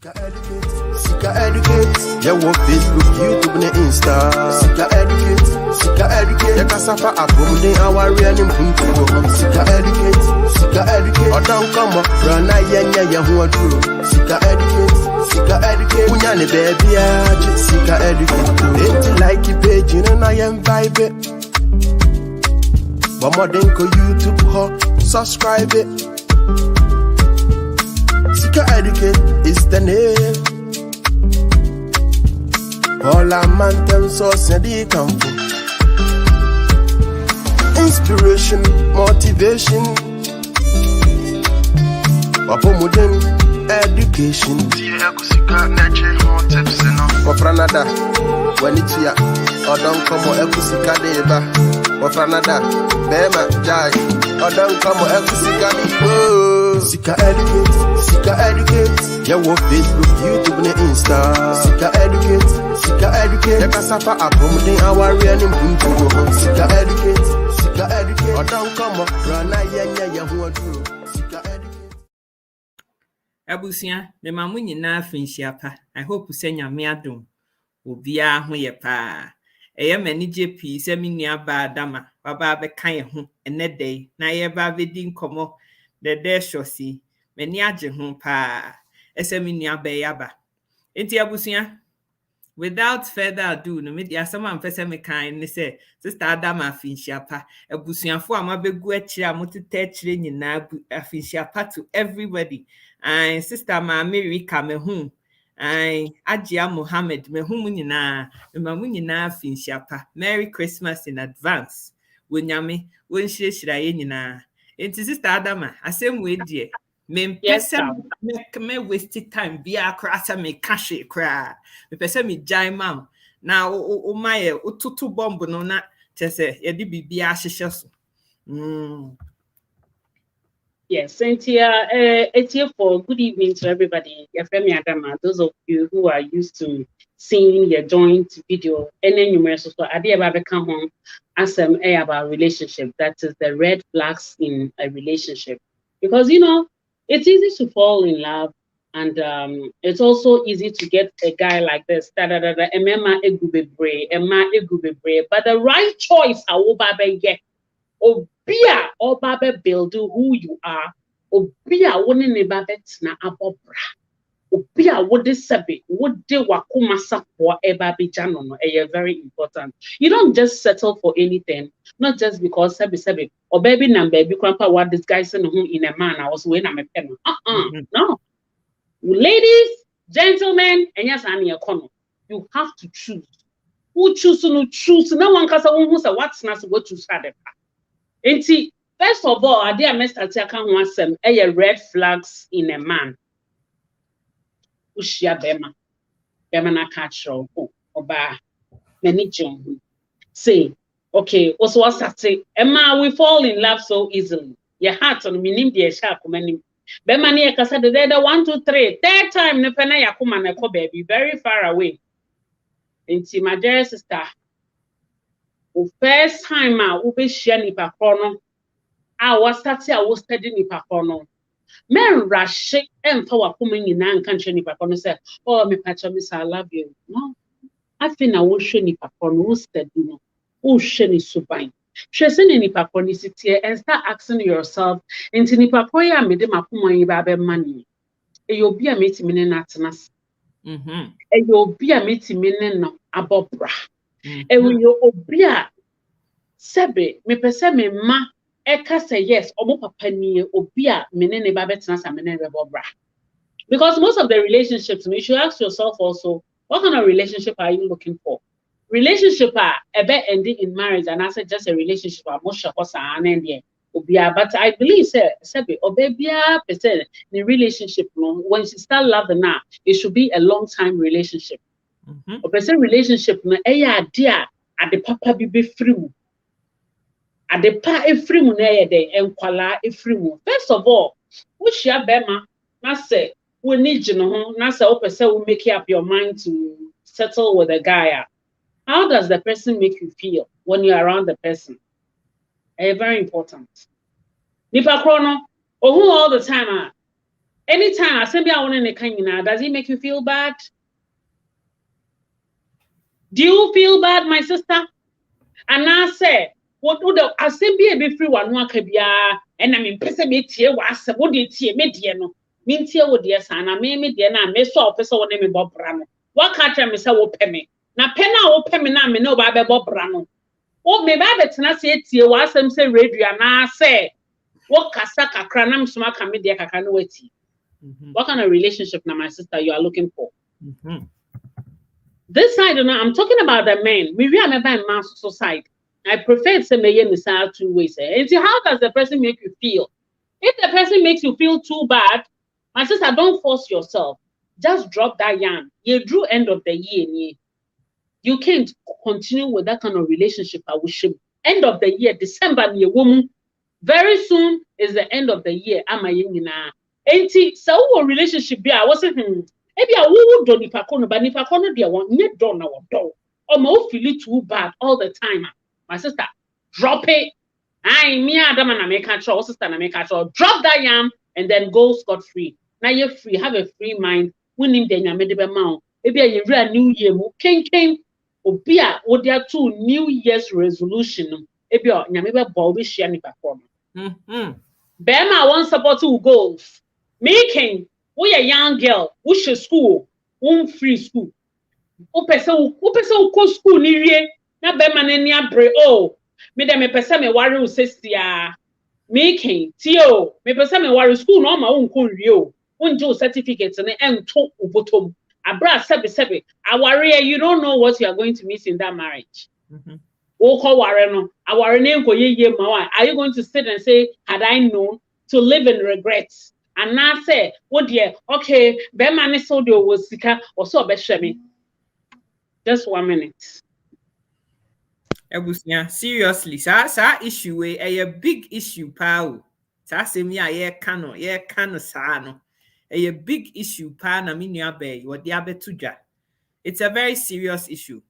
Sika educate, yeah, what Facebook, YouTube, and Insta. Sika educate, yeah, Casafa, Abum, our real impunto. Sika educate, or don't come up, run, yeah, who are true. Sika educate, Punyani baby, Sika educate. Ain't like it, page, you know, I am vibe. But more than YouTube, subscribe it. Sika educate is the name. All our man them source and they come from. Inspiration, motivation. Wapomodem education. Wafranada, when it's here, or don't come or Ekusika deba. Wafranada, Bema Jai, or don't come or Ekusika deba. Sika educate, yeah, what Facebook, YouTube, and Insta. Sika educate, yeah, Casafa, Abum, our real impunto. Sika educate, or don't come up, run, yeah, who are true. Sika educate. Abusia, the mamuni na finchiapa. I hope senya meadum. Ubia hoye pa. Many JP, seminia ba dama, baba be kind home, and net day, na ye ba vedin como, the day shosi, many aje home pa, seminia bayaba. Enti abusia. Without further ado, no media someone first me kind say, Sister Adama finchiapa, abusia for ama be guecha, multi-techre nyina finchiapa to everybody. And Sister Ma Mary come home. And Ajia Mohammed, me home nyina, me mamu nyina finchiapa. Merry Christmas in advance. Wonyame, wonhye shiraye nyina. Enti Sister Adama, asem we die. Me pesa me waste time bia krasa me kashe kra. Me pesa me jai mam. Na o maye o tutu bomb no na chese ye di bibia hihye so. Yes, Cynthia, it's here for good evening to everybody. Yefemi Adama, those of you who are used to seeing your joint video, and then numerous so idea about come home as about relationship. That is the red flags in a relationship. Because it's easy to fall in love, and it's also easy to get a guy like this. But the right choice, Obia obabe build who you are. Obia woni ne babet na abobra. Obia wode sebe wode wakuma sapo eba bijano no very important. You don't just settle for anything, not just because sebe or baby na baby grandpa what this guy saying who in a man I was when I'm a pen. No. Ladies, gentlemen, and yes, you have to choose. Who choose no choose? No one can say what's not what to start. First of all, I dare Mr. Tiaka wants some red flags in a man. Ushia Bema na catch or ba many John say, okay, also what's that say? Emma, we fall in love so easily. Your heart on me name the shark many. Bema near Casa the dead 1, 2, 3. Third time, Nepena Yakuma na baby, very far away. Into my dear sister. First time ube share nipa kono I was studying nipa kono men rush and for woman in an country nipa kono say oh me patcha miss I love you no I think I will share nipa kono who study no who share ni subai share nipa kono sit here and start asking yourself into nipa kono ya me de makuma yi ba be money e yo bia meti me na tenas e yo bia meti me no abobra yo obia sebe me pese me ma eka say yes omo papa ni obia me ne ba betena sa me ne bobra because most of the relationships you should ask yourself also what kind of relationship are you looking for relationship ebe ending in marriage and I said just a relationship amosha ko sa and there obia but I believe sebe obebia pese the relationship no when you start loving now it should be a long time relationship pese relationship no eya dia at the papa be free at the pa free mu na de enkwala free mu first of all we share bema na say we need you know na say o pese we make up your mind to settle with a guy how does the person make you feel when you're around the person very important nipa krono ohu all the time anytime I say I want to does it make you feel bad? Do you feel bad, my sister? And I say, what would I say be a free one and I mean person was what did you mediano? Mean tear with dear son, I may me dear na me so officer one name Bob Brano. What can't I miss a pemi? Na penna o pemi na me no by Bob Brano. Oh, maybe I bet not say tear was some say radio and I say, what casaka cranam smack and media can wait. What kind of relationship now, my sister, you are looking for? This side, I'm talking about the men. Maybe I'm a man side. I prefer to say me side 2 ways. And see, how does the person make you feel? If the person makes you feel too bad, my sister, don't force yourself. Just drop that yarn. You drew end of the year. You can't continue with that kind of relationship. I wish him. End of the year, December, me a woman. Very soon is the end of the year. I'm a young now. And so a relationship be I wasn't maybe I would do nipa kono, but nipa kono dear one yet don't know what do. Or more feel it too bad all the time. My sister, drop it. Me Adam and I make a choice, sister and I make a choice. Drop that yam and then go scot free. Now you're free, have a free mind. Winning then you made a mount. Maybe a real new year, came. Obia, what there 2 New Year's resolution. Maybe maybe boy share nipa kono. Bema one support 2 goals. Making we a young girl, we should school, free school. Person go school ni na bema ni abre oh. Me dem me person me worry o sestia. Making tio, me person me worry school no ma unko rio. Unjo certificate ne ento ubotom. Abra sebe. Aware you don't know what you are going to miss in that marriage. Are you going to sit and say, had I known, to live in regrets? And now say, oh dear, okay, Bemani Sodio was sika or so beshemi. Just 1 minute. Ebusia, seriously, sa issue a big issue, pal. Sa se mi a kano sa no. A big issue, pa na minua bay, what the abetuja. It's a very serious issue.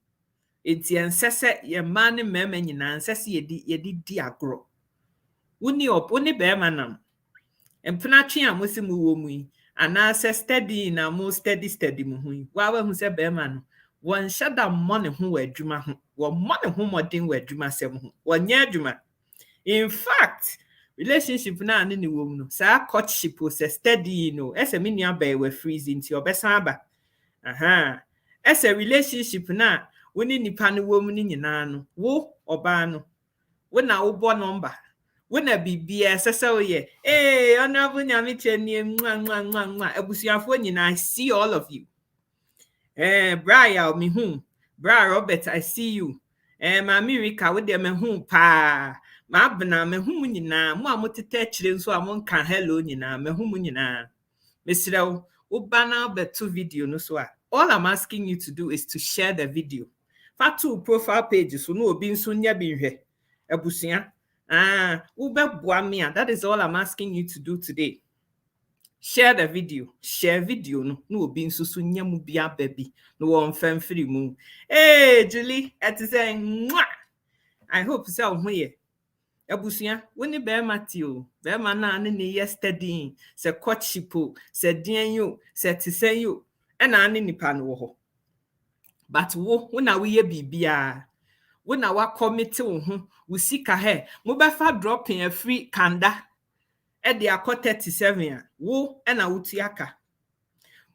It's an sese ye man meme nyina nsese ye di agro. Uni be manam. Empuna twe amosi mu wo mu yi ana se steady na mo steady mu hu. Wa hu se be ma no. Won shada money ho wa adwuma ho. Won money ho modin wa adwuma sem ho. Won nya adwuma. In fact, relationship na ne wo mu no. Sa courtship o se steady no. Ese me nua ba we freezing ti obesan aba. Ese relationship na woni nipa ne wo mu ni nyina no wo oba no wo na wo bo number wo na bibia sese wo ye honorable nyame chenie mwa abusuafo nyina I see all of you Brian me hu Bra Robert I see you ma America wo de me hu pa ma abna me hu nyina mo amotete kire nso amon kan hello nyina me hu nyina mesrew wo bana beto video no so all I'm asking you to do is to share the video. Fatu profile pages so no obi nso nya bi hwe abusia ube boamia. That is all I'm asking you to do today. Share the video. Share video no obi nso so nya mu bia baby no won famfiri mu. Hey Julie, it is saying I hope so here. Abusia woni be matio be mana ne yesterday se courtship se den yo se tisen yo na ane nipa no ho. But wo na we ye bibia wo na wa commit wo ho wo sika he mo be fa dropping a free kanda e de akọ 37 wo na wo tuaka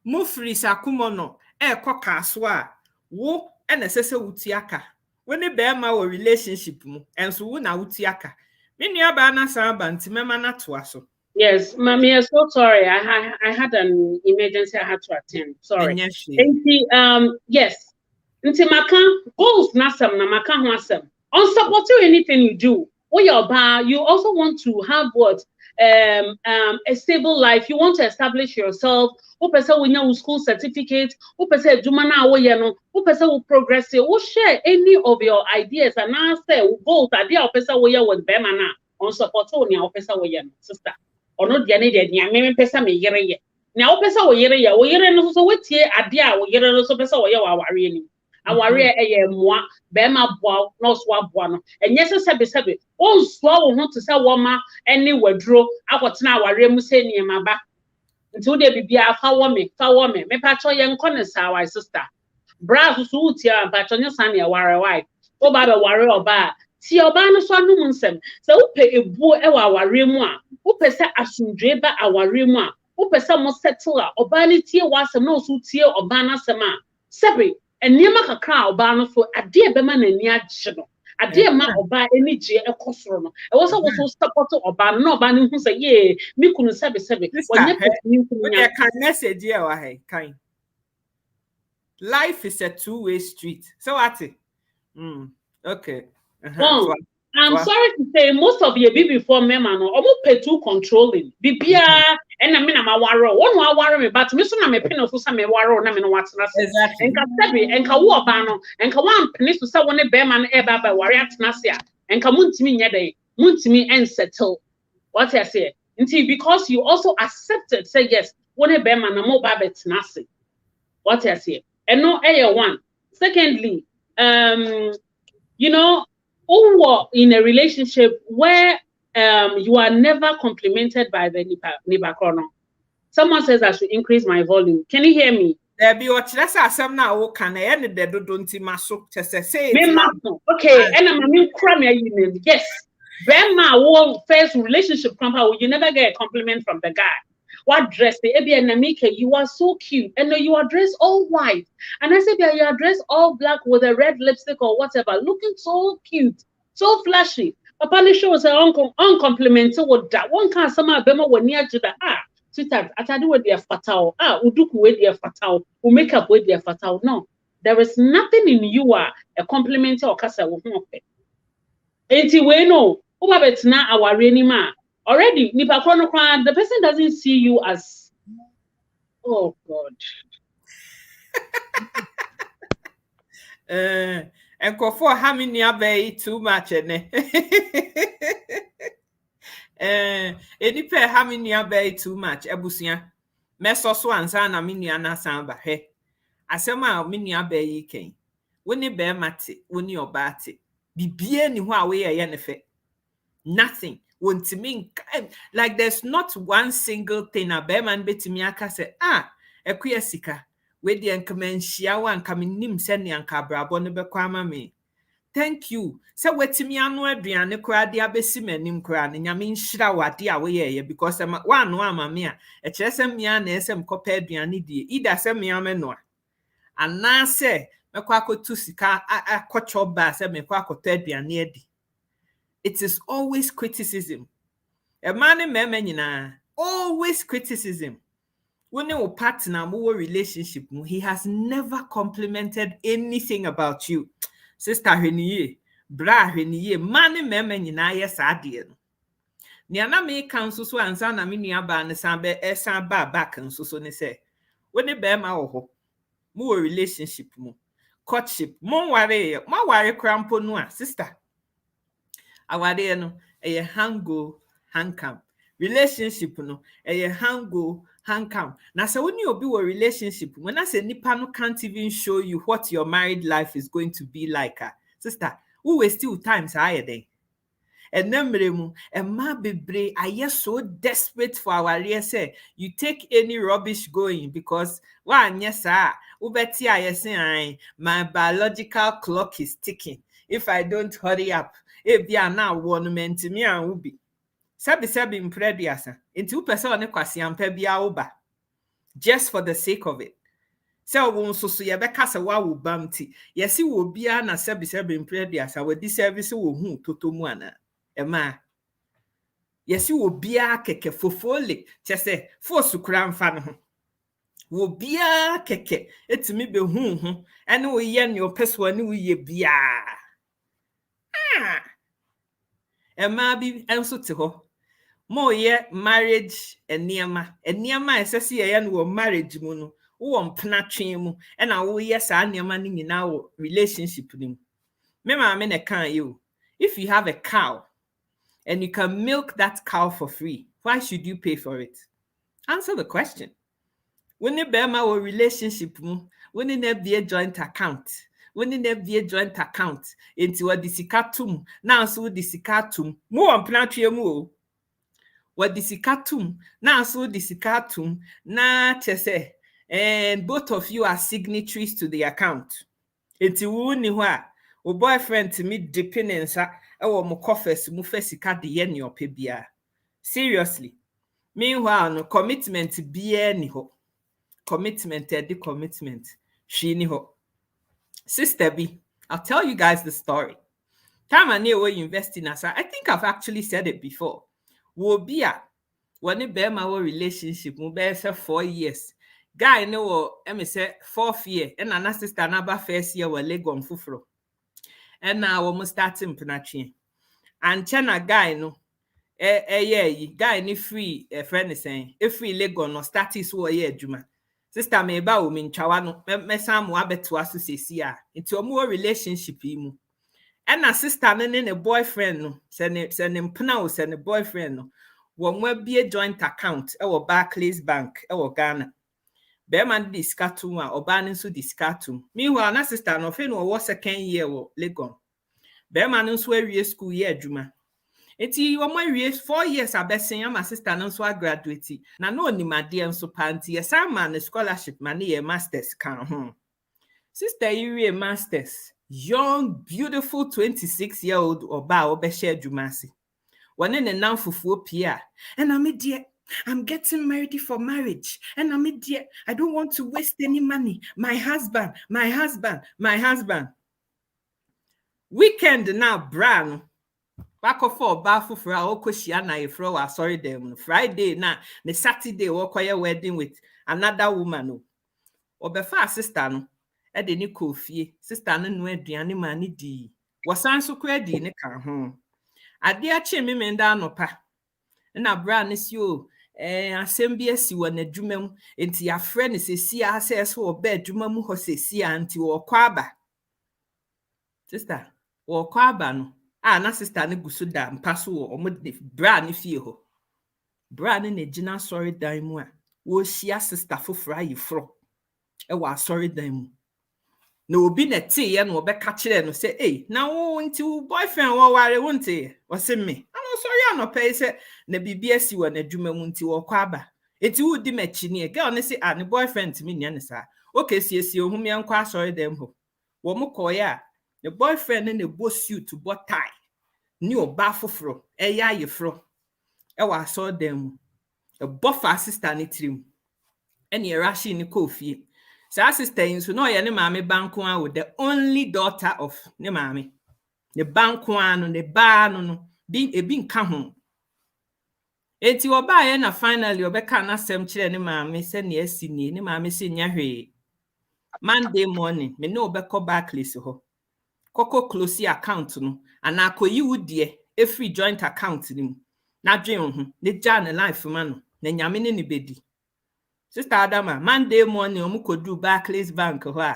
mo free sakumo no e kọ kaso a wo na sese wo tuaka wo ne be ma wo relationship mu enso wo na wo tuaka me nua ba na san ba ntimema na to aso. Yes, Mommy, I'm so sorry. I had an emergency I had to attend. Sorry. Yes. Goals nasam na maka wasam. On supporting anything you do, you also want to have what a stable life. You want to establish yourself. Who person will know school certificate? Who person jumana who person will progress? Who share any of your ideas and now say goals idea person with bemana on supporting your person sister. Or not the idea, maybe person me yere. Now person we yere no so wetie idea we yere no so person we aware ni. Aware moi bema boa no so aboa no. Enye sebe on so wo ho to say woma any wadro akotena aware mu se niema ba. until they be a fa me me patcho yen konesa why sister bra so utia patcho nya san ya ware why o ba be ware oba ti oba no so anum nsem se wo pe ebu e wa ware mu a wo pe se asundwe ba aware mu a wo pe se mo settle a oba ni tie wasem na so tie oba na sem a sebe eniema kakra oba no so ade be ma na ni agye no ade ma oba eni je ekosoro no e wo so support oba no oba ni hu se ye mi kunu sebe onye petini kunu nya kan message here wa he kan life is a two-way street so what okay I'm sorry to say, most of your baby before me, man, almost pay too controlling. Bibia, and I mean, I'm a warrow. One more worry, but Miss Nam pin of some warrow, and I mean, what's exactly. And Casabi, and Kawa Bano, and Kawan Penis to someone a bearman ever by warrior Nasia, and Kamun to me, yet moon to me and settle. What I say, until because you also accepted, say yes, one a bearman, a more babbit Nasi. What I say, and no air one. Secondly, you know, or in a relationship where you are never complimented by the neighbor corner. Someone says I should increase my volume. Can you hear me? There be what let's say some now can end the don't maso just say okay, and I'm yes. Grandma will first relationship you never get a compliment from the guy. What dress the Namika, you are so cute. And you are dressed all white. And I said, you are dressed all black with a red lipstick or whatever, looking so cute, so flashy. Papa shows her uncomplimented with that. One can't somehow bema when near to the sweetheart, I tell you what they're fatal. Uduku with their fatal, who make up with their fatal. No, there is nothing in you a compliment or casa with no pay. We know, it's not our rainy man. Already, the person doesn't see you as, oh God. And for how many are too much, any pair how many are too much, Ebusia. Meso swans and a mini anasamba, he. Asema mini abe came. When you bear mati, when you're batty, be bien Huawei a yenefe. Nothing. Won't mean like there's not one single thing a bear man bet me aka say a queer sika with the encomentia one coming nim sending and cabra bonne me. Thank you. So wet me anu aduane kra dia besime nim kra ne nyame nhira wade a we ye because one mamia e kire se me na esem kopa aduane die ida se me ameno ana se mekwa akotu sika akocho ba se mekwa akoto aduane adi. It is always criticism. A man and man, always criticism. When your partner, more relationship, he has never complimented anything about you. Sister Heniye, bra Heniye, man and man, yes, I did. Niana me counsel so and son, I mean, yaba and sambe, esamba back and so say. When the bear my more relationship, courtship, more worry crampo noa, sister. Awade no a hango hankam relationship no a hango hankam na so when you be a relationship when I say nipa no can't even show you what your married life is going to be like sister who we still times higher day and number and ma bebre are so desperate for our real say you take any rubbish going because one yes sir ubeti I say my biological clock is ticking if I don't hurry up ebia na won menti me an ubi sabi imprediasa into person one kwase ampa bia uba just for the sake of it so won so ye be kasa wa wo bamti yesi wo bia na sabi imprediasa we di service wo hu totomu ana ema yesi wo bia keke fofole chese fo sukura mfa no ho wo bia keke etimi be hu ene wo ye ne opeso ne wo ye bia Emma bi enso te ho mo ye marriage eniema esese ye no marriage mu no wo mpena twen mu e na wo ye sa eniema ni nyina wo relationship ni mu me ma me ne kan you if you have a cow and you can milk that cow for free why should you pay for it? Answer the question. When you be ma wo relationship mu when you be a joint account when you be a joint account into a disikatum now so disikatum mo on plan mu what disikatum, na so disikatum, na chese, and both of you are signatories to the account. Enti wo ni ho a, wo boyfriend to me dependence e wo mo coffers mu fasika de ye ne opebia. Seriously. Meanwhile, no commitment be ni ho. Commitment, the commitment. She ni ho. Sister B, I'll tell you guys the story. Time I knew we invest in us. I think I've actually said it before. Will be a when it bear my relationship, we bear 4 years. Guy know me say 4th year, and an sister number first year were legon fufro. And now we must start in Penachi. And China guy no. Yeah, guy ni free friend is saying if free legon no status wo ye adwuma. Sister me ba wo min twawa no me sam wo abeto aso sesi a nti omo relationship yi mu and na sister ne boyfriend no se ne mpena wo se ne boyfriend no wo mo bie joint account e wo Barclays Bank e wo Ghana be man diskatum a oba ne so diskatum meanwhile na sister no fe no wo second year wo legon be man nso awie school year adwuma. Eti wo mo wie 4 years abesen ya my sister no so graduate na no nimade enso panti ye sama na scholarship ma ne masters kan ho. Sister you masters young beautiful 26-year-old oba obe share adwumase. Wone ne nan fufuo pia and I'm getting ready for marriage and I don't want to waste any money. My husband. Weekend now brand back of for bafu for our koshia na ifro wa sorry them Friday na the Saturday wo koye wedding with another woman no obefa sister no e de ni kofie sister no no aduane ma ni di wasan so kwa di ne kan ho ade a che me nda anopa na bra ne si o asem bi asi wo na dwuma mu enti ya frɛ ne sesi a sɛ so wo ba dwuma mu ho sesi a enti wo kwa aba sister wo kwa aba no na sister ne gusu da mpaso wo omo bra ne fie ho bra ne gina sorry dan mu a wo hia sister fofora yifro e wa sorry dan mu na obi na tie ye no obeka kire no say na wo nti wo boyfriend wo ware wo nti wo se me ano sorry anopa say na bibia si wo na dwuma mu nti wo kwa aba eti wo di machi ne girl ne say ne boyfriend mi nya ne sa okay siesie ohum ye nkwa sorry dan ho wo mo koye a the boyfriend ne bo suit bo tie ni oba foforo eya yefro e wa so dem e bofa sister ne trim ene rashi ne kofie sa sister yin so no ye ne maame banko a wo the only daughter of ne maame ne banko anu ne ba no bi ebi nka ho enti oba ye na finally obeka na sem kire ne maame se ne asini ne maame se nya hwe Monday morning me no obeko Barclays ho koko close account no ana akoyi wudie every joint account ni na dwen ho ne ja ne life ma no na nyame ne bedi sister Adama Monday morning omukodu Barclays Bank ho a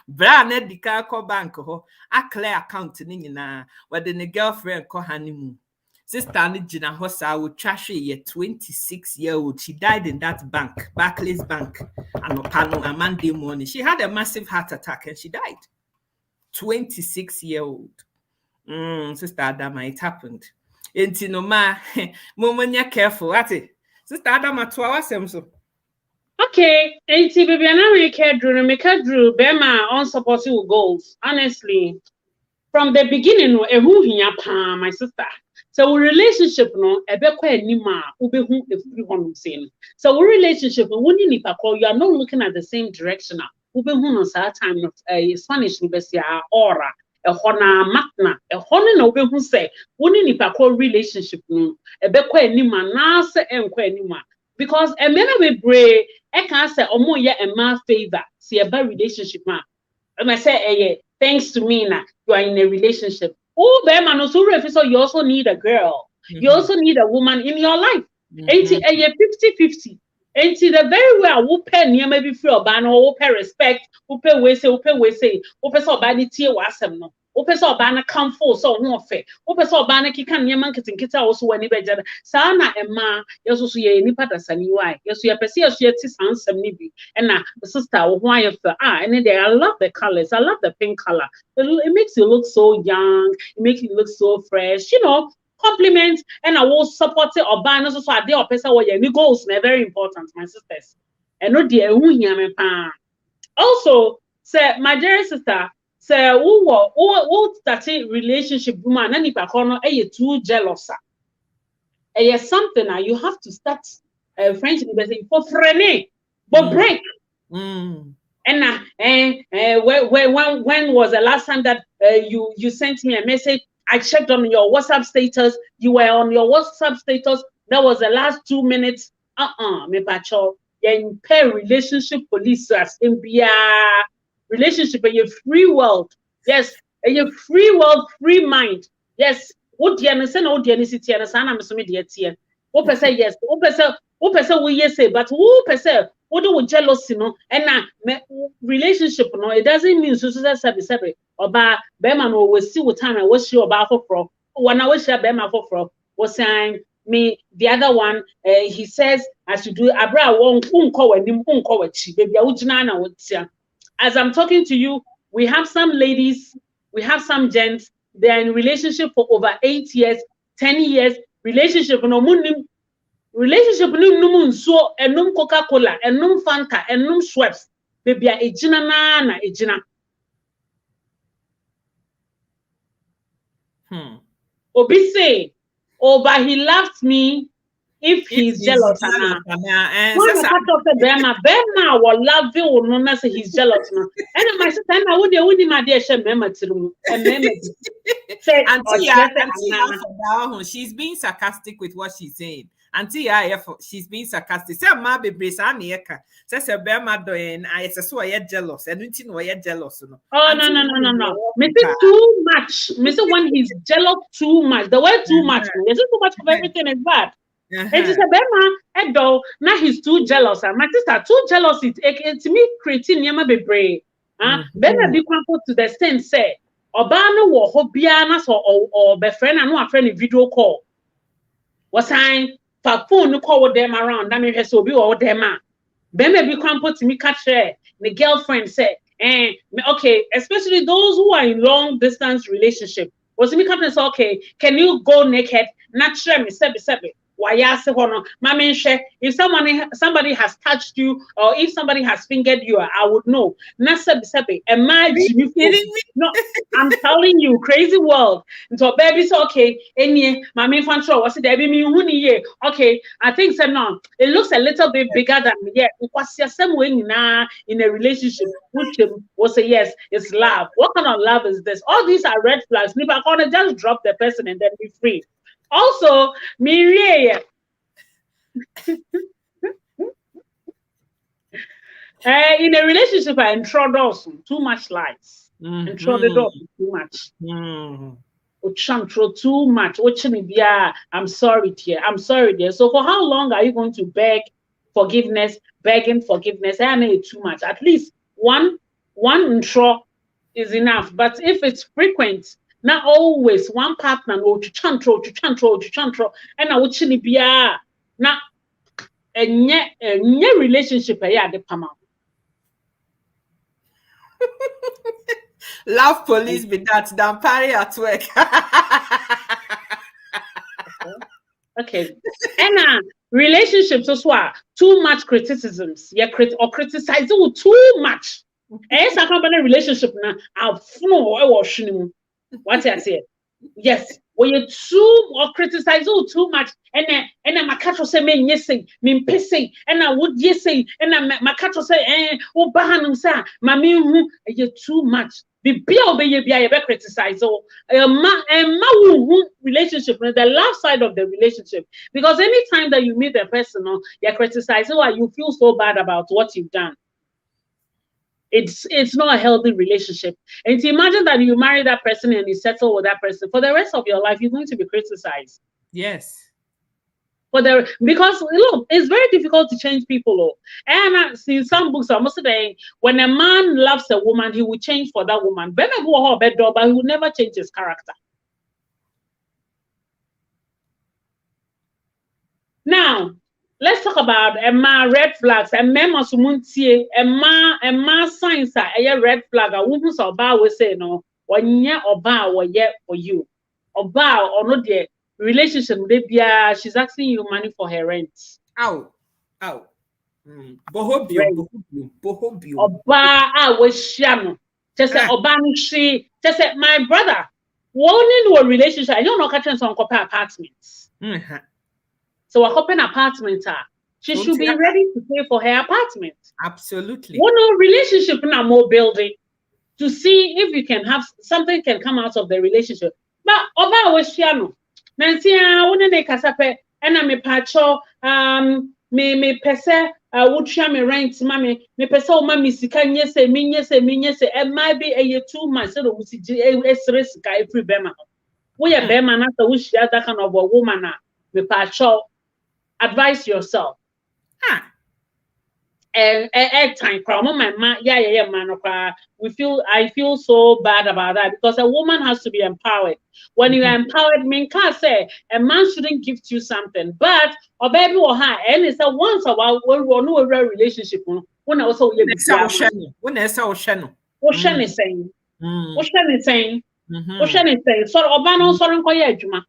bra na dika ko bank ho a clear account ni nyina wede ne girlfriend ko honeymoon sister ne gina ho sa wo twahwe ye 26-year-old she died in that bank Barclays Bank anopano a Monday morning she had a massive heart attack and she died 26-year-old. Sister Adama, it happened. Enti no ma, momonya careful. Ati, Sister Adama, to our so. Okay, enti baby, I make a drew, Bema unsupported goals. Honestly, from the beginning, no, my sister. So we relationship no, ebe kwa nima, ube hu the free one saying. So we relationship, when you you are not looking at the same direction. Ube hu no sa time no Spanish ni besia aura e hona matna e hona na ube hu say woni nipa ko relationship no ebe kwa anima na se enkwa anima because e mena we bray e kan say omo ye e ma favor see eba relationship ma and I say thanks to me na you are in a relationship. Oh be man no so so you also need a girl. You also need a woman in your life. Ain't it 50-50? And see the very well who pay near maybe free or ban or pay respect, who pay we say, who pay so bad tea wasam no, who pay so ban come full so no fair, who pay so ban kikan near market and kita also when you sana emma, yes, also ye ni pata sani why, yes, you perceive as yet is answer maybe, and now the sister why if and then I love the colors, I love the pink color, it makes you look so young, it makes you look so fresh, you know. compliment and I will support it or ban so I dare person where your goals are very important, my sisters. And no dear also say my dear sister say who started relationship woman and if I call too jealous. Yes, something now you have to start friendship for friendly but break. And when was the last time that you sent me a message? I checked on your WhatsApp status. You were on your WhatsApp status. That was the last 2 minutes. Me pacho. You pair relationship police as in relationship in your free world. Yes, in your free world, free mind. Yes. What do you understand? What do you understand? I'm assuming the What person yes. What person we yes say, but who person what do jealousy no? And now relationship no. It doesn't mean so separate. Oba bema no we see what time I was sure about for. When I was sure bema for was saying me the other one. He says I should do abra won unko wenim unko wechi baby awujina na wotia. As I'm talking to you, we have some ladies, we have some gents. They're in relationship for over 8 years, 10 years. Relationship no munim. Relationship num so enum Coca-Cola, enum Fanta, enum Schweppes. Baby a ejina na ejina. Obi say, oh, but he left me if he's jealous. Bema will love you no na say he's jealous na. And my sister na wo dey my dear she mema tirum. She's being sarcastic with what she's saying. Auntie, she's being sarcastic. Say, ma be brisa Say, Bema doing. I so I jealous. And you know I jealous. Oh no. Mr. Too much. Mr. When he's jealous too much. The word too much. Is it too much of everything is bad? And just a Bema, though now he's too jealous. And my sister too jealous. It's me creating yama be brave. Bema be put to the extent say. Obano wo hobiana so or be friend and no friend video call. Was I for phone call with them around? That means so be all them. Bema be put to me catch the girlfriend say, okay, especially those who are in long distance relationship. Was me come and say, okay, can you go naked? Not sure me sebi. If somebody has touched you or if somebody has fingered you, I would know. No, I'm telling you, crazy world. So baby, so okay, what's it? Okay, I think so no. It looks a little bit bigger than in a relationship, which was a yes, it's love. What kind of love is this? All these are red flags. If I want to just drop the person and then be free. Also, in a relationship, I introduce too much lies. Introduce too much. Too much. I'm sorry, dear. I'm sorry, dear. So, for how long are you going to beg forgiveness, begging forgiveness? I know too much. At least one intro is enough. But if it's frequent, not always one partner or to chantro, and I would chini bia na a relationship the pama. Love police be that than party at work. Okay. And relationships as well, too much criticisms. Or criticize too much. As a company relationship now, I've flown what I say? Yes, when you too or criticize too much, and then my catch say me yesing, me pissing, and I would yesing, and then my catch say, oh bahanum sa, mami you too much. Be criticize relationship, the love side of the relationship. Because anytime that you meet a person, you're criticizing or you feel so bad about what you've done. It's not a healthy relationship. And to imagine that you marry that person and you settle with that person for the rest of your life, you're going to be criticized. Yes. Because look, it's very difficult to change people. And I've seen some books are most saying when a man loves a woman, he will change for that woman. But he will never change his character. Now, let's talk about red flags. Emma signs are a red flag. A woman so will say no. One year or bow or yet for you. Or bow or not yet. relationship, she's asking you money for her rent. Ow. Bohobio. Oba was sham. Just say Oban she just say my brother. One in a relationship, I don't know catching some copy apartments. So a copy apartment she should be ready to pay for her apartment. Absolutely. One relationship in a more building to see if you can have something can come out of the relationship. But Oba was sham. Nancy, I wouldn't make a sape and I'm a patcho me pese would share me rent, mammy, me pese o mammy sika nyese, me it might be a year 2 months so we see a risk every bema. We are bema not the wish that kind of a woman me patcho advise yourself. And time problem my man man I feel so bad about that because a woman has to be empowered. When you are empowered, men can't say a man shouldn't gift you something, but or baby or her and it's a once a while when we know a real relationship when also when I saw saying so obano so nkoye adwuma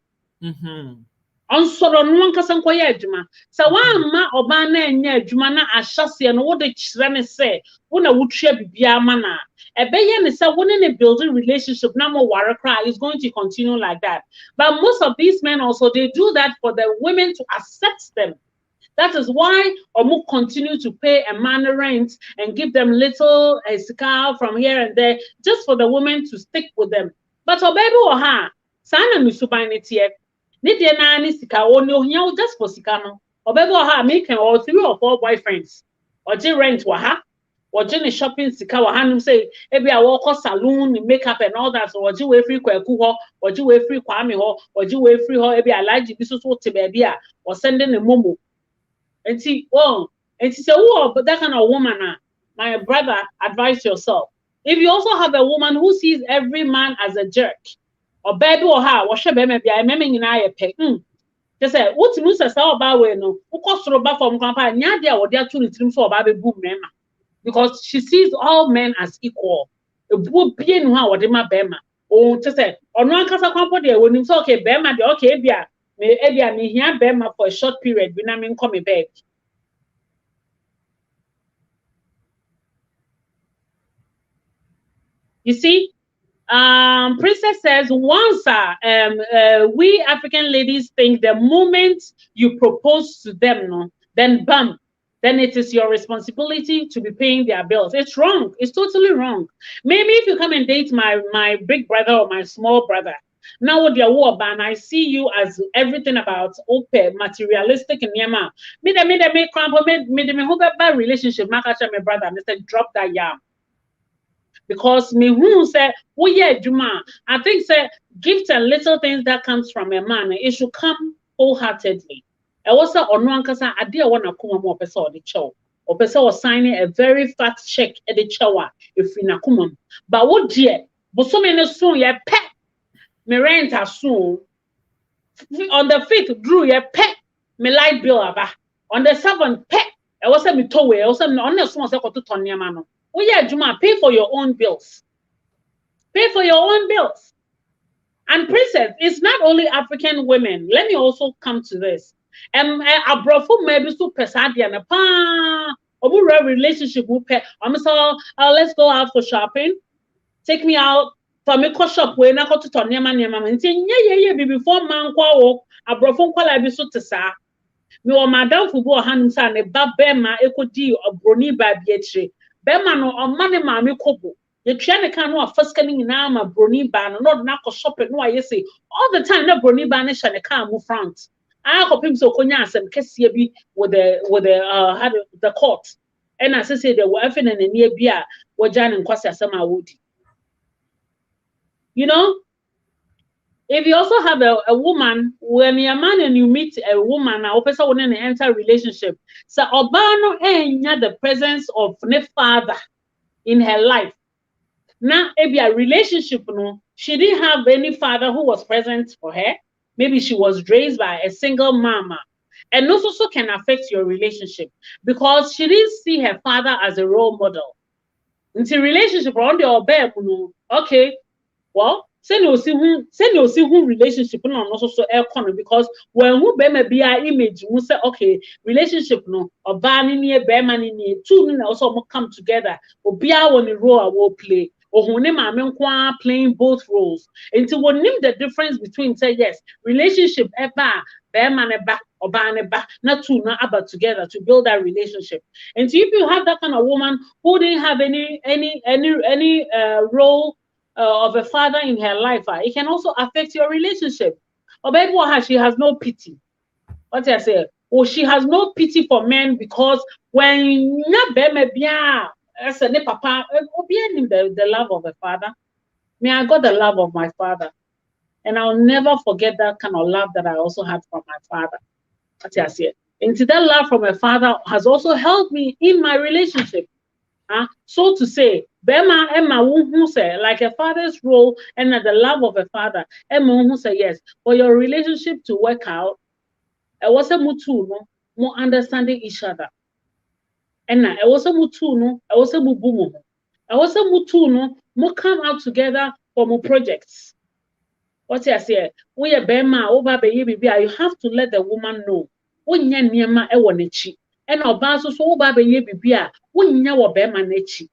onsoro no nkasa nkoye adwuma sa wamma oba na enya adwuma na ahyase no wo de kyerɛ ne sɛ wo na wotua bibia ma na ebeye ne sɛ wo ne building relationship na mo ware kra is going to continue like that. But most of these men also they do that for the women to accept them. That is why Omu continue to pay a man rent and give them little scar from here and there just for the women to stick with them. But baby or ha sana misubanity Nidia nani sika oni ohia just for sika no. Obebe ha make or 3 or 4 boyfriends. Or rent wa ha. Or shopping sika wa hanum say ebi a walk salon makeup and all that so or we free kwaku ho or we free kwame ho or we free ho ebi alaji biso so te baby a or sending a momo. And see say oh but that kind of woman my brother advise yourself. If you also have a woman who sees every man as a jerk or baby or ha or shebe maybe I remember in I pay just say what you say about we no ukọ ba from kwampa nya dia or dia tunu trim so ba be boom mema because she sees all men as equal ebu bie nu ha or de ma bema o just say ono ankasa kwampo de wonim so okay bema de okay bia me hia bema for a short period bi na me come back. You see, Princess says once we African ladies think the moment you propose to them, no, then bam, then it is your responsibility to be paying their bills. It's wrong. It's totally wrong. Maybe if you come and date my big brother or my small brother, now with your war ban, I see you as everything about open, materialistic and yama. Me relationship, my brother, Mr. Drop that yam. Because me who say oh yeah juma I think say gifts and little things that comes from a man it should come wholeheartedly. I was ono ankasa ade a wona kuma mo pese o de chew o pese o signing a very fat check e de chew a if na kuma but what dear bosome ne so ye pe me rent aso on the 5th drew ye pe me light bill aba on the 7th pe e was me towe e was me on the so say ko to ton niam no. Oh yeah, Juma, pay for your own bills. Pay for your own bills. And Princess, it's not only African women. Let me also come to this. Abrofu maybe so pesadia na pa. Obu relationship with pet. Let's go out for shopping. Take me out for me ko shop we na ko to niam nti yeah before man kwa wo abrofu kwala bi so tesa. Me o madam fubu o hanum sa ne ba bema ekodi obroni ba bi etire. Bema no omane maame kobo ye twa ne kan no afaska ni nyina ma broni ba no na ko shop no aye say all the time na broni ba ne hye ne kan mu front akopim so konya asem kese bi with the court and as say the wife and ne bi a woja ne nkwase asem a wodi. You know, if you also have a woman, when you're a man and you meet a woman, a person wouldn't enter a relationship. So Obano enya the presence of ne father in her life. Now, maybe a relationship, no, she didn't have any father who was present for her. Maybe she was raised by a single mama. And also can affect your relationship because she didn't see her father as a role model. Into relationship around your bed, okay, well, Send you see who relationship no also so air corner because when who be be image we say okay relationship no or ban ni be man ni two ni also come together obi a won the role I will play or ne ma me playing both roles until we name the difference between say yes relationship eba be man eba or ban eba not two not about together to build that relationship. And so if you have that kind of woman who didn't have any role of a father in her life, it can also affect your relationship. Or maybe she has no pity. What I say? Or she has no pity for men because when as a papa, the love of a father. Me, I got the love of my father. And I'll never forget that kind of love that I also had from my father. What I say? And that love from my father has also helped me in my relationship. So to say, Bema Emma who say like a father's role and the love of a father. Emma who say yes, for your relationship to work out, it was a mutu no more understanding each other. And it was a mutu no, it was a mubumu. It was a mutu no more come out together for more projects. What I say, we a Bema over baby, you have to let the woman know. When you're near my ewanechi. And our basso so baby bibia, when you're Bema nechi.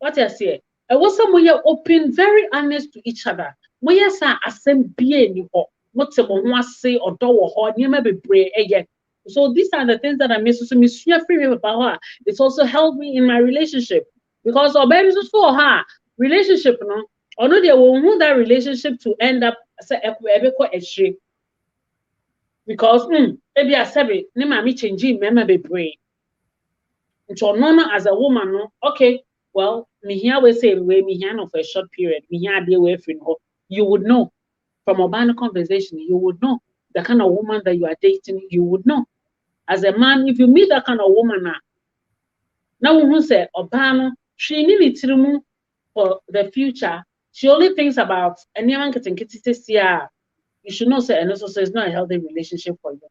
What I say, I was somewhere open, very honest to each other. We are sa asem bie ni ho. What se mo ho say or do ho niema bebre eye. So these are the things that I miss. So me free about her. It's also helped me in my relationship because baby so her relationship no. Or no, they will want that relationship to end up say a because maybe I said it, ne mami changing mema bebre. So no as a woman no okay. Well, me here we say we me here for a short period. Me here be away from her. You would know from a conversation. You would know the kind of woman that you are dating. You would know as a man if you meet that kind of woman now who say Obano she need it for the future. She only thinks about anyone getting you should know say and also say it's not a healthy relationship for you.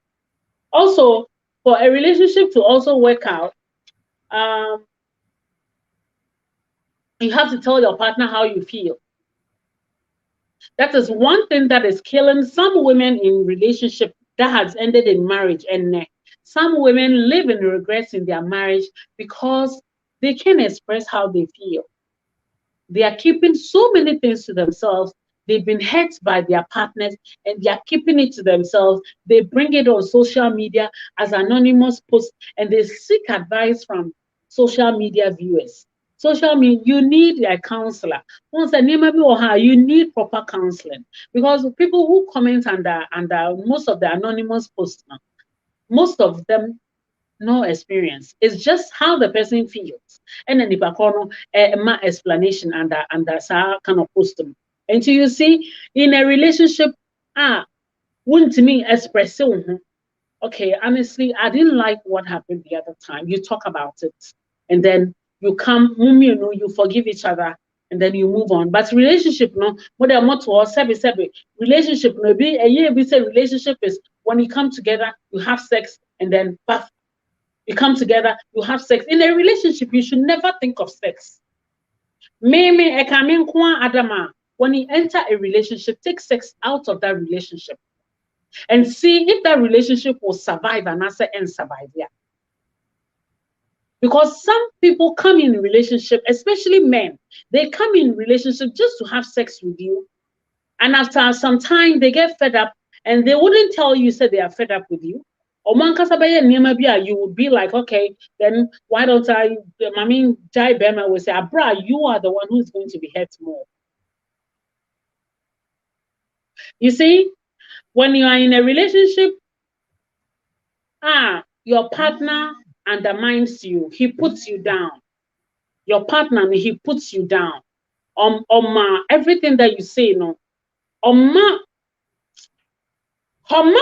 Also, for a relationship to also work out, you have to tell your partner how you feel. That is one thing that is killing some women in relationship that has ended in marriage. And some women live in regrets in their marriage because they can't express how they feel. They are keeping so many things to themselves. They've been hurt by their partners and they are keeping it to themselves. They bring it on social media as anonymous posts and they seek advice from social media viewers. Social media, you need a counselor. Once a name you need proper counseling because people who comment under most of the anonymous posts, most of them no experience. It's just how the person feels. And then if my explanation under kind of post them. And so you see, in a relationship, wouldn't me express okay, honestly, I didn't like what happened the other time. You talk about it. And then you come, you forgive each other, and then you move on. But relationship, no, what I'm not to relationship, maybe a year we say relationship is when you come together, you have sex, and then you come together, you have sex. In a relationship, you should never think of sex. Maybe Adama, when you enter a relationship, take sex out of that relationship and see if that relationship will survive and answer and survive. Yeah. Because some people come in relationship, especially men, they come in relationship just to have sex with you. And after some time, they get fed up and they wouldn't tell you, say they are fed up with you. Or you would be like, okay, then why don't Jai Bema will say, Abra, you are the one who's going to be hurt more. You see, when you are in a relationship, your partner undermines you, he puts you down. Your partner, he puts you down. Everything that you say, no. Homa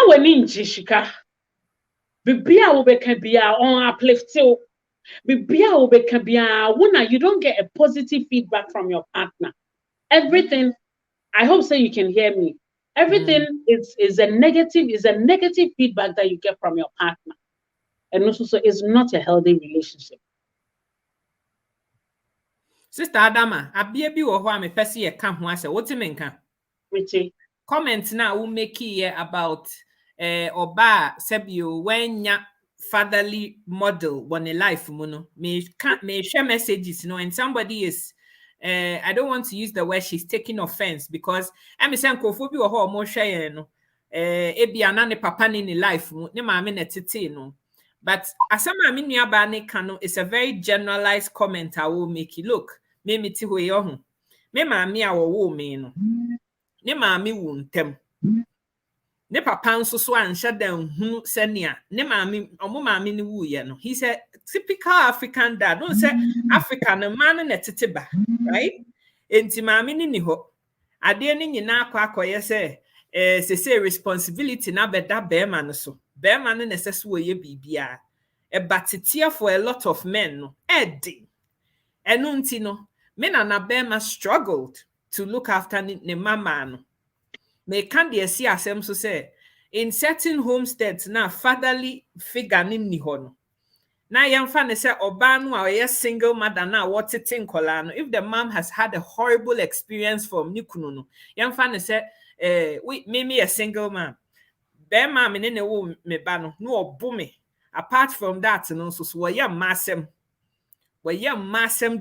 wani njishika. Bibia ubeka bia on uplifting. Bibia ubeka bia you don't get a positive feedback from your partner. Everything, I hope so you can hear me. Everything is a negative feedback that you get from your partner. And also so it's not a healthy relationship. Sister Adama, abia bi wo ho a me pese ye ka ho ase wotimenka. Comment now we make here about oba sebio when ya fatherly model one a life muno may share messages, and somebody is I don't want to use the word she's taking offense, because I'm saying kofobi or more share no ebi anane papa ni life ne maame na tete no, but asama mi nua ba ne kano is a very generalized comment I will make. Look, me meti ho ye ho me maame a wo me no ne maame wu ntem ne papa nso so anhye dan hu senia ne maame omo maame ne wu ye no. He's a typical African dad. Don't say African man na tete ba, right? Enti maame ni ho ade ne nyina akwa se say responsibility na beda bema no so bema no na sese wo ye bibia e batetia for a lot of men no edi enu nti no me na bema struggled to look after ne mama no. Me can dey see asem so say in certain homesteads na fatherly figure ni ho no na yemfa ne say oba no a ye single mother na wotete nkola no, if the mom has had a horrible experience from nikunu no yemfa ne say me a single man be ma me ne wo me ba no obo me. Apart from that no so ye massem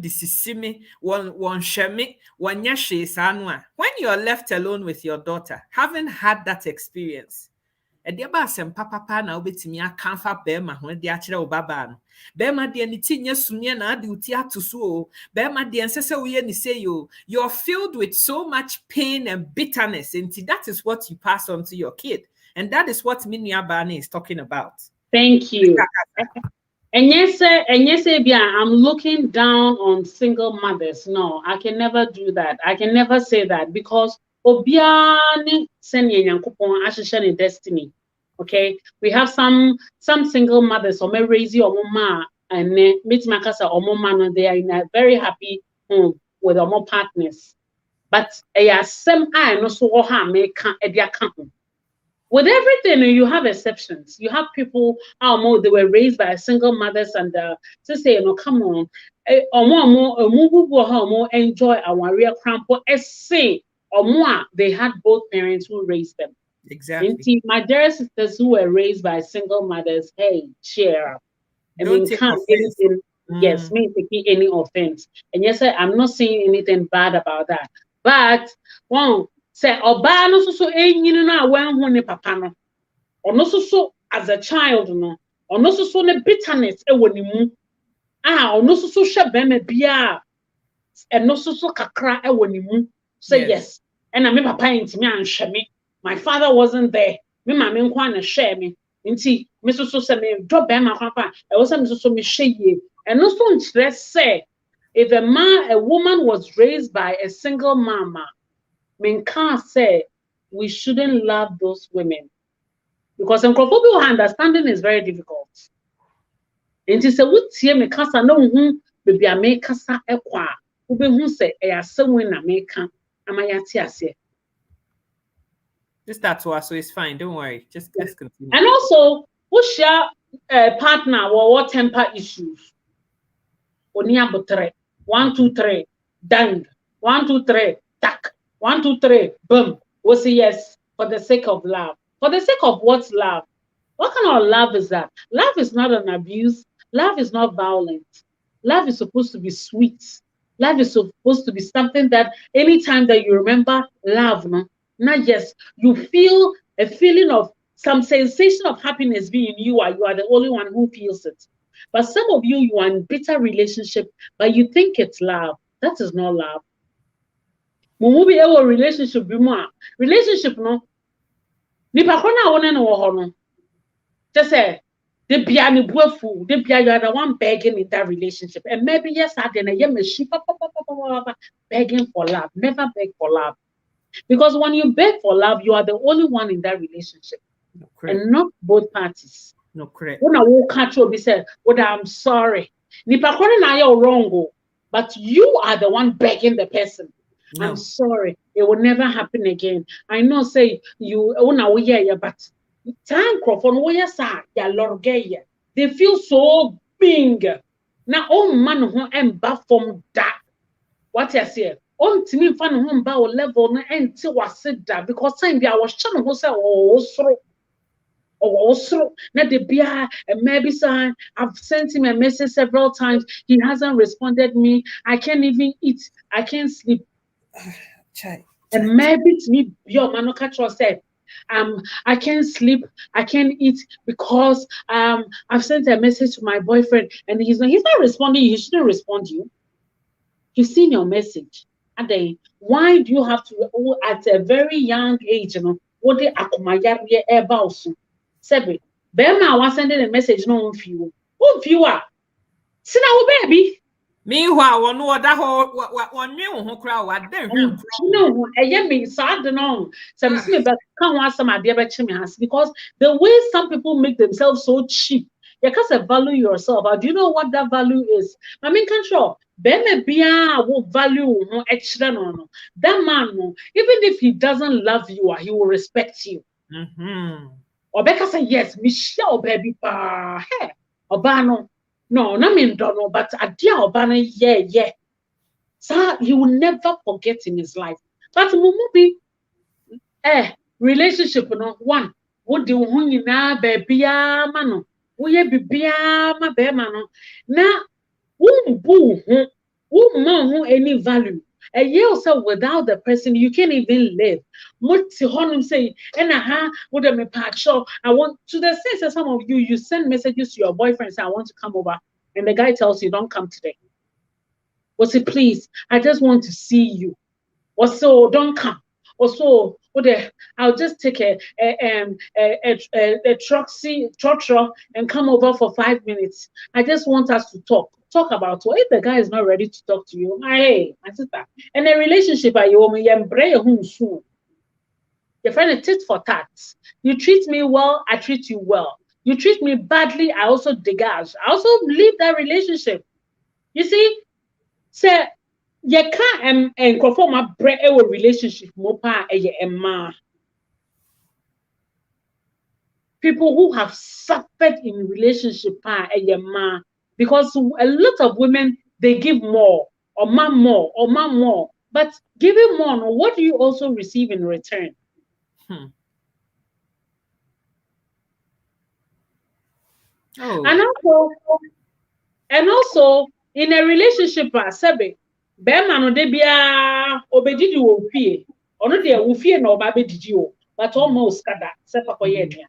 disisimi won sheme won yashe sanwa. When you're left alone with your daughter, haven't had that experience, e de ba asem papa na obetimi akanfa be ma ho de akere wo baba no be ma de ni tinye sumie na ade uti atoso o be ma de ensese wo ye ni say you're filled with so much pain and bitterness, and that is what you pass on to your kid, and that is what Minia Bani is talking about. Thank you. And yes, I'm looking down on single mothers. No, I can never do that. I can never say that, because obiani senye nyankopon ashisha in destiny. Okay, we have some single mothers or may raise your mama and meet makasa or mama, they are in a very happy home with more partners. But some I no so ha make with everything, you have exceptions. You have people how they were raised by single mothers, and to say, come on, more enjoy our real crampo. Say or more, they had both parents who raised them. Exactly. My dear sisters who were raised by single mothers, hey, cheer up. Don't take offense. Yes, me taking any offense. And yes, I'm not saying anything bad about that. But one. Say oba no so enyinu na wanhu ne papa no ono so as a child no ono so ne bitterness e woni mu ono so hwe bema bia eno so kakra e woni mu say yes and me papa ntimi anhwe me, my father wasn't there, me mama nkwa na hwe me nti me so say me do bema papa e wo say me so me hwe ye eno so nchire say if a woman was raised by a single mama, men can't say we shouldn't love those women, because uncomfortable understanding is very difficult. And she said, "What tie me kasa no hu baby a me kasa ekwa ube hu say e asem na me ka amayati ase." Just that was so it's fine. Don't worry. Just continue. And also, who share a partner or temper issues? Oni abotre 1 2 3 dang 1 2 3 tak. 1 2 3 boom. We'll say yes for the sake of love. For the sake of what's love? What kind of love is that? Love is not an abuse. Love is not violent. Love is supposed to be sweet. Love is supposed to be something that anytime that you remember love, no? Not yes, you feel a feeling of some sensation of happiness being you are the only one who feels it. But some of you are in bitter relationship, but you think it's love. That is not love. When we be a relationship, no. Nipa kona wona no wo ho no. Just say the bia ni buafu, the bia you are the one begging in that relationship. And maybe yes, I didn't begging for love. Never beg for love. Because when you beg for love, you are the only one in that relationship. No, and not both parties. No, correct. When I will catch you, be said, "Well, I'm sorry. Nipa kona na you wrong, but you are the one begging the person. No. I'm sorry. It will never happen again. I know, say you, but time they feel so big. Now, all man who embark from that. What I say, on to me fan home bow level na enti wase da because time bi I was trying to say oh soro na de bia maybe sign I've sent him a message several times he hasn't responded me I can't even eat I can't sleep and maybe to me your man catch said I can't sleep I can't eat because I've sent a message to my boyfriend and he's not responding he shouldn't respond to you. He's seen your message. And then why do you have to at a very young age, you know, what they akumaya about soon? Sebi, Bema was sending a message no view. Who viewer? See now, baby. Meanwhile, one new who crowd, what then? No, I mean, sad no. Some see but can't want some idea about chimneys because the way some people make themselves so cheap. You can't value yourself. But do you know what that value is? I mean, control. Bema bia will value no extra no. That man no, even if he doesn't love you, he will respect you. Or Becca say yes, Michelle baby pa. Hey, Obano. No, not mean don't know, but a dear Obano, yeah. So he will never forget in his life. But Mumubi, relationship no one. What do you na baby mano? We be ma be mano. Na who any value. A year or so without the person, you can't even live. Multi honum say, and would me patch up. I want to the sense that some of you send messages to your boyfriend say I want to come over, and the guy tells you don't come today. Or say, please, I just want to see you. Or so don't come. Or so I'll just take a truck and come over for 5 minutes. I just want us to talk about what if the guy is not ready to talk to you. Hey, my sister. And a relationship are you soon. Your friend a tit for tat. You treat me well, I treat you well. You treat me badly, I also degage. I also leave that relationship. You see, say you can't conform my bread a relationship mopa a people who have suffered in relationship because a lot of women they give more or man more but giving more what do you also receive in return? And also in a relationship sebe bema no de bia obedidi wo fie ono de wo fie na oba bedidi o but almost kada se papa ye aduan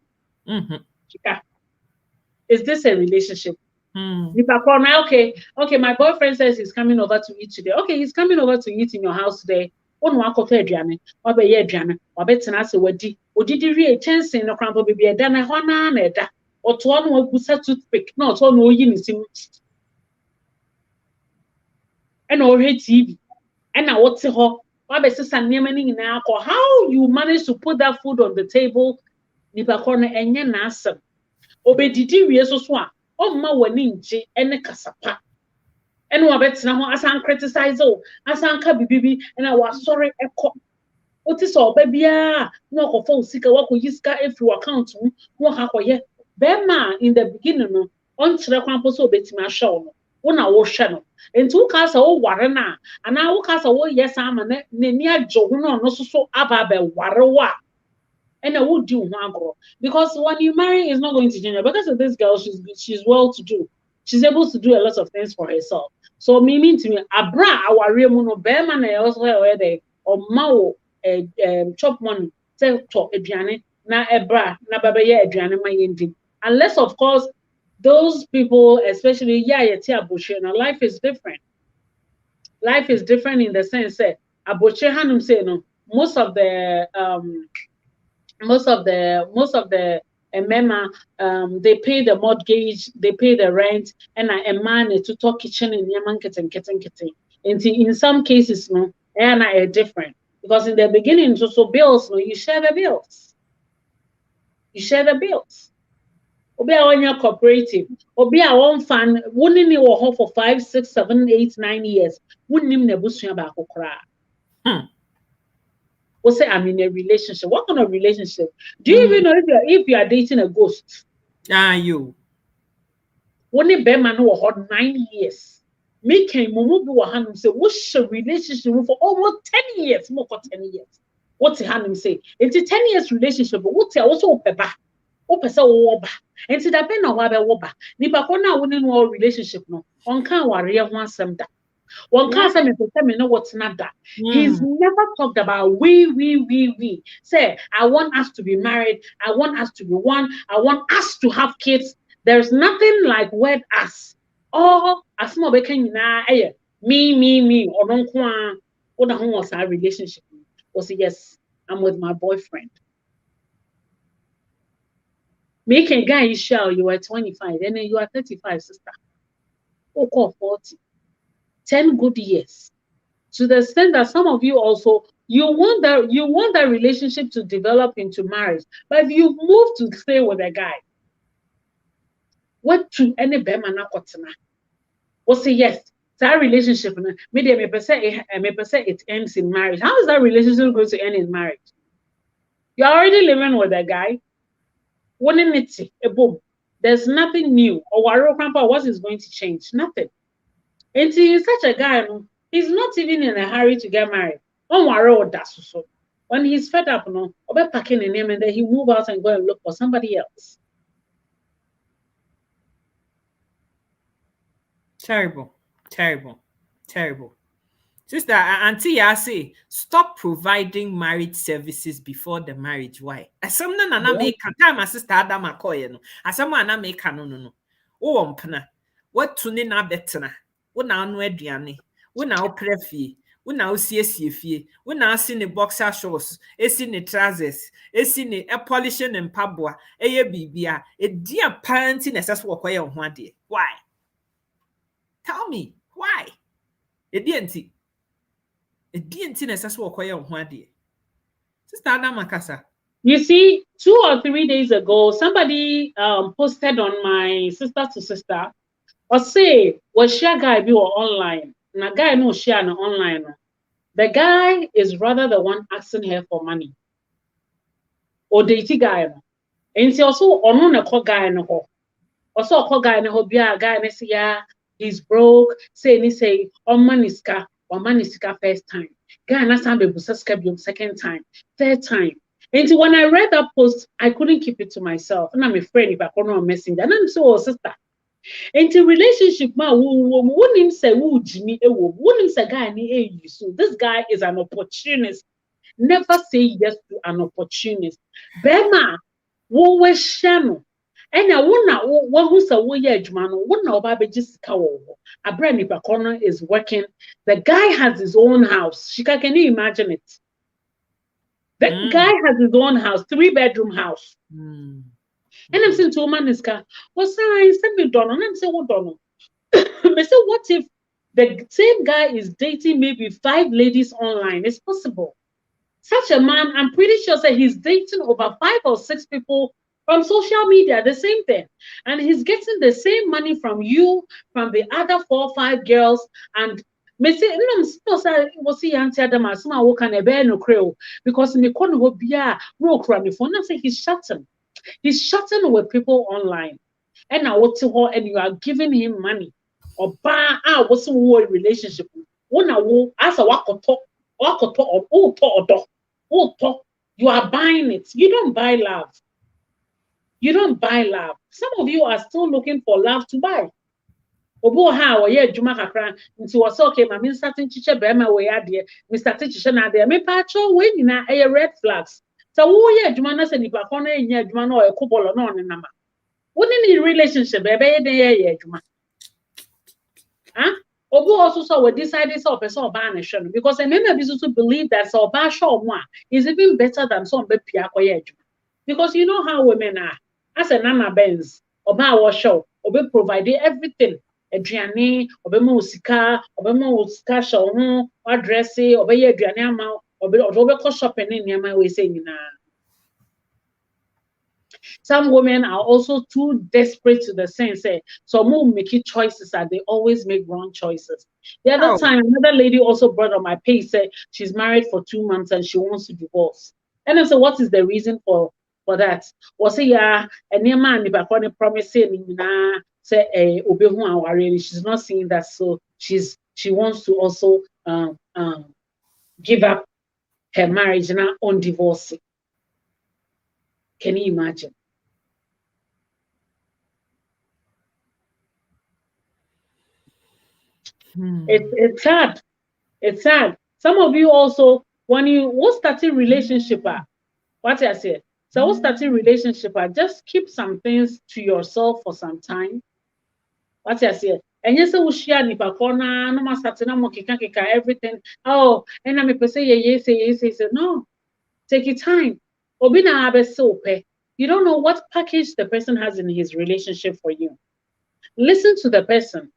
is this a relationship? Okay, my boyfriend says he's coming over to eat today. Okay, he's coming over to eat in your house today. One wa kofa aduane oba ye aduane obetena se wadi odidi wie chance no krampo bibia da na ho na na da oto no agusa toothpick na oto no oyi ni sim and already TV and now what's ho how you manage to put that food on the table nipa corner enye na asem obedidi wie so a omma wani nje ene kasapa ene wabetena ho asan criticize o asan ka bibibi and I was sorry ekọ oti so oba bia na okofo sika wakoyi sika every account no ha koye bema in the beginning no on kire kwampo so obetimi ahwe no wona wo hwe no enti wo ka sa wo ware na ana wo ka sa wo yes ama na ni adwo ho no so aba be ware wa and I would do because when you marry it's not going to change because of this girl she's well to do she's able to do a lot of things for herself so meaning to me abra aware mu no be man na also where they or ma chop money say to aduane na ebra na baba ye aduane ma yendi unless of course those people especially life is different in the sense that aboche hanum say no most of the mema they pay the mortgage they pay the rent and a man to talk kitchen and yaman kitten in some cases no and are different because in the beginning so bills no you share the bills obi a wonya cooperative obi a won fan woni ni wo ho for 5 6 7 8 9 years wonim na busua ba kokora we say I'm in a relationship. What kind of relationship? Do you even know if you are dating a ghost? You. Only be man who 9 years. me came Mumu Hanum say, what's a relationship for almost 10 years, more than 10 years. What's Hanum say? It's a 10 years relationship, but what's also peba? Opesa woba. And to that pen or wabe woba. Nipa kona wouldn't know relationship no. On can worry one some that. One can't say me know what's not that. He's never talked about we. Say, I want us to be married. I want us to be one. I want us to have kids. There's nothing like word us. Or as small baking na me, or don't want what the home was our relationship. Was yes, I'm with my boyfriend. Make a guy show you are 25, and then you are 35, sister. Or 40. 10 good years. To the extent that some of you also you want that relationship to develop into marriage, but if you move to stay with a guy, what to any bema na kotena? We'll say yes. That relationship, maybe I may say it ends in marriage. How is that relationship going to end in marriage? You're already living with a guy. Wouldn't it a boom? There's nothing new. Or what is going to change? Nothing. Until you're such a guy, he's not even in a hurry to get married. When he's fed up, I'll packing a name and then he move out and go and look for somebody else. Terrible. Sister, Auntie, I say, stop providing marriage services before the marriage. Why? As someone na make time, my sister Adam Akoye no. As someone na make no. Oh, mpna. What to na better? What now no aduane? What now prefi? What now siesie fie? What now see the boxer shorts? See the trousers? See the polishing and pabwa? Eye bibia. A dear parenting necessary for your one day. Why? Tell me why? A DNT. A DNT necessary for your one day. Sister Anna Makasa. You see, 2 or 3 days ago, somebody posted on my sister to sister, or say, was share guy be or online? And a guy no share no online. The guy is rather the one asking her for money. Or dating guy. And she also on a call guy in a hole. Also a call guy in a hole, be a guy and say, yeah, he's broke. Say, or maniska first time. Guy and some people subscribe second time, third time. And when I read that post, I couldn't keep it to myself. And I'm afraid if I call no messenger. And I'm so sister. Into relationship, wouldn't say Jimmy, wouldn't say guy any so this guy is an opportunist. Never say yes to an opportunist. Bema, wo we shano. And I won't who's a way edgemano, wouldn't baby just cow. A brand new corner is working. The guy has his own house. Can you imagine it? The guy has his own house, 3-bedroom house. And I'm saying to a man, what's I said me done? And I'm saying, what done? I said, what if the same guy is dating maybe 5 ladies online? It's possible. Such a man, I'm pretty sure that he's dating over 5 or 6 people from social media, the same thing. And he's getting the same money from you, from the other 4 or 5 girls. And me say, no, sir, was he Auntie Adam as soon as I bear no crow because me couldn't go be a rock running for nothing. He's shutting. He's chatting with people online. And now what's her and you are giving him money. Or what's a relationship? When I will ask a wakoto, you are buying it. You don't buy love. You don't buy love. Some of you are still looking for love to buy. Obo ha or yeah, Juma Kakran, into was okay, my starting teacher, Bema way out there, Mr. Teacher, now there, me patcho, when you a red flags. So who yeah, Jumana said if I can't yeah, Jumana or a couple or no number. Wouldn't in relationship, baby, yeah, Juma. Huh? Obo also saw we decided so person banishment because I remember business to believe that so show one is even better than some baby Juma. Because you know how women are. As a Nana Benz, Oba was show, Obe provided everything. Adriane, Obe Musika, Obe Musika show, or dressy, Obe Adriana, Obe shopping in my way saying, some women are also too desperate to the sense, so more making choices that they always make wrong choices. The other time, another lady also brought on my page, said she's married for 2 months and she wants to divorce. And I said, what is the reason for that? Was yeah, and your man if I promise say obehu aware, she's not seeing that, so she wants to also give up her marriage now on divorce. Can you imagine? It's sad. It's sad. Some of you also, when you start a relationship, what I say, so start a relationship, just keep some things to yourself for some time. What I say, and yes, I will share nipa corner, no matter na kika everything. Oh, and I'm a say yes. No, take your time. Obina abe so you don't know what package the person has in his relationship for you. Listen to the person.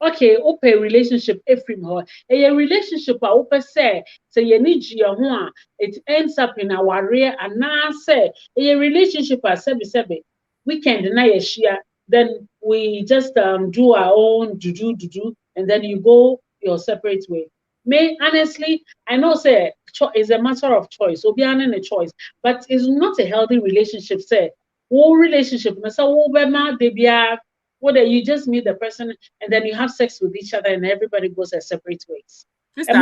Okay, open relationship every more. A relationship open say you need your it ends up in our rear and now say a relationship sebi weekend deny a share, then we just do our own do and then you go your separate way. May honestly, I know say it's a matter of choice. So be a choice, but it's not a healthy relationship. Say whole relationship, whether you just meet the person and then you have sex with each other and everybody goes their separate ways. Sister,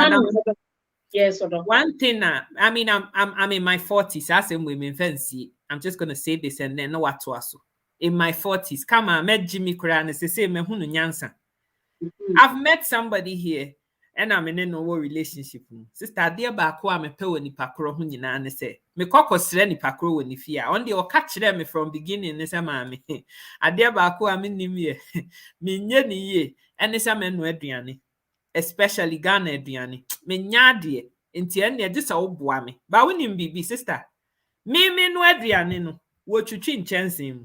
yes or no? One thing, I mean, I'm in my 40s. As in women fancy. I'm just gonna say this and then know what to ask. In my 40s, come on, met Jimmy Kuran and say me hunu nyansa. I've met somebody here and I'm in no relationship. Sister, dear back I'm a pe ni pakro hu nyina ne say. Me kokosre ni pakro woni fia. On the catch them from beginning ne say maame. Adear back I'm in nim ye. Me nye ni ye. And say men no aduane. Especially Ghana aduane. Me nya de. Nti en ne just wo boa me. Ba wonim bibi sister. Me no aduane no. Wo twitwi nchensen mu.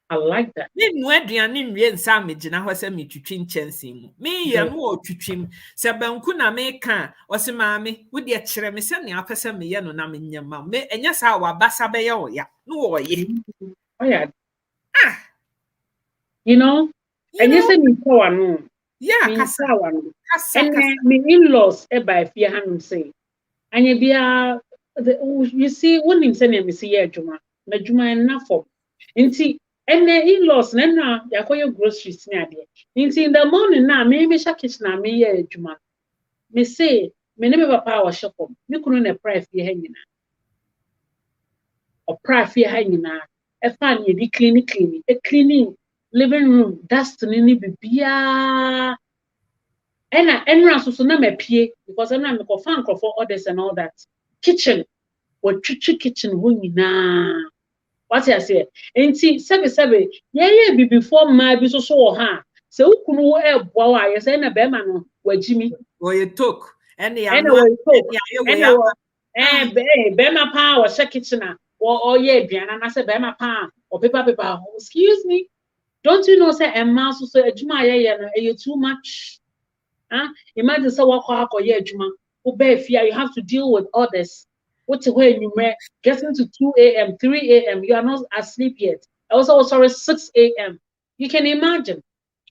I like that. Me no aduane nwie nsa me gina ho se me twitwi nchensen mu. Me ye no wo twitwim. Se banku na me ka o se maame wo de kire me se ne apese me ye no na me nyama. Me enya sa wa basa be ye o ya. No wo ye. Oh yeah. You know, and you say me power no. Yeah, kasa. And me in-laws by fear hand say. And you be you see one him say me see adwuma. Na adwuma enough for. Nti and the in-laws na yakoyo groceries ni ade. Nti in the morning na me kitchen na me ye adwuma. Me say me ne me papa wa shop. Me kunu na pray fear ha nyina. O pray fear ha nyina. E fa ni di cleaning living room dust ni bibia. And so na me pie because I'm not me fan for orders and all that. Kitchen, what kitchen wo nyina. What I say? Enti sebe ye be before my be so ha. Se ukunu wo e boa wa ye say na be ma no wagimi. Or you took and the be ma pa wa kitchen a or ye aduana na say be ma pa or paper excuse me. Don't you know say emma so adwuma ye no e too much. Imagine so you have to deal with others. What's when you getting to 2 a.m., 3 a.m., you are not asleep yet. Also, sorry, 6 a.m. You can imagine.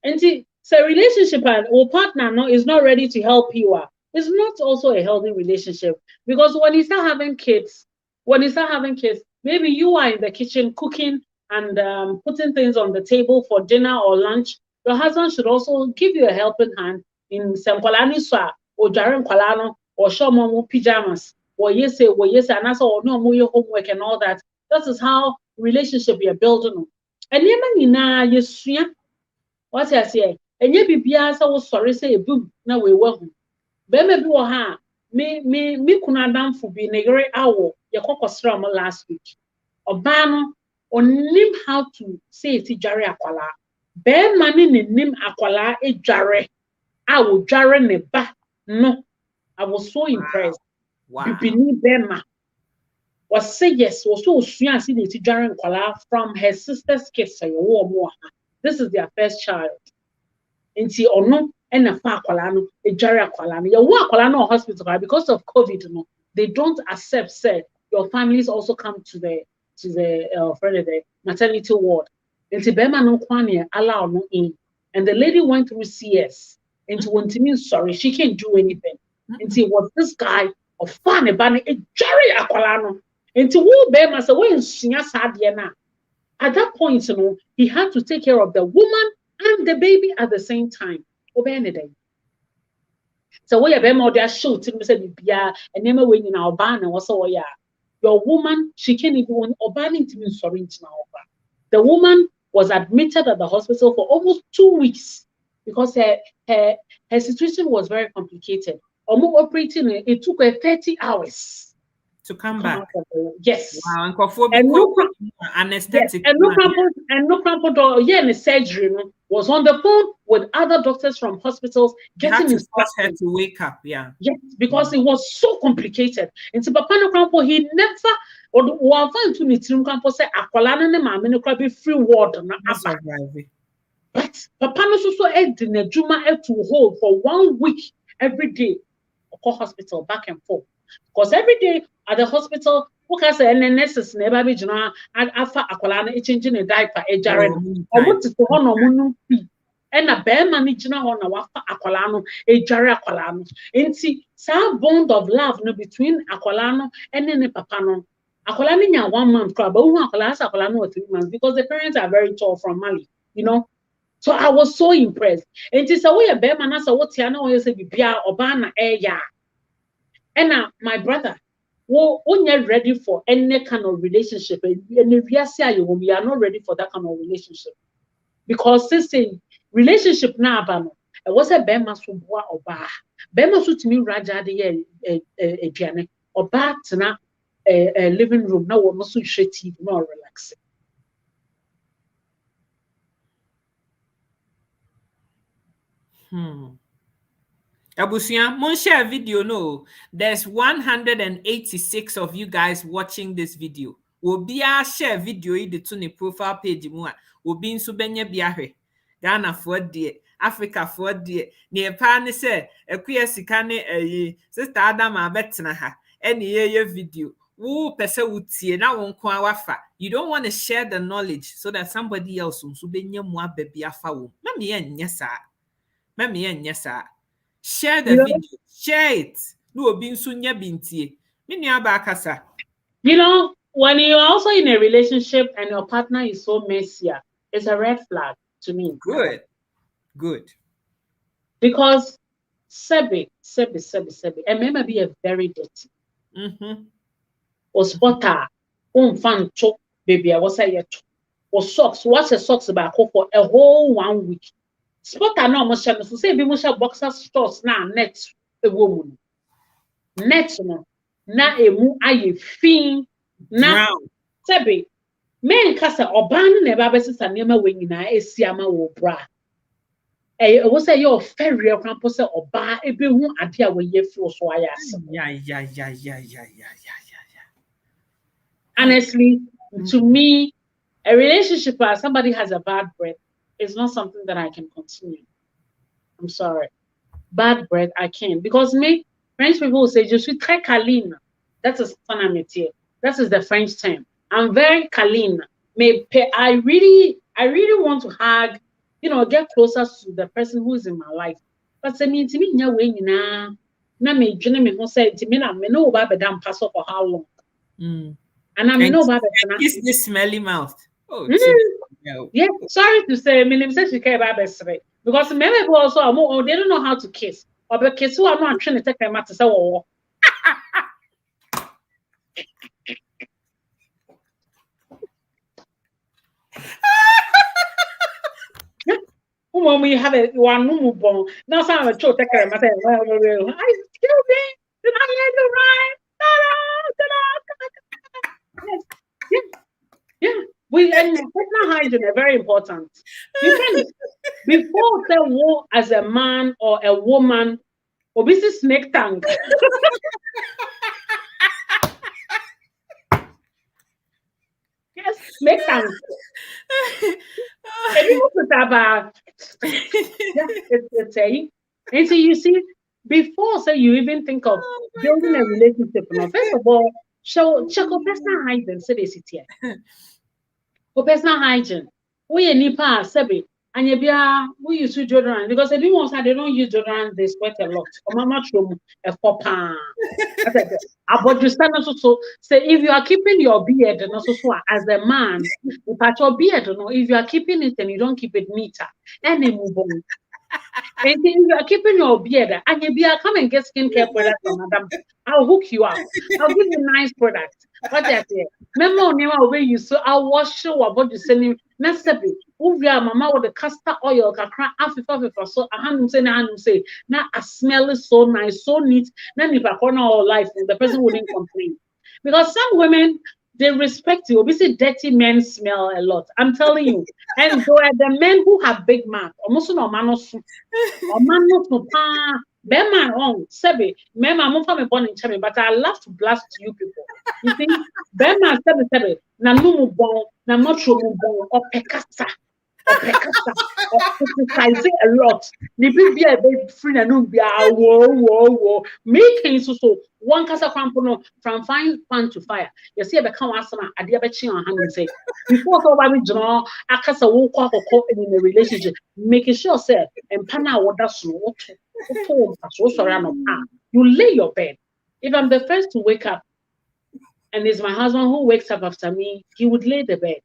And so relationship or partner no is not ready to help you. It's not also a healthy relationship because when you start having kids, maybe you are in the kitchen cooking and putting things on the table for dinner or lunch. Your husband should also give you a helping hand in some kwalani swa or jaren kwalano or show mom pajamas or yes and also or no your homework and all that. That is how relationship you're building. And yema yesuya what I say and ye bibia so sorry say boom na we wo be me bi wo ha me kuna damfo bi na yere awo ye kokosra mo last week oba no onim how to say ti dware akwala be mani ne nim akwala edware I would dware ne ba no. I was so impressed. Bibini Bema was say yes, was so sweet see the dware nkwala from her sister's kids. This is their first child. Nti ono and a fa akwala no e dware akwala no. Your akwala no hospital because of COVID no. They don't accept say your families also come to the maternity ward. Nti Bema no kwani allow no in. And the lady went through CS. And to want to mean sorry, she can't do anything. And it was this guy of fun about it, Jerry Aqualano. And to woo Bema, so when she has had Yana, At that point, he had to take care of the woman and the baby at the same time. So we have more their show to say Bia and never win in our ban and also your woman, she can't even banning to me sorry now. The woman was admitted at the hospital for almost 2 weeks because her situation was very complicated. Operating, it took her 30 hours to come back. Yes. Wow, and no anesthetic. Yes. And no crampo the surgery was on the phone with other doctors from hospitals getting to force her to wake up. Yeah. Yes, because it was so complicated. And so Papa no crampo, he never or find to meet him crampo say akwala ne maame no be free ward na aba. But Papa no so ed in a juma to hold for 1 week every day. Call hospital back and forth. Because every day at the hospital, because the nurses never be after akwala no changing a diaper e jare no. Omo ti to no mu no and a bear managing on a wafa akwala e jare akwala no. Enti some bond of love no between akwala no and then papa no. Akwala ni nya 1 month crab, but akwala no 3 months because the parents are very tall from Mali, So I was so impressed. And it's a way a bear man as a what Tiana or say bia obana ya. And my brother, when you're ready for any kind of relationship, and if we are not ready for that kind of relationship. Because since relationship now, it was a bear man so oba. Bear man to me raja de a piano or bat na a living room now not so shitty, more relaxing. Abusia, mon share video no. There's 186 of you guys watching this video. Will be a share video the to profile page mu a obi nso benya biahwe. Ghana for dear, Africa for dear. Near pa ne say ekuya sika ne sister Adam abetena ha. Any ye video. Wo pese wutie na won ko awafa. You don't want to share the knowledge so that somebody else nso benya mu ababi afa wo. Na me enya saa. Share the video. Share it. When you're also in a relationship and your partner is so messy, it's a red flag to me. Good. Because Sebi, and may be a very dirty. Or spotter, fan chok, baby, I was say or socks. What's a socks about for a whole 1 week? Spotter no mo share so say bi mo share boxer shorts na net ewo mu net no na emu aye fin na Sebi men kasa oban na eba besisa nema we nyina esi ama wo bra wo say your ferry krampo say oba ebe hu ade a we ye feel so ayase yeah. Honestly, to me, a relationship where somebody has a bad breath is not something that I can continue. I'm sorry. Bad breath, I can't. Because me, French people will say, je suis très câline. That is son métier. That is the French term. I'm very câline. I really want to hug, get closer to the person who is in my life. But to me, na me say to me, me no ba pass for how long. And I'm no bad. Kiss this smelly mouth. Oh, yeah. Sorry to say, me say she care about because many people also they don't know how to kiss. Or the kiss who are not trying to take them out to say, oh. When we have a one move on, now some of the children take care of I excuse me, did I hear you right? Yeah. Personal hygiene is very important. You can before the war as a man or a woman, obviously snake tank. Yes, snake tank. It's saying. And so you see, before you even think of building a relationship, first of all, check on personal hygiene. So they sit here. For personal hygiene, we nipa Sebi. And we use deodorant because the people say they don't use deodorant, they sweat a lot. Or mama from a pop. About you stand also say if you are keeping your beard and also so as a man, if your beard, if you are keeping it and you don't keep it neater, and then move on. And if you are keeping your beard, and come and get skincare products from Madam. I'll hook you up. I'll give you nice products. What I say? Remember when you so I'll wash you about you sending next step. Mama with the castor oil, afifa so a hand say, now a smell is so nice, so neat. Then if I corner all life, the person wouldn't complain. Because some women they respect you. Obviously, dirty men smell a lot. I'm telling you. And so are the men who have big mouth, almost no man no Bema wrong, Sebi. Mema, I'm from born in Chemi, but I love to blast you people. You think Bema Sebi, na numu bon, na much bon, or pekasa, or criticize a lot. The people be a bit free and no be a whoa. Making so one casa crampono from fine pan to fire. You see, I become asana, I dear betching on hand and say, before so I draw, I cast a walk in a relationship, making sure, sir, and pana what that's not. You lay your bed. If I'm the first to wake up and it's my husband who wakes up after me, he would lay the bed.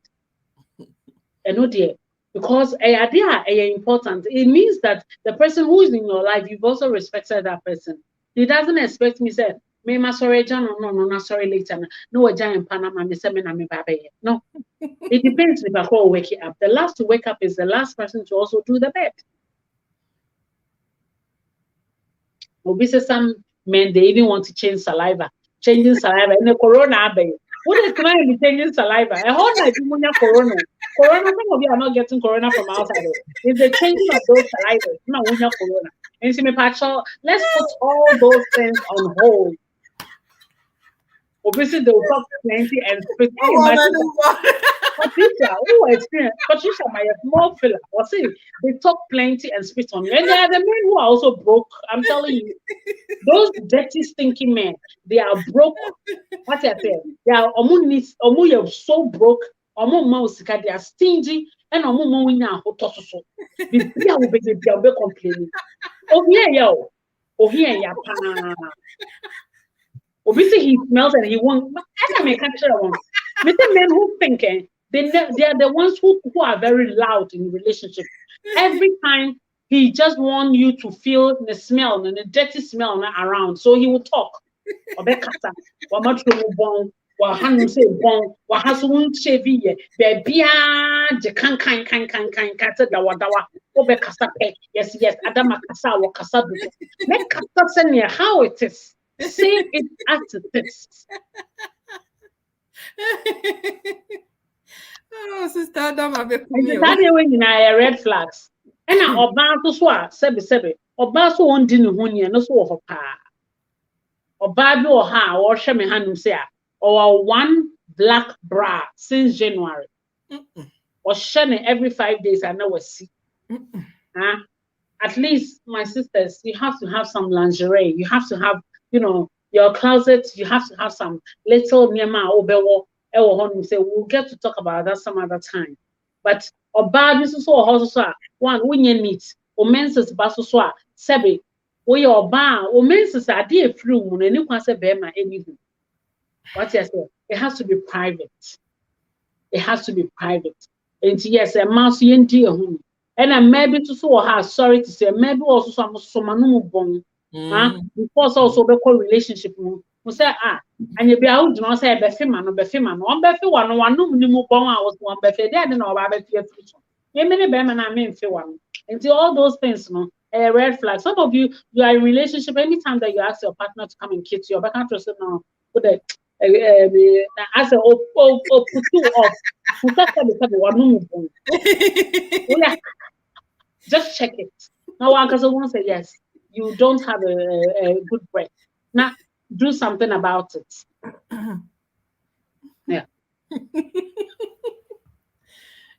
And oh dear, because idea important. It means that the person who is in your life, you've also respected that person. He doesn't expect me say, "Me ma sorry, John, no, sorry later. No, a giant Panama, me say me na me baby." No, it depends if I call waking up. The last to wake up is the last person to also do the bed. Obviously, some men they even want to change saliva, changing saliva in the corona bay. What is trying to be changing saliva? A whole night you corona. Corona, some of you are not getting corona from outside. It's the changing of those saliva. No, we not corona. And see me patch. Let's put all those things on hold. Obviously, they will talk plenty and spit. Patricia, who experience Patricia, my small filler, or say they talk plenty and spit on you. And there are the men who are also broke. I'm telling you, those dirty, stinky men, they are broke. What I say, they are so broke, they are stingy, and will be complaining. Oh yeah, obviously he smells and he won't. I may catch one. Mr. Men who think they are the ones who are very loud in relationship. Every time he just wants you to feel the smell and the dirty smell around, so he will talk. Obekasa, bon, say bon, chevy, baby, je can kata dawa, obekasa pe. Yes, Adama kasa wa kasa do. Make kasa send how it is. Say it as it is. Oh, sister Adama, red flags. And now Oba so sebi. Oba so on din ho no so ho pa. Oba bi o ha o hwe me hanum say or one black bra since January. Or shine every 5 days I know see. At least my sisters, you have to have some lingerie. You have to have your closet, you have to have some little Myanmar obewo. Say we'll get to talk about that some other time. But bad this is so one when you meet o menses baso so sebe we your ba o menses ade free mu any kwa se be ma anything. What you say? It has to be private. It has to be private. And yes, a mouse yendi ehun. And maybe to so her sorry to say maybe also some manu bon. Because also be call relationship mu say and you be out do not say be man on be one no ni mu bon a was one be fe dey na oba be fe future e me be man na me fe one until all those things a red flag. Some of you are in relationship anytime that you ask your partner to come and kiss you, but can't trust now put the as a put you off just check it now. One person won't say yes, you don't have a good breath. Now, do something about it. Yeah.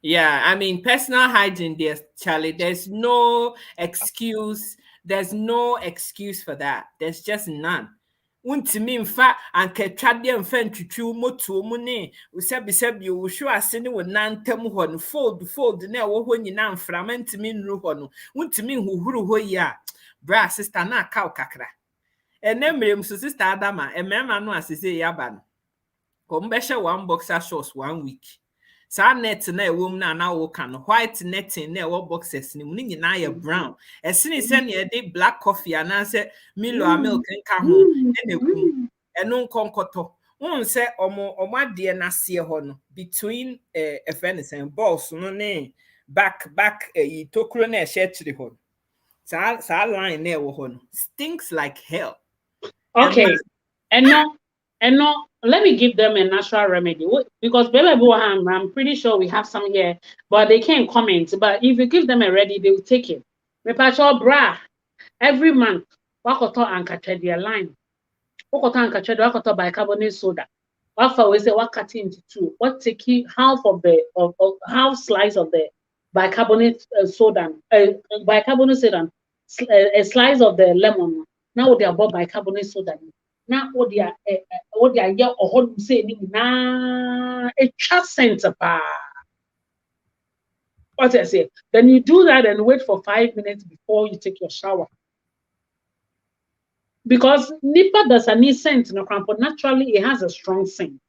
Yeah, I mean, personal hygiene, Charlie, there's no excuse. There's no excuse for that. There's just none. Untimi mfa ankatwade mfa ntwitwi moto mu ne usebi wo hwe ase ne wo nantem ho no fold na wo ho nyina mframa ntimi nru ho no untimi huhuru ho yi a bra sister na aka kakra enemrem so sister Adama emema no asese yaba no ko mbehye one boxer shorts 1 week sa net na ewom na wo kan white netting na ewo boxers ni mu ni nyina ya brown esini se na de black coffee ana se Milo milk nka ho enekum eno nkonkoto won se omo ade na se ho no between efense and balls no ne back tokro na ehye ho sa line na ewo ho no stinks like hell. Okay. And no, let me give them a natural remedy because I'm pretty sure we have some here, but they can't comment. But if you give them a remedy, they will take it. Me pacho bra every month. Wakoto ankache their line. Wakoto ankache wakoto bicarbonate soda. Wafa we say wakati into two. What take half of the half slice of the bicarbonate soda, bicarbonate soda, a slice of the lemon. Now they are bought bicarbonate soda. Now what they are yeah or what say na a chat center pa. What I say? Then you do that and wait for 5 minutes before you take your shower. Because nipa does a need scent no cramp, naturally it has a strong scent.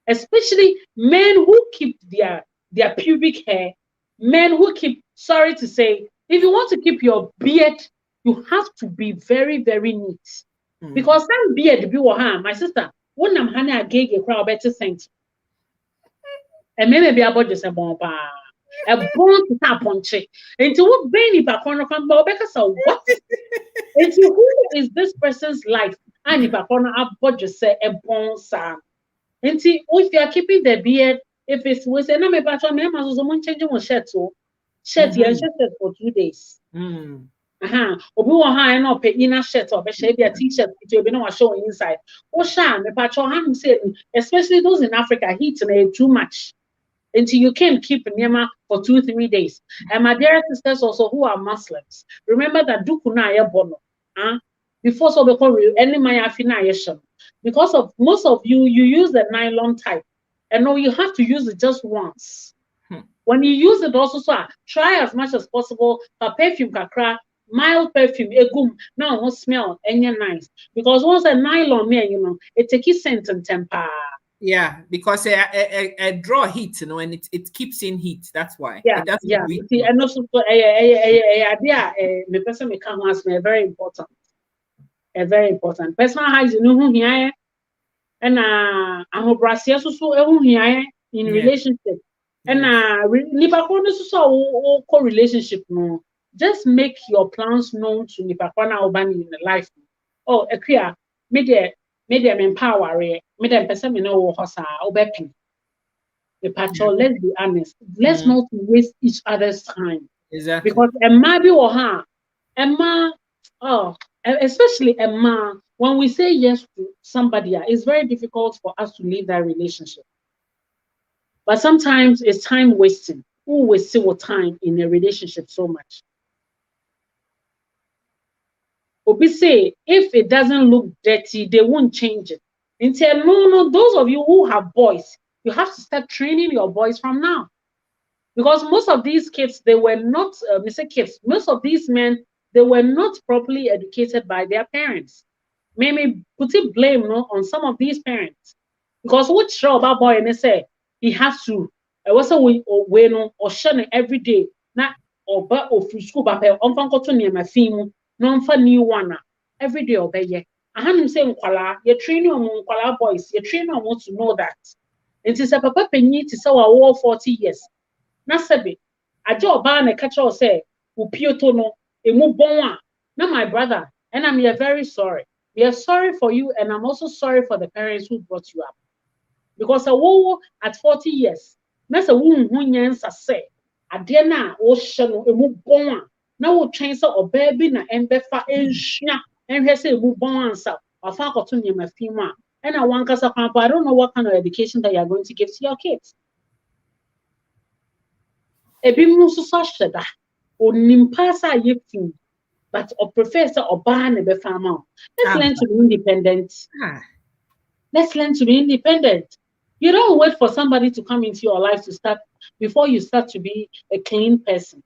Especially men who keep their pubic hair, men who keep, sorry to say, if you want to keep your beard, you have to be very, very neat. Because some beard be my sister, when I'm honey a gay crowd better scent. And maybe about just a bomb. A bone to tap on check. Into what baby back on because so what? Into who is this person's life? And if I want just say a bone sound. Into if you are keeping the beard, if it's with an me patron, me must someone changing one shirt so shirt for 2 days. Obi wo ha na ope inner shirt or be a t-shirt it be no show inside. O sha me patron ham say especially those in Africa heat na too much. Until you can keep Nema for 2-3 days. And my dear sisters also who are Muslims, remember that Dukuna bono. Before so because any my because of most of you use the nylon type. And no, you have to use it just once. When you use it also, so try as much as possible. A perfume kakra, mild perfume, egum, now won't smell any nice. Because once a nylon it takes scent and temper. Yeah, because I draw heat, and it keeps in heat. That's why. Yeah, it doesn't yeah. breathe. See, and also the person may come ask me very important. A very important. Personal hygiene, who here, and I hope Brasia so here in relationship, and Nipakona so co-relationship no. Just make your plans known to Nipakona Obani in the life. Oh, a clear media empower media person me know hosa obepi. The patrol, let's be honest. Let's not waste each other's time. Exactly. Because Emma be or her, Emma, especially Emma, when we say yes to somebody, it's very difficult for us to leave that relationship. But sometimes it's time wasting. Who waste your time in a relationship so much? Obi say if it doesn't look dirty, they won't change it. Until no, those of you who have boys, you have to start training your boys from now. Because most of these kids, they were not, kids, most of these men, they were not properly educated by their parents. Maybe put it blame on some of these parents. Because what show about boy and they say he has to, what's a way or shun every day, not or but or through school, but on fanko to near my theme, non for new one every day or be. I had him saying, you're training on boys, you're training on want to know that. It is a papa penny to sell a war 40 years. Nasabi, a job ban a catcher say, Upiotono, a mubonwa. Now, my brother, and I'm here very sorry. We are sorry for you, and I'm also sorry for the parents who brought you up. Because a war at 40 years, that's a wound who yansa say, a dinner, ocean, a mubonwa. Now we'll change or baby na embefa and shna, and he say, mubon answer, or faculty my female. And I want us I don't know what kind of education that you are going to give to your kids. Ebi musu so hyeda. Onim pasa yefin. but or professor or ban a farmer. Let's learn to be independent. Let's learn to be independent. You don't wait for somebody to come into your life to start before you start to be a clean person.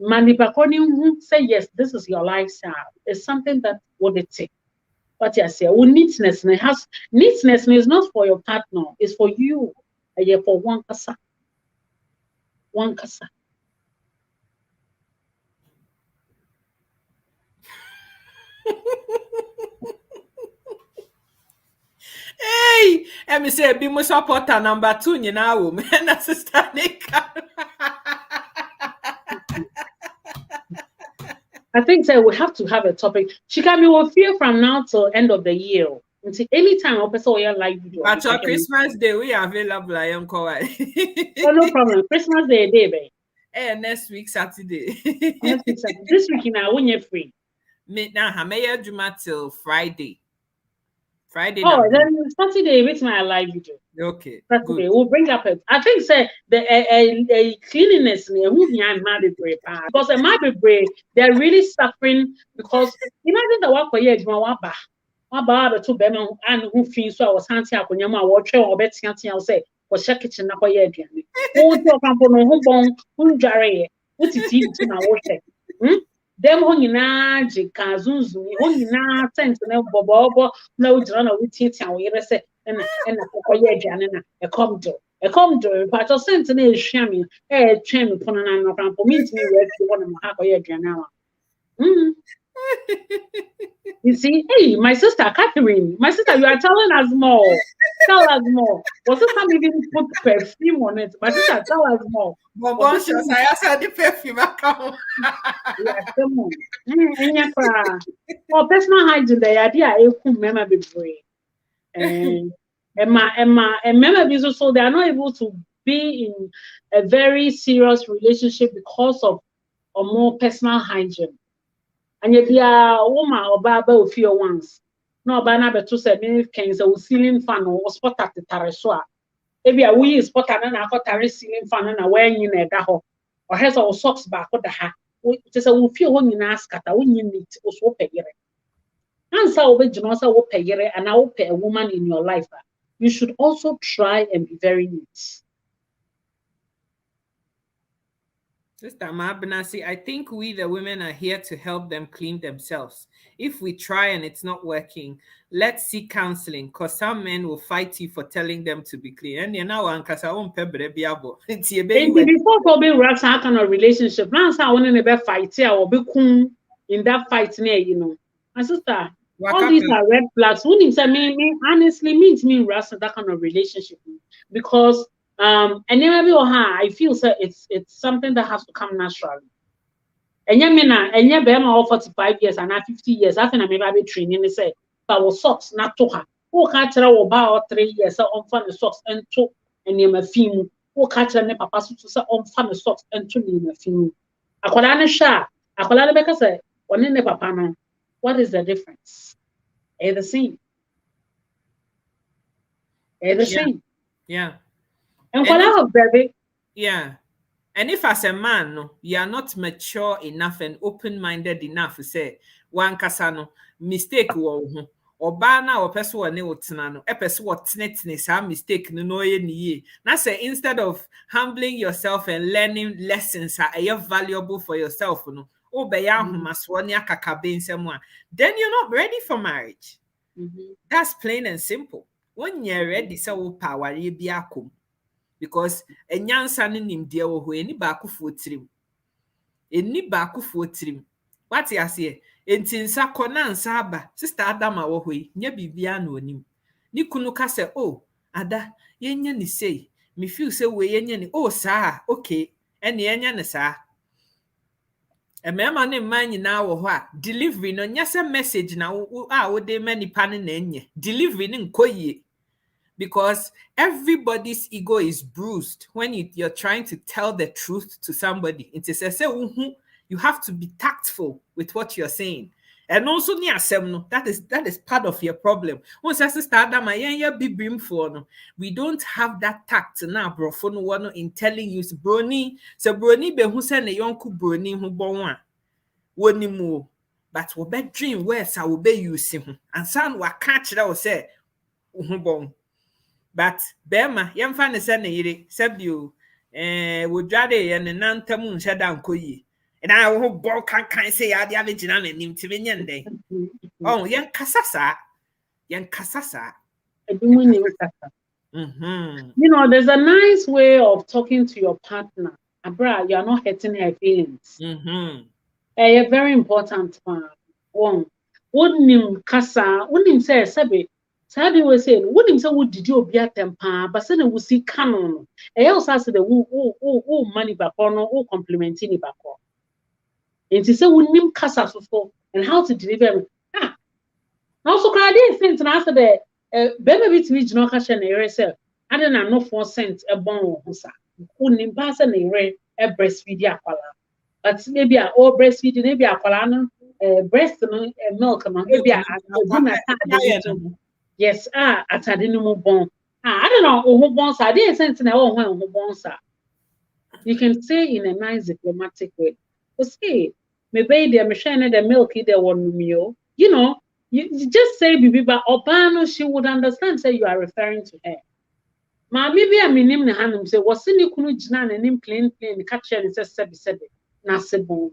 Manipulating say yes, this is your lifestyle. It's something that would it take. What you say, neatness neatness is not for your partner, it's for you. And for one kasa. One kasa. Hey, let me say, be my supporter number 2 you know, man. Sister Nika. I think that we have to have a topic. Shikami will feel from now till end of the year. Until anytime I saw your live video. But your Christmas Day, we are available. I am Oh, no problem. Christmas Day, baby. Next week, Saturday. Next week, Saturday. This week, now, when you're free. Me now, I may do till Friday. Friday. Oh, then Saturday, with my live video. Okay. Saturday, we'll bring up it. I think say the cleanliness because a might be they're really suffering because imagine the work for years, waba to them and who feels so I was handy up when you are watching or betting I'll say was check kitchen up for year. Who who bone, who jarry, what is it to my water? Them who you na jikazuzu, who you na sent no bobo, no drama with it and we say and for year janina, a comdo, but I sent an a shammy, a chain upon an another for me to me where you want to have a year janana. You see, hey, my sister Catherine, my sister, you are telling us more. Tell us more. Was it some even put perfume on it? My sister, tell us more. I said the perfume account. Yes, come on. Oh, personal hygiene, the idea I could remember before. And remember, so they are not able to be in a very serious relationship because of a more personal hygiene. And yet, yeah, woman or baba will feel once. No, Bana betu said, many kings a ceiling fan or spot at the terrasoa. Maybe a wee spot and I got a ceiling fan and a wearing in a daho or has our socks back with the hat. It is a will feel when you ask at a when you meet or swap a year. Answer over Janosa will pay year and I will pay a woman in your life. You should also try and be very neat. Sister Mabnasi, I think we the women are here to help them clean themselves. If we try and it's not working, let's seek counseling because some men will fight you for telling them to be clean. And you know, because I won't pay before probably wraps that kind of relationship. Now, I want to be fight here or be cool in that fight near, you know. My sister, all these are red flags. Who needs me honestly means me wraps that kind of relationship because and then maybe I feel so it's something that has to come naturally. And yeah, be all 45 years and 50 years. I think I maybe be training. They say, "But was socks not to her. Who can't tell about 3 years? So on fun the socks and two and near my film. Who can't tell me papa to say on fun the socks and two near my film. I could understand. I could understand because say one in the papa no. What is the difference? It's the same. It's the same. Yeah. And what I have, baby. Yeah. And if as a man, no, you are not mature enough and open-minded enough to say, one kasano, mistake wo or bana or person or ne wotinano, a person what tinetness have mistake no ye. Now say instead of humbling yourself and learning lessons are valuable for yourself, no. Oh, then you're not ready for marriage. That's plain and simple. When you're ready, so power you be akum. Because a nyansa no nimdeɛ wɔ hɔ eni baakofoɔ tirim what you say enti nsa kɔ na nsa aba sister Adama wɔ hɔ yi nya bibia na onim ni kunu ka sɛ oh ada yenya ni sei me feel say we yenya ni oh saa okay ɛne yenya ne saa mmarima ne mmaa nyinaa wɔ hɔ a delivery no nya sɛ message na wo de ma nipa ne na enye delivery ne nkɔ yie. Because everybody's ego is bruised when you're trying to tell the truth to somebody. You have to be tactful with what you're saying. And also, that is part of your problem. We don't have that tact now, bro. In telling you, brony, so brony be who send a yonku brony who bon. wonimu, but we be dream words I will be using, and son wa catch it out say, bon. But Bema, young fan is sending it, Sebio, would jade and an antamun shut down koyi. And I hope Bo can't say I have it in an intiminian day. Oh, young Casasa, young Casasa. You know, there's a nice way of talking to your partner. Abra, you are not hurting her feelings. A very important one. Wouldn't kasa, wouldn't say sabi. Sabi was saying, wouldn't say what did you be at them but then we see canon. I also asked the who money back or no who complimenting back. And she said, wouldn't kasa so and how to deliver. Ah, also cried in sense and after the baby to me, no cash and a I don't know 4 cents a bone. Wouldn't pass an a breastfeed aquala. But maybe all breastfeeding, maybe a colana, breast milk, maybe yes, at a dinner bone. I don't know who bonds are there, sense in our own who bonds are. You can say in a nice diplomatic way. But say, maybe they're machining the milk either one meal. You know, you just say, Bibi, but Obano, she would understand, say you are referring to her. Ma maybe I mean him the hand say, was in you couldn't jinan and in plain, catcher and says, Sebi. Nasibon.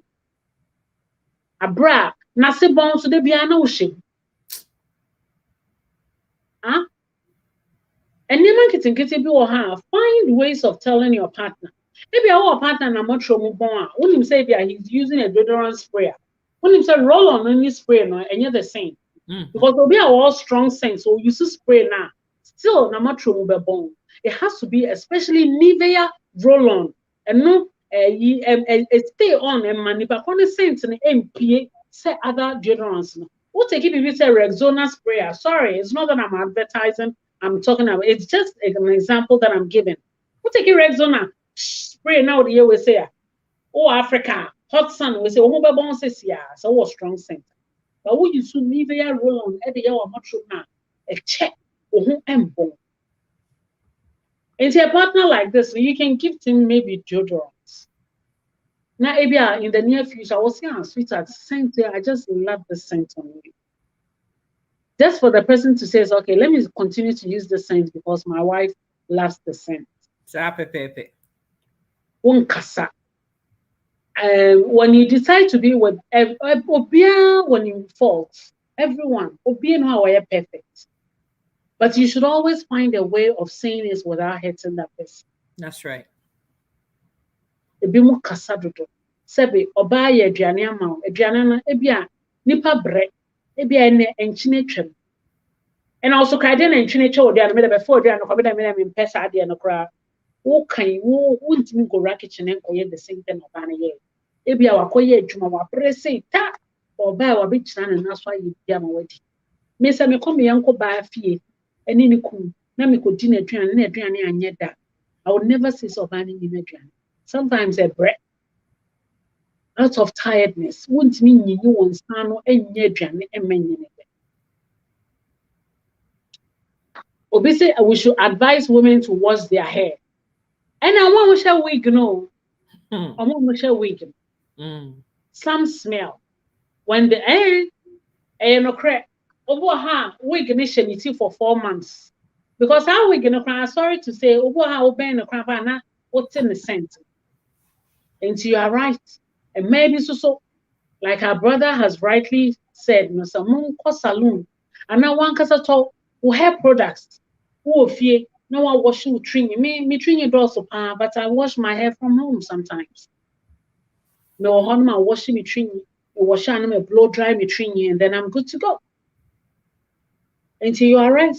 Abra, Nasibon so there be an ocean. Huh? And you make it be or have find ways of telling your partner. Maybe our partner na much more. When him say he's using a deodorant sprayer. When him say roll on any spray no, and you're the same. Because there'll be all strong scent, so you see spray now. Still na much more bone. It has to be especially Nivea roll on. And no stay on and money, but on the sense in MPA say other deodorants. We'll take it if you say Rexona sprayer. Sorry, it's not that I'm advertising, I'm talking about it's just an example that I'm giving. We'll take it Rexona spray now the year we say, oh Africa, hot sun, we say, oh mobile bones is yeah, so what strong scent. But we used to leave a roll on every year or much now. A check or who am born. And to a partner like this, you can give him maybe deodorant. Now, maybe in the near future, I was saying, sweetheart, scent there, I just love the scent on you. Just for the person to say, okay, let me continue to use the scent because my wife loves the scent. When you decide to be with Obia, when you fault, everyone, Obia know how I am perfect. But you should always find a way of saying this without hurting that person. That's right. Ebi mu kasa dodo sebe oba ye aduane ama aduane na ebia nipa bre ebia ne enchine twem and also kai dey na enchine twa odi an me dey before aduane ko be dey me pesa ade no kra wo kan wo ntimi go ra kitchen en koye the same thing oba na ye ebia wakoye adwuma wa bre sei ta oba wa be kina na so aye bia ma wadi me se me kom yanko ba fie eni ni kum na me ko di na aduane anye da I would never say so oba ni aduane. Sometimes a breath out of tiredness won't mean you won't stand or any journey and many. Obviously, we should advise women to wash their hair. And I want to share wig, no. I want to share wig. Some smell. When the air no crack, over her wig initially for 4 months. Because our wig no crack, sorry to say, over her obeying the crap, and what's in the scent. And you are right. And maybe so like our brother has rightly said, no someone call saloon. And now one cause talk who hair products. Who fear no one washing trim. Me trim your door so but I wash my hair from home sometimes. No one washing me trim, wash and me blow dry me trim and then I'm good to go. And you are right.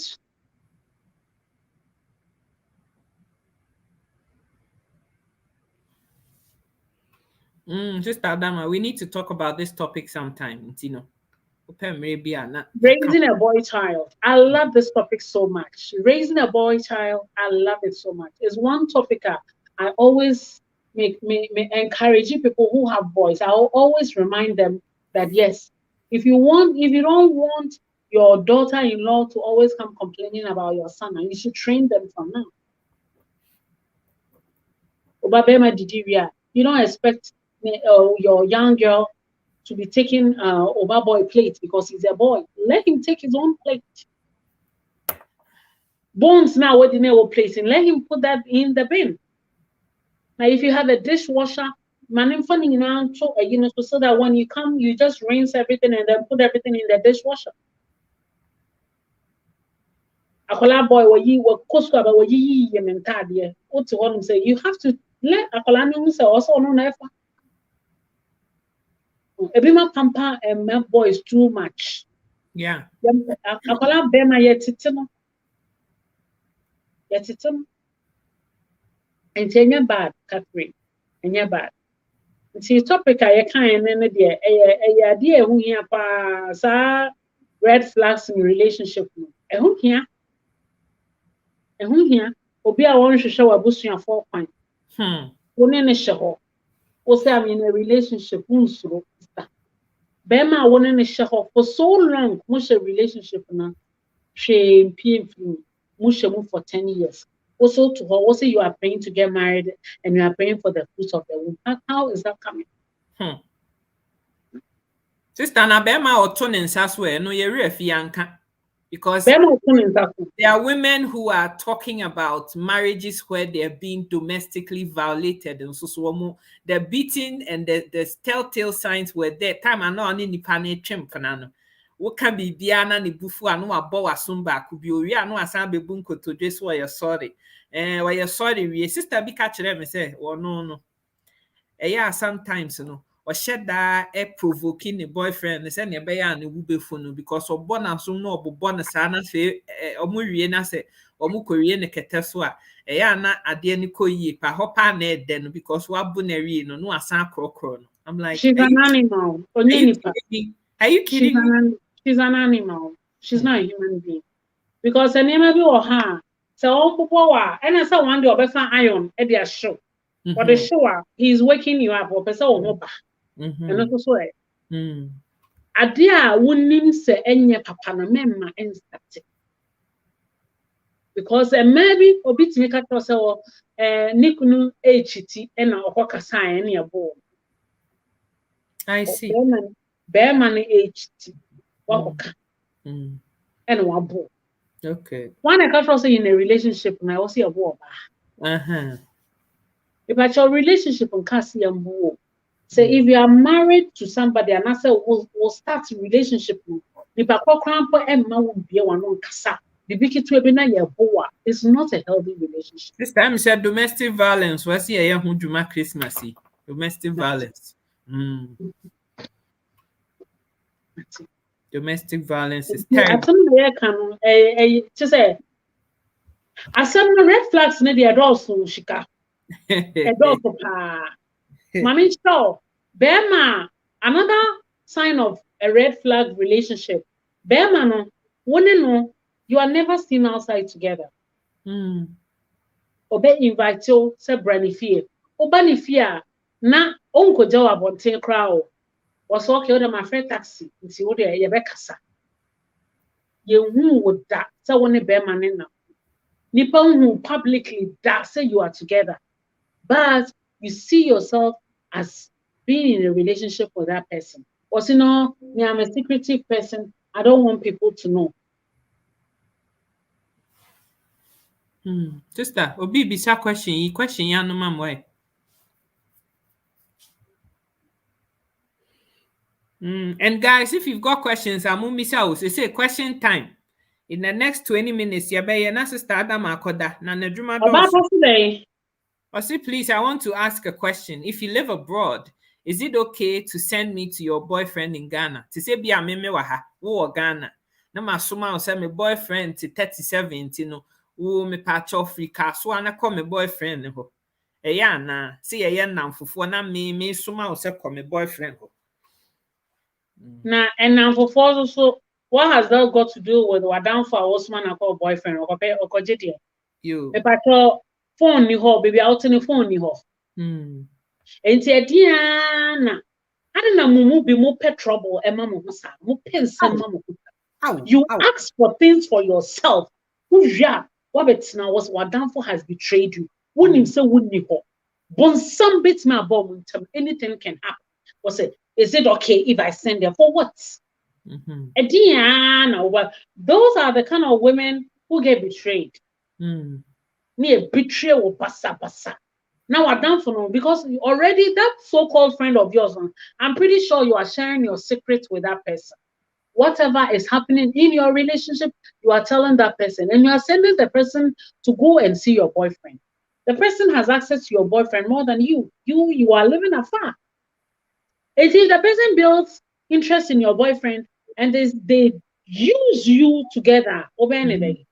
Sister Adama, we need to talk about this topic sometime, maybe raising a boy child. I love this topic so much. Raising a boy child, I love it so much. It's one topic I always make me encourage people who have boys. I always remind them that yes, if you don't want your daughter-in-law to always come complaining about your son, and you should train them from now. You don't expect your young girl to be taking over boy plate because he's a boy. Let him take his own plate. Bones now what the nail placing, let him put that in the bin. Now if you have a dishwasher, man, funny so that when you come, you just rinse everything and then put everything in the dishwasher. Akola boy you say you have to let akola say also no never. Ebima pampa and boy is too much. Yeah. Akola bema yetitim. And it's bad, Catherine. And you're bad. See, topic I can't and dear, a idea who here pass red flags in relationship. And who here? Obi a won show abusuan 4 point. Woni ne sheho. O say I'm in a relationship unsuro. Bema woni ne sheho for so long, much a relationship na. She PMF much for 10 years. Also to her, also you are praying to get married and you are praying for the fruit of the womb. How is that coming? Sister na bema otonin saswe no ye refianka. Because there are women who are talking about marriages where they're being domestically violated and so the beating and the telltale signs were there. Time I know any nipane chim fanano. What can be Biana ni bufu anu abo asumba kubi ori anu asan be bunko to just why you're sorry. Why you're sorry, we sister be catch them and say, oh no. Yeah, sometimes or shed that provoking the boyfriend and send your bay and the wube phone because of bonus no bonus sana say omuriena say omu korean keteswa na adeniko ye pa hopa na den because wa buneri no asan krokro. I'm like, she's an animal. Are you kidding? She's an animal. She's not a human being. Because her name be or her. So and I saw one day obefa iron at their show. For the show, he's waking you up or person and also so adia wunim se enye papa na memma instant because maybe obi timi ka tro se o nikunu HT e na okokasa en ne abo. I see. Bear man HT wakoka and wabo. Okay. One I can say in a relationship na also abo ba. If at your relationship on kasi ambo. So if you are married to somebody and I say we'll start a relationship, it's not a healthy relationship. This time said domestic violence. What's here? Christmassy domestic violence. Domestic violence is terrible. I said red flags in the also shika. Mami show Bema another sign of a red flag relationship. Bema no one you are never seen outside together. Obe invite you say brani fear. Obani fear na onko jawa bonten crowd. Was okay with my friend taxi. Nti wo de ye be kasa. Ye hu wo da say one Bema na. Nipa hu publicly that say you are together. But you see yourself as being in a relationship with that person. Or me, I'm a secretive person. I don't want people to know. Sister, Obi bisa question ya no mam why. And guys, if you've got questions, I'm say question time. In the next 20 minutes, you be na sister Adam akoda na nedruma do. Osi, please, I want to ask a question. If you live abroad, is it okay to send me to your boyfriend in Ghana? To say be a meme waha, wo Ghana. Na masuma o say my boyfriend to 37, wo me patch off free car, so I call my boyfriend ho. Ya na, see a yan nam fufu na me suma o say call my boyfriend ho. Na and now for also, what has that got to do with what down for Osman I call boyfriend or Jedi? You. Phone ni ho baby out in the phone ni ho enti ediana adena mumu bi mo pet trouble e mama mo sa mo pensa mama you ask for things for yourself who ya what betina was what downfall has betrayed you wouldn't say wouldn't ho bon some bit my bomb anything can happen was it Is it okay if I send them? For what? Those are the kind of women who get betrayed. Me a betrayal basa. Now we're done for now because already that so-called friend of yours, I'm pretty sure you are sharing your secrets with that person. Whatever is happening in your relationship, you are telling that person, and you are sending the person to go and see your boyfriend. The person has access to your boyfriend more than you. You are living afar. And if the person builds interest in your boyfriend and they use you together over anything.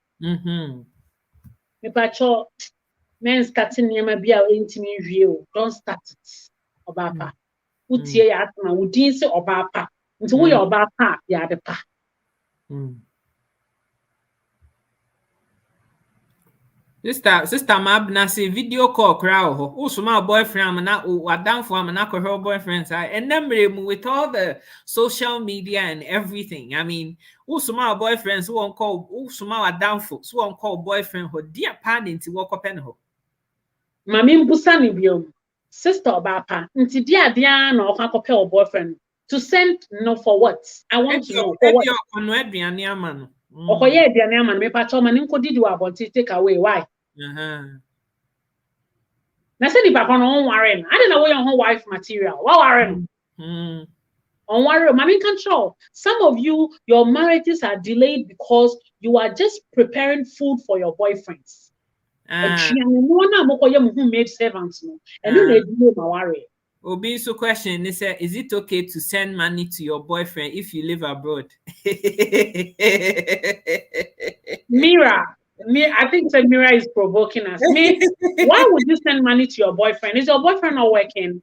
Men's starting don't start it. Obapa. Utie ya atma, udin se obapa. Nti wo ya obapa ya de pa. Sister Mabna say video call crowd ho. Usuma boyfriend na wadamfo am na her boyfriends and them with all the social media and everything. I mean, usuma boyfriends who on call usuma wadamfo so on call boyfriend ho dear pan into walk up and ho. Mami mbusa ni biom. Sister obapa. Nti dia na okakopɛ o boyfriend to send no for what? I want to know for what. Okoye aduane ama me pa cho ma nko didi wa abonti take away why? Na say di papa no worry no. I don't know where your wife material. What worry no? On worry, mami control. Some of you, your marriages are delayed because you are just preparing food for your boyfriends. And maid servants no. And you need to worry. Obi so question is it okay to send money to your boyfriend if you live abroad? Mira, I think that Mira is provoking us. Why would you send money to your boyfriend? Is your boyfriend not working?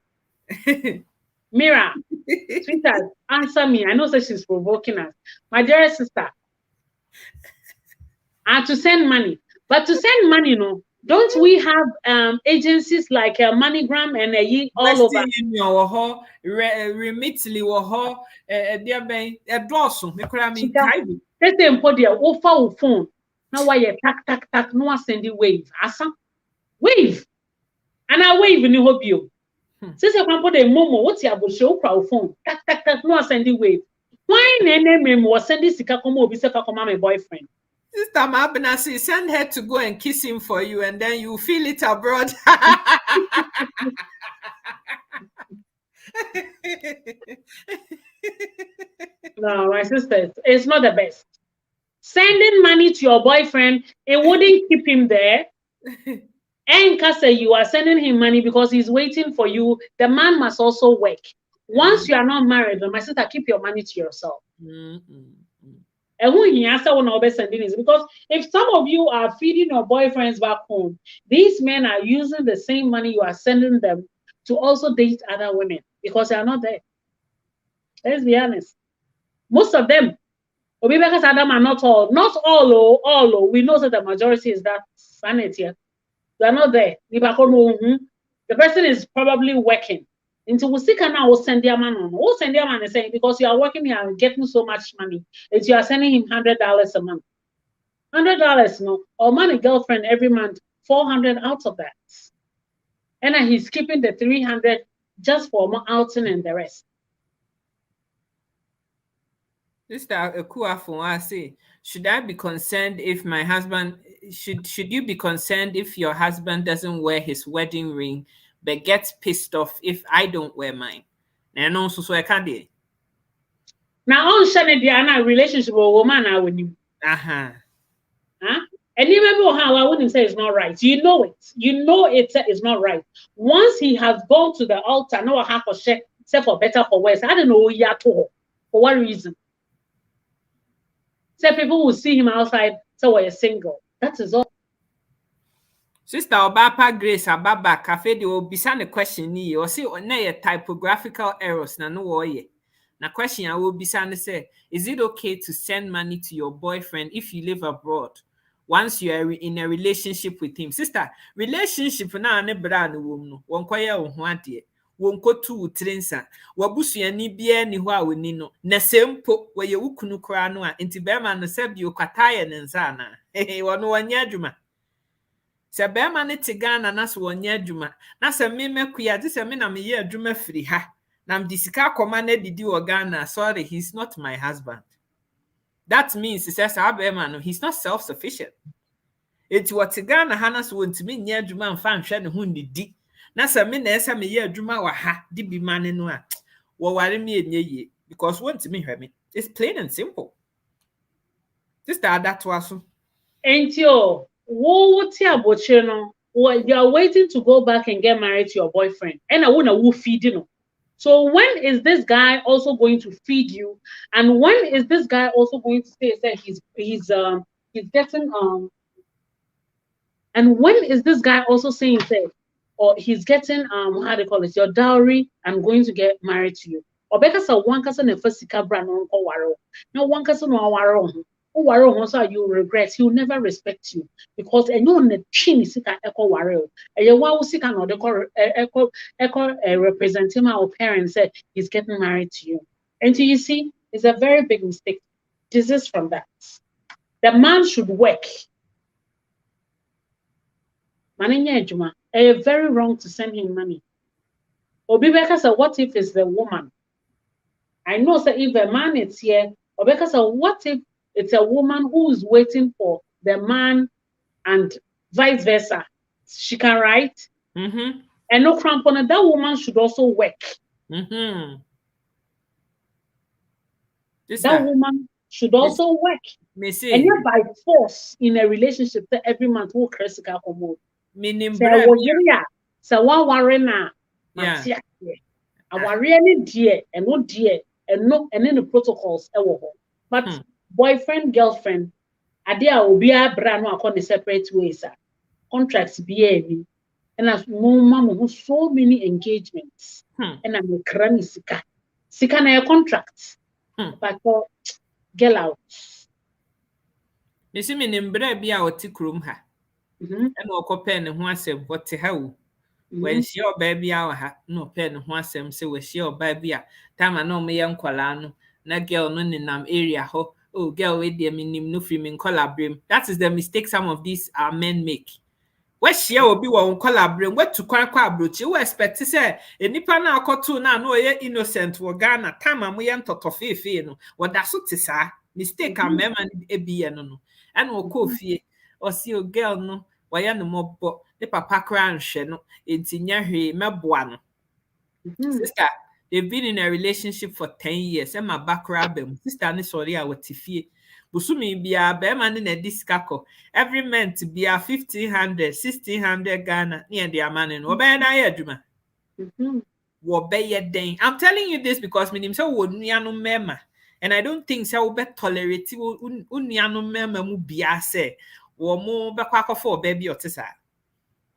Mira, sweetheart, answer me. I know that she's provoking us. My dear sister, and to send money. But to send money, don't we have agencies like MoneyGram and all over? Remitly or dear bay a dorsum, phone. Now why you tack, no send you wave. Asa wave. And I wave in hope you. Since I can put a momo, what's your show crowd phone? Tack, no send you wave. Why name was sending Sikakomo Bisaka my boyfriend? Sister Mabna say send her to go and kiss him for you and then you feel it abroad. No, my sisters, it's not the best. Sending money to your boyfriend, it wouldn't keep him there. And Kasa, you are sending him money because he's waiting for you. The man must also work. Once you are not married, my sister, keep your money to yourself. And who he answer when I'll sending is because if some of you are feeding your boyfriends back home, these men are using the same money you are sending them to also date other women because they are not there. Let's be honest. Most of them, because Adam are not all. We know that the majority is that sanity. They are not there. The person is probably working. Into Wusika now will send their man on. Will send their man and saying because you are working here and getting so much money, that you are sending him $100 a month. $100, no, or money girlfriend every month, 400 out of that. And then he's keeping the 300 just for more outing and the rest. Sister Ekuafo, I say, should I be concerned if my husband should you be concerned if your husband doesn't wear his wedding ring but gets pissed off if I don't wear mine? And also so I can't do. Now on Shanadiana relationship with woman I would you. Huh? And you remember how I wouldn't say it's not right. You know it. You know it is not right. Once he has gone to the altar, no one have to check except for better for worse. I don't know yet for what reason. So people will see him outside, so we're single. That is all. Sister Obapa Grace Ababa Cafe de Obisa the question ni or say on typographical errors na no ye. Na question I will be say, is it okay to send money to your boyfriend if you live abroad once you are in a relationship with him? Sister, relationship na ne bra no wom no. Won koye wo ho ade. Won kotu utrensa. Wabusuani bia ni ho a woni no. Na sempo waye wukunu kra no a enti be ma no sabi okwataye ne nsa na. Wono wanya adwuma. Se be ma ne te Ghana na so wanya adwuma. Na se me mekuya, se me na me ye adwuma firi ha. Nam disika commanded didi Ghana. Sorry, he's not my husband. That means he says, no, he's not self-sufficient. It's what Ghana Hanas won't mean near Juma and fan shed who did. Nasa me nessa me year Juma wa ha di be man in wa. Worry me ye because want me hear me. It's plain and simple. Just that was. Ain't you? What you are waiting to go back and get married to your boyfriend. And I wanna who feed you. So when is this guy also going to feed you? And when is this guy also going to say he's getting and when is this guy also saying or he's getting how do you call it, your dowry, I'm going to get married to you? Or because one person the first brand on waro. No one person no waro. So you regret, he'll never respect you because and you on the chin sika echo waro. And you wow sika no the echo representing our parents said he's getting married to you. And so you see, it's a very big mistake. Desist from that. The man should work. It's very wrong to send him money. Obibeka said, what if it's the woman? I know that if a man is here, Obibeka said, what if it's a woman who is waiting for the man and vice versa? She can write. Mm-hmm. And no crampon, that woman should also work. Mm-hmm. That woman should also work. And not by force in a relationship that every month will curse a couple. Meaning, so one warrena, yeah, I worry any dear and no dear and no and then the protocols. But boyfriend, girlfriend, Adia will be a brand new account in separate ways. Contracts be and as mom who so many engagements and I'm a cranny sika na a contract. But get out. You see me in be our tick room ha. And no pen and one said what to hell. When she or baby our hat, no pen and one sem say was she or baby. Time I know me young Colano, na girl no in area ho. Oh, girl with them in no film in collabrim. That is the mistake some of these men make. Where she will be one collabrim, what to quite brooch. You expect to say, a nipper now caught two now, no innocent or Ghana, time and we enter to fear, no. What that's what is mistake a mem and a be no. And will coffee or see a girl no. Why no more but the papa crash no in Tinyari Mabuano. Sister, they've been in a relationship for 10 years, and my back rabbit, sister, and sorry, I would tifie. Busumi be a bearman in a discaco. Every man to be a 1,500, 1,600 Ghana near the man in Obey Juma. Wobey. I'm telling you this because my name so would Niano Mema. And I don't think so be tolerate Uniano Mema Mubia say. Or more back for baby or tessa.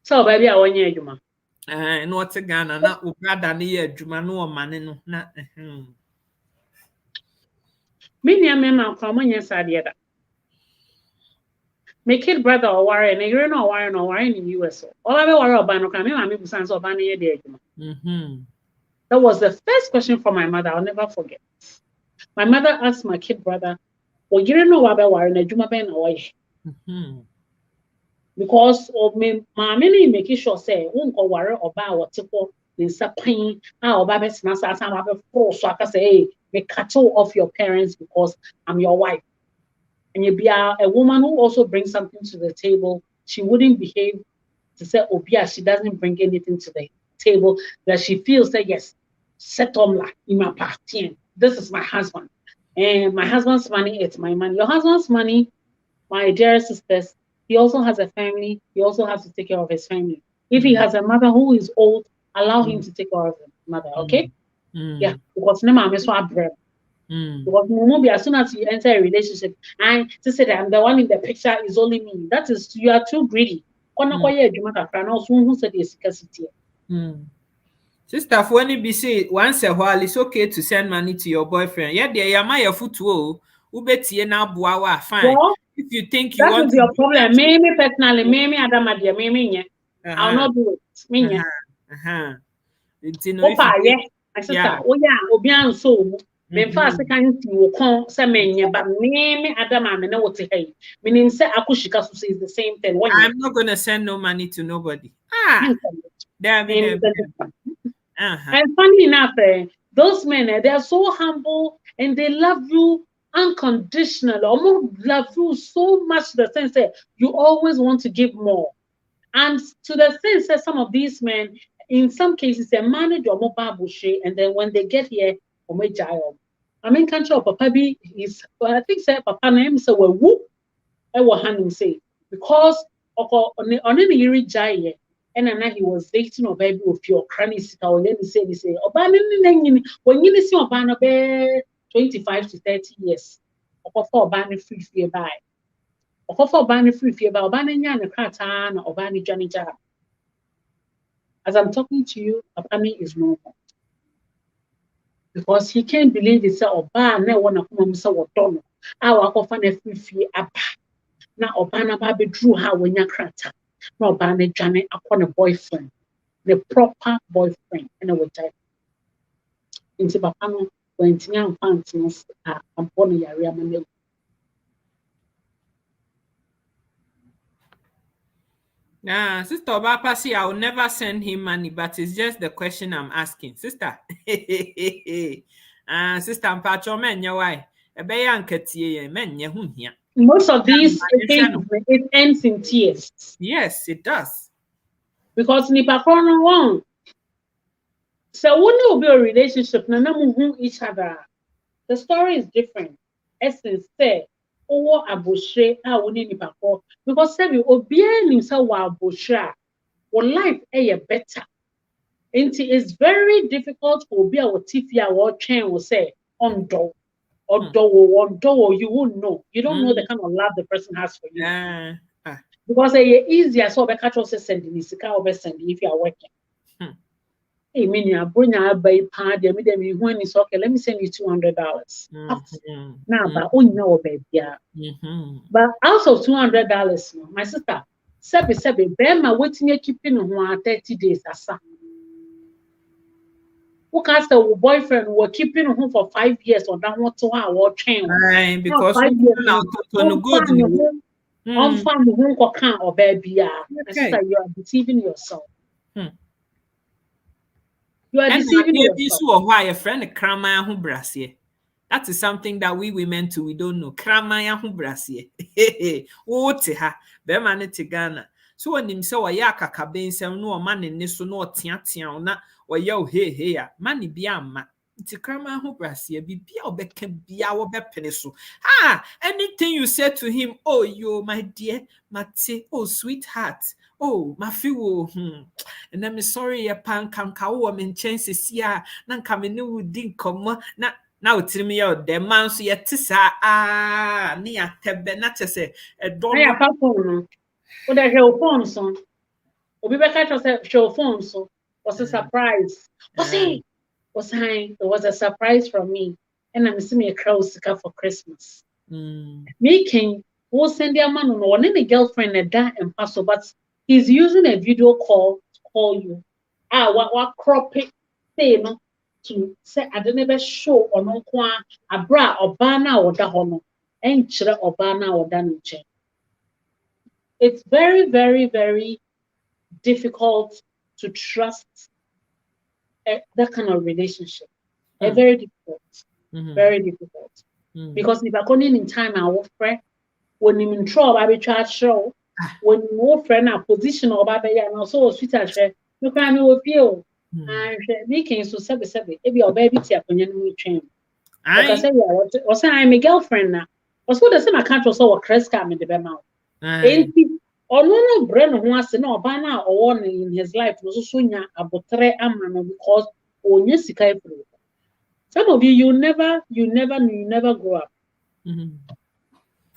So, baby, I want you, Juma. No, what's a Ghana, not rather near Juma, no man, not. Many a man from one yes, I did. My kid brother or warrior, and you're no warrior in the US. All I worry about no coming, I'm able to ban a day. That was the first question from my mother. I'll never forget. My mother asked my kid brother, well, you don't know what about warrior, and Juma Ben away. Because of me, my many making sure say, won't go worry about what people in Sapin, our baby's nasa, some other force. So I can say, hey, me cut off your parents because I'm your wife. And you be a woman who also brings something to the table. She wouldn't behave to say, oh, yeah, she doesn't bring anything to the table that she feels that, yes, set on la in my party. This is my husband. And my husband's money, it's my money. Your husband's money, my dear sisters, he also has a family. He also has to take care of his family. If he has a mother who is old, allow him to take care of his mother, okay? Yeah, because no mom is what bread. Because as soon as you enter a relationship, and to say that I'm the one in the picture is only me. That is, you are too greedy. Sister, for any be say once a while, it's okay to send money to your boyfriend. Yeah, they are my foot woe. Ubeti na buawa fine. Well, if you think you that want is your problem. Me personally, me Adamadia, me. I'll not do it. Me. Opa, yeah. My sister, oh yeah, Obian so. Me first can see you come say me, but me Adama me no what hey. Meaning say akushika so is the same thing. I'm not gonna send no money to nobody. Damn. And funny enough, those men, they are so humble and they love you unconditionally. Almost love you so much to the sense that you always want to give more. And to the sense that some of these men, in some cases, they manage your mobile bullshit, and then when they get here, I mean, country of Papa B is, I think, say Papa name so we whoop, I will hand him say because on the year jai, and then he was dating or baby with your crannies. Let me say, when you see a banner 25 to 30 years, or for banner free fear by. Or banner free fear by banana and cratan or banny Johnny Jar. As I'm talking to you, Apani is normal. Because he can't believe it's a ban, no one of whom so what done. Our often a free fear up. Now, Obana Baby drew her when you're crata. No, Banny Johnny upon a boyfriend, the proper boyfriend, and I would type. Into Bapano, when Tian Fancies are upon a area. Sister Obapasi, I will never send him money, but it's just the question I'm asking. Sister, Sister Mpacho, men, your why? A bayan katie, men, here. Most of these cases, it ends in tears. Yes, it does. Because Nipa Kono wrong. So when you build a relationship, na who each other. The story is different. Essence say, oh, aboshe, Nipa Kono. Because say, obien himself wa aboshe, or life better. And it is very difficult for be our tifia or chain will say, on door. Or you won't know. You don't know the kind of love the person has for you. Because it's easier so be catch us sending this or be sending if you are working. Hey, meaning I bring a buy pad, me when it's okay, let me send you $200. Now, but oh no, baby, yeah. But also $200, my sister, Sebi, Bema waiting you keeping 30 days asa. Who cast a boyfriend were keeping home for 5 years or that want to our chain. Because 5 years now to go to on farm home or baby. You are deceiving yourself. You are deceiving yourself. Why a friend Krama who brassier. That is something that we women too, we don't know. Krama who brassier. Oh, teha, Bemane Tigana. So when him say yaka kabin say no man in this no tian na or yo hey money biama. It's a crama who brassier be obeka bia wo bepeniso. Anything you said to him, oh yo my dear, Mate, oh sweetheart, oh my few and I'm sorry ya pan can kawo men chances ya nan kamene wudin come na now tell me out the man so yet near tebe not to say a dollar. What the hell phone son? Obi catch us show phone so was a surprise. It was a surprise from me. And I'm seeing a crowd for Christmas. Making will send their man on one any girlfriend at that and pass, but he's using a video call to call you. What crop it say no to say I don't ever show or no kwa a bra or bana or da hono and chira or bana or daniche. It's very, very, very difficult to trust that kind of relationship. Very difficult. Very difficult. Because if I come in time, I will friend. When I'm in trouble, I will try to show. When you will friend a position or baby, and also sweet as you can know feel. And making so seven. If your baby tea upon your new train. Like I said, was I'm a girlfriend now. Was what the same account was our crest cam in the bema. Or no brain who wants to know banner or one in his life was also about 3 amano because on your sikai. Some of you never grow up.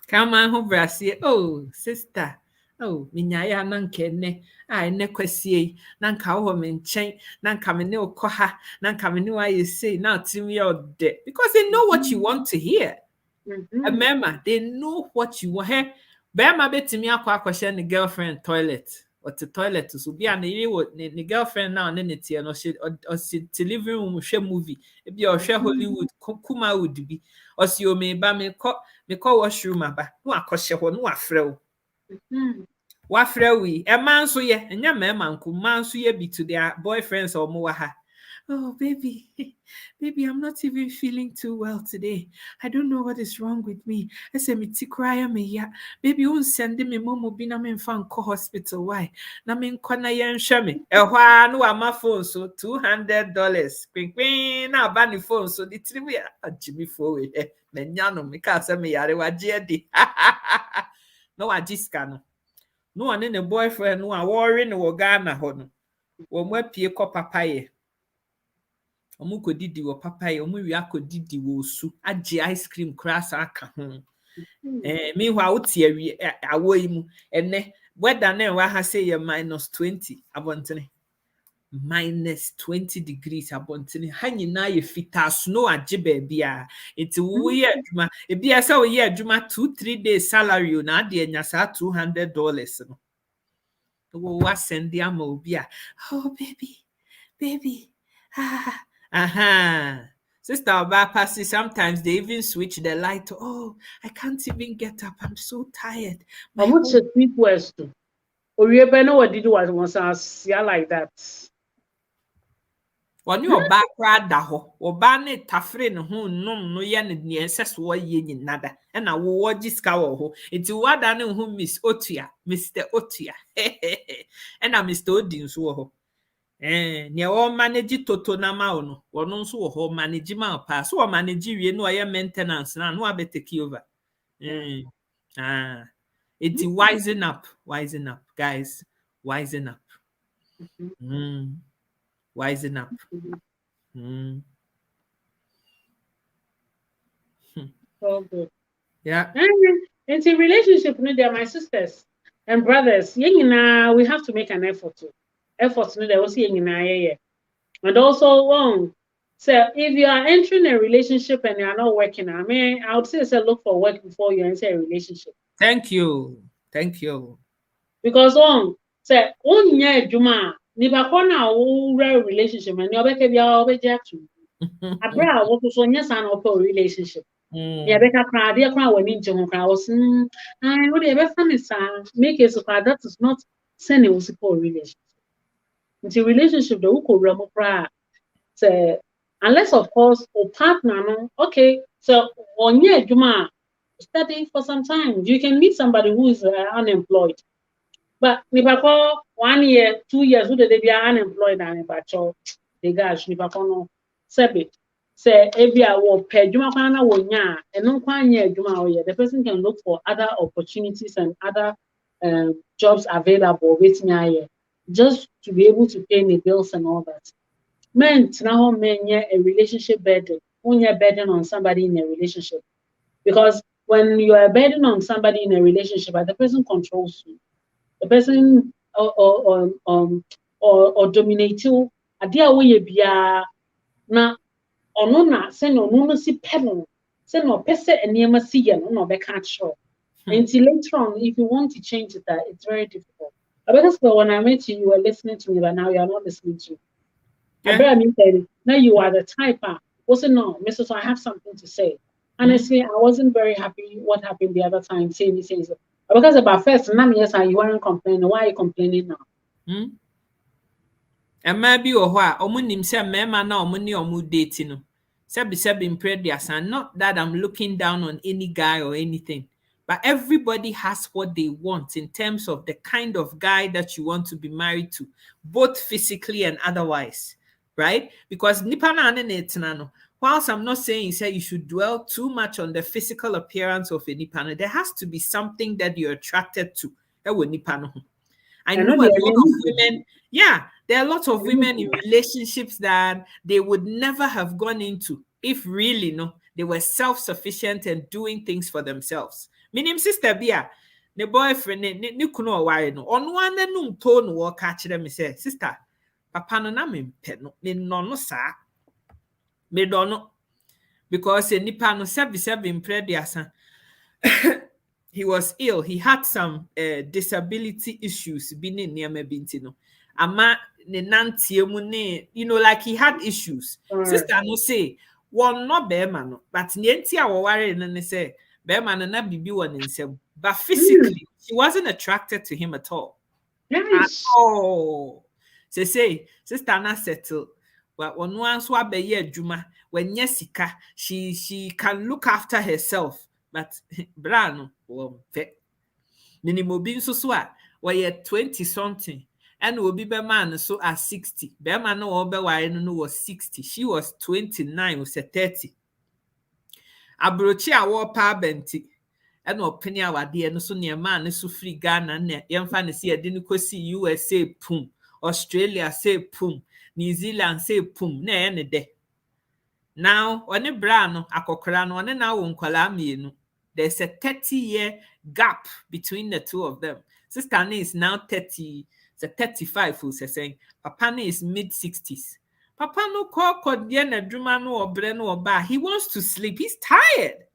Come on, home brassier. Oh, sister. Oh, minyaya nankene. I nequesie. Nanka woman chain. Nanka me no koha. Nanka me no I say now to me all day. Because they know what you want to hear. Remember, they know what you want to hear. Bema bet me a question the girlfriend toilet. Or the toilet so be an the girlfriend now and then or she living room share movie. It be or share Hollywood kuma would be or see you may ba me call washroom aba no akoshe ho no afrew. Wafrew we a man so ye and your man man so ye be to their boyfriends or more ha. Oh, baby, baby, I'm not even feeling too well today. I don't know what is wrong with me. I said, me cry me ya. Baby, you send me momo bina me fan ko hospital. Why? Na me nkwana yen hwe me. Ehwa no ama phone so $200. Queen na ba ni phone so the tiri ya Jimmy phone we. Me nya no me ka say me yare wa je di. No wa jiska no. No ane ne boyfriend no a worry no wo Ghana ho no. Wo mo apie ko papaye. Omu ko didi wo papaye, omu wi akodidi wo su, age ice cream crash aka ho. Meanwhile, uti awi awo yi mu ene weather na wa ha say -20 abontene. -20 degrees abontene. Ha nyina ye fita snow age baby a. Enti wo ye adwuma, ebi asa wo ye adwuma 2-3 days salary na ade anya sa $200 no. Wo wa send am obi a. Oh baby, baby. Sister Obapasi, sometimes they even switch the light to, oh, I can't even get up. I'm so tired. My How much whole- sweet question? Or you ever know what did was once I like that? When you back da ho, oba ne tafre ne ho nom no ye ne ne enseso wo ye nyinada. E na wo woji ska wo ho. Enti wada ne ho Miss Otua, Mr. Otua. E na Mr. Odin so wo ho. Ne o manage toto na ma no wono nso wo ho manage ma pa so wo manage wie no ye maintenance na no abete take over. It's wisen up guys, wisen up. Wisen up. So good. Yeah. And in relationship, they are my sisters and brothers. We have to make an effort to. Effort to know yeah. And also, so if you are entering a relationship and you are not working, I would say look for work before you enter a relationship. Thank you. Because say juma nipa ko na wo relationship and you obeke bia obeje atu. Abra wo so nya san open relationship. Yeah, beka kra de kra wani nje ho kra was what dey be fan is make it so that is not sending us for relationship. Into relationship the uko ramo kra say unless of course or partner no okay so onye juma studying for some time you can meet somebody who is unemployed. But nipa 1 year, 2 years, who they be unemployed and nipa they guys nipa no sebi say ebi a wo pe dwuma kwan na wo nya eno kwan nya dwuma wo ye the person can look for other opportunities and other jobs available with me just to be able to pay the bills and all that. Men now men a relationship burden, only a burden on somebody in a relationship because when you are a burden on somebody in a relationship, the person controls you. The person or dominate you. Adia we bia na ono na se no no si pebble. Se no pese eniema si ye no be catch sure. Until later on, if you want to change it, it's very difficult. Because when I met you, you were listening to me, but now you are not listening to me. I mean, now you are the type. Wasn't no, Mrs. So I have something to say. Honestly, I wasn't very happy what happened the other time. Saying because about first, now yes, you weren't complaining. Why are you complaining now? Emma bi wo ho a omo nim se mema na omo ne omo date no. Sebi impredias, not that I'm looking down on any guy or anything. But everybody has what they want in terms of the kind of guy that you want to be married to, both physically and otherwise, right? Because nipa na no. Whilst I'm not saying say you should dwell too much on the physical appearance of a nipa, there has to be something that you're attracted to. I know a lot of women. Yeah, there are a lot of women in relationships that they would never have gone into if really they were self-sufficient and doing things for themselves. Minim sister Bia, the boyfriend, ne kuno wire no. On one num tone or catch them say, sister, papa no na me pet no, me no sa. Me don't know. Because a nipa no sebi imprediasa. He was ill. He had some disability issues. Ama ne nantie mu ne, like he had issues. Sister no say, one no bema no, but nienti a waware ne say, bema no na bibi won nsem. But physically, she wasn't attracted to him at all. Yes. At all. Say, sister na settle. One so abeye adwuma when sika she can look after herself but bra no wo fe minimum bi nso so a we 20 something and obi be man so at 60 be man no be ware no was 60 she was 29 was 30 abrochi a wo pa benti and opini awade no so ne man so free Ghana na yemfa ne se yede no kosi USA pum Australia say pum New Zealand say pum na e ne de now one bra no akokora no one na wo nkwala mienu there's a 30-year gap between the two of them. Sister is now 30, it's a 35 who's saying papa is mid 60s. Papa no call na druma no obre no oba. He wants to sleep. He's tired.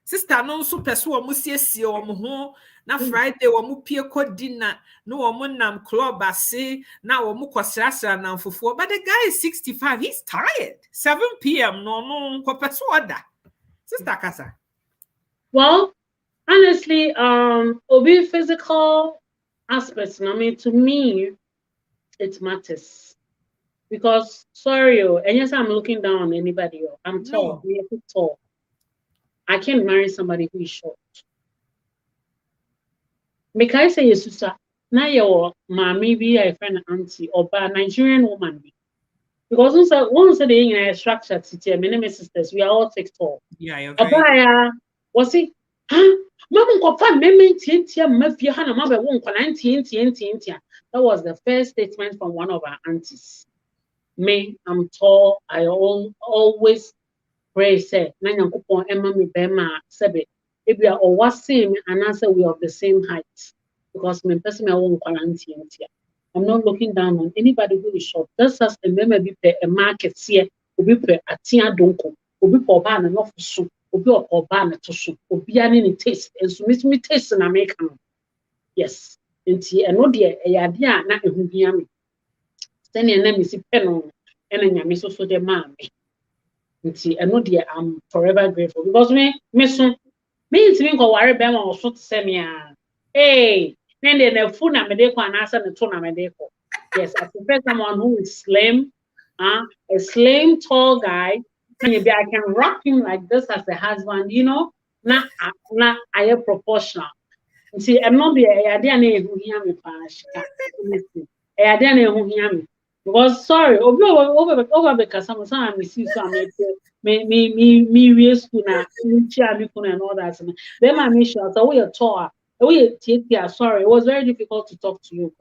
Sister no so peso omo siesie omo ho na Friday omo pie ko dinner no omo nam club ase na omo kwasrasra na mfofo but the guy is 65. He's tired. 7 p.m. no ko peso oda. Sister Kasa. Well, honestly, obi physical aspects, I mean, to me, it matters. Because, sorry, and yes, I'm looking down on anybody. I'm tall. No. I'm tall. I can't marry somebody who is short. Make I say, yes, sister, now your mommy be a friend auntie or a Nigerian woman. Because once a day in a structured city, my name is sisters, we are all 6 tall. Yeah, you're right. Was it? Mama go find me tintia mafia hana mama won kwa tintia. That was the first statement from one of our aunties. Me, I'm tall. I always pray say na nyankopon ema me bema sebe ebia o wase me anase we of the same height because me person me won kwa tintia. I'm not looking down on anybody who is short. That's just a meme be pe a market here obi pe atia donko obi po ba na no so obi oba na to so obi ani ni taste enso me taste na make am yes enti eno de eyade a na ehu bia me sene na me si pe no ena nyame so de ma me enti eno de I'm forever grateful because me so me ntimi nko ware be ma so tse me a hey nende na fu na me de kwa na asa ne to na me de ko yes I prefer someone who is slim a slim tall guy. Maybe I can rock him like this as a husband, you know. Not I am proportional. You see, I'm not be a idea who hear me because sorry, over because some we see some me we school now, and all that. Then my mission, so we are tall. Sorry, it was very difficult to talk to you,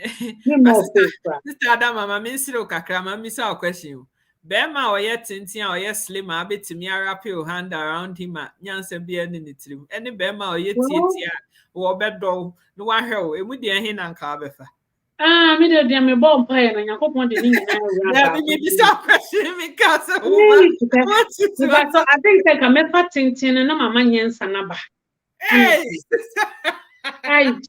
Sister Adam, mama, me siro kakra, mama, me say a question. Bema or yet tintin or yes slim, I bet me a wrap your hand around him at Yansen be in the trim. Any Bema or yet tintia or bed door, no one hell, it would be a hin and carbefa. Me the me bomb pie and I hope one didn't question because I think I can make tintin and my man Sanaba. Hey, I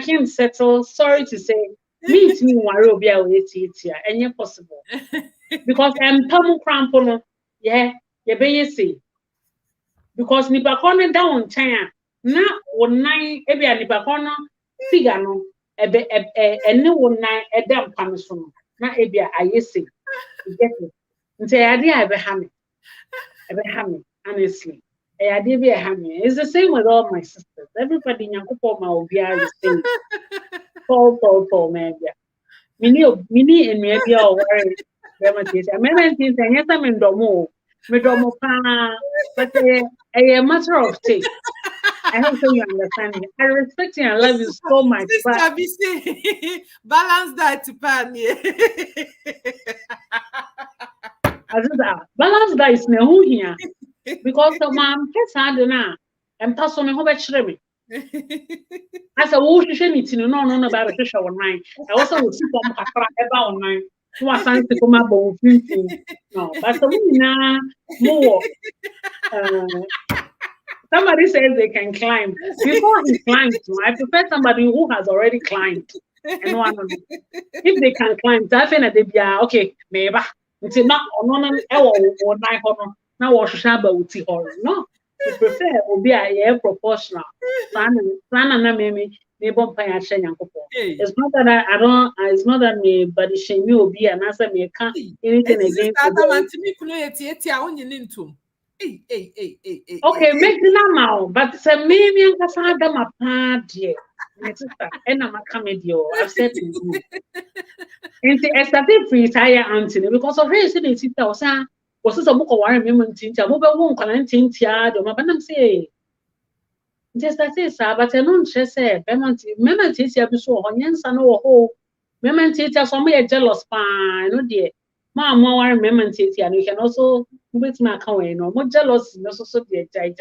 can't settle. Sorry to say. Meet me worry be a any possible because I'm tamu crampono yeah be say because nipa kono down China na wonnan e bia nipa kono figure no ebe ene wonnan e dem pam so no na e bia ayese get it nti ade a be ha me honestly ade be ha me it's the same with all my sisters everybody nyankopon ma obi are the same Paul, man. Mini and maybe all worry. I mean, things and yes, I'm in Domo, but a matter of taste. I hope so you understand me. I respect you and love you so much. But balance that pan. Balance that is no here because the mom can't say that. I'm passing me home me. As a wash meeting, no, about a fish online. I also will see some about online. Who are trying to come up with no, but now more. Somebody says they can climb. Before he climbs, I prefer somebody who has already climbed. And one if they can climb, definitely be okay, maybe. Until not on or now wash shaba with the horror. No. I prefer will be a proportional. Sana na meme It's not Hey. that I don't. It's not that me, but it shame me be and answer me can't anything This is against that the man to me kuno yeti onye nintum. Hey. okay, make the now, but say me and Cassandra my part, dear. My sister, and I'm a comedy. I've said to you. And I started free tire Anthony because of race in it. Was a book of warren women tinta, mobile won't connect tintia, the madam say. Just that is, but I don't just say, Memon Tisia Biso, Onion San or Ho, Memon Tita, so me a jealous fine, no dear. Mamma, more Memon Titi, and you can also with my coin or more jealous, no so dear, but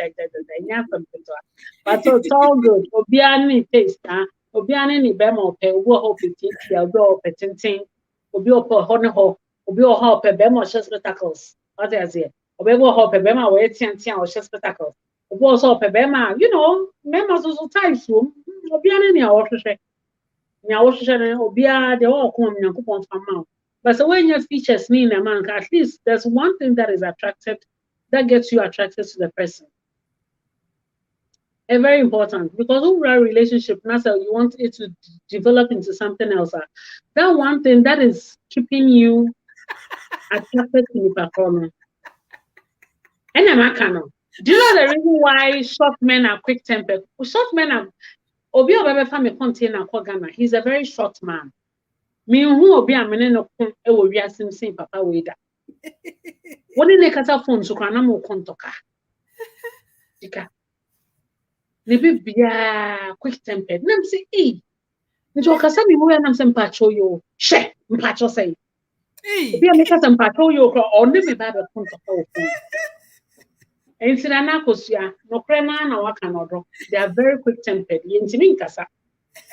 it's all good. Obiani taste, Obiani Bemo, pay, wo hope it, I'll go up a tinting, Obi up a honor ho, Obi or hop a Bemo spectacles. What is it? Obi will hop a Bema waiting or spectacles. Was up a bema, members also types room, Obiana near Watershire. Now, Watershire, Obia, they all come in a coupon from mouth. But so when your features mean a man, at least there's one thing that is attracted, that gets you attracted to the person. And very important because overall relationship, NASA, you want it to develop into something else. That one thing that is keeping you attracted to the performer. And I'm a canon. Do you know the reason why short men are quick-tempered? Short men are Obi Obebe family container Ghana. He's a very short man. Me who Obi amene no kon e wo wiasem sin papa weida. Woni ne kata phone so kana mo kontoka. Dika. Ne bibia quick-tempered. Nam say eh. Njo kasa mi mo ya nam say mpacho yo. She, mpacho say. Obi ameka say mpacho yo kro o ne me ba be kontoka o phone. They are very quick-tempered. Yintimi nkasa.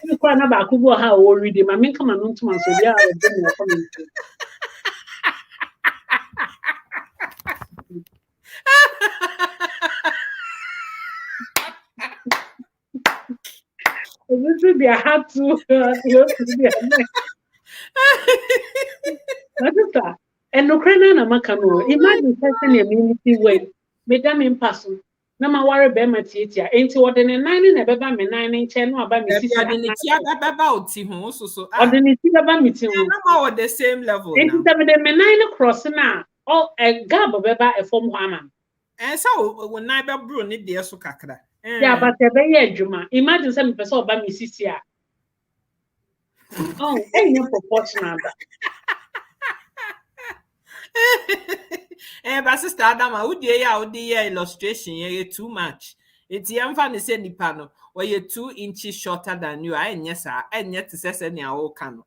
You kwa na ba kubo ha o read ma me kama no ntuma so dia o de me comment. This will be a hard to and no crana na makano. Imagine person a community way. Madam in person. Na ma worry be ma tietia. Enti wode ne 9 na beba me 9 nche no aba me sisi. Ade ne tia beba oti ho so. Ode ne tia beba me ti ho. Na ma on the same level now. Enti me de me 9 cross na all a gab beba e form ho ama. And so when I be bro ne de so kakra. Yeah, but e be ye adwuma. Imagine say me pese oba me sisi a. Oh, enye proportional. But sister Adama, who dey illustration ye too much. It's yamfa ne say nipa no, or you 2 inches shorter than you. I nyesa, and yet to say any awo kano.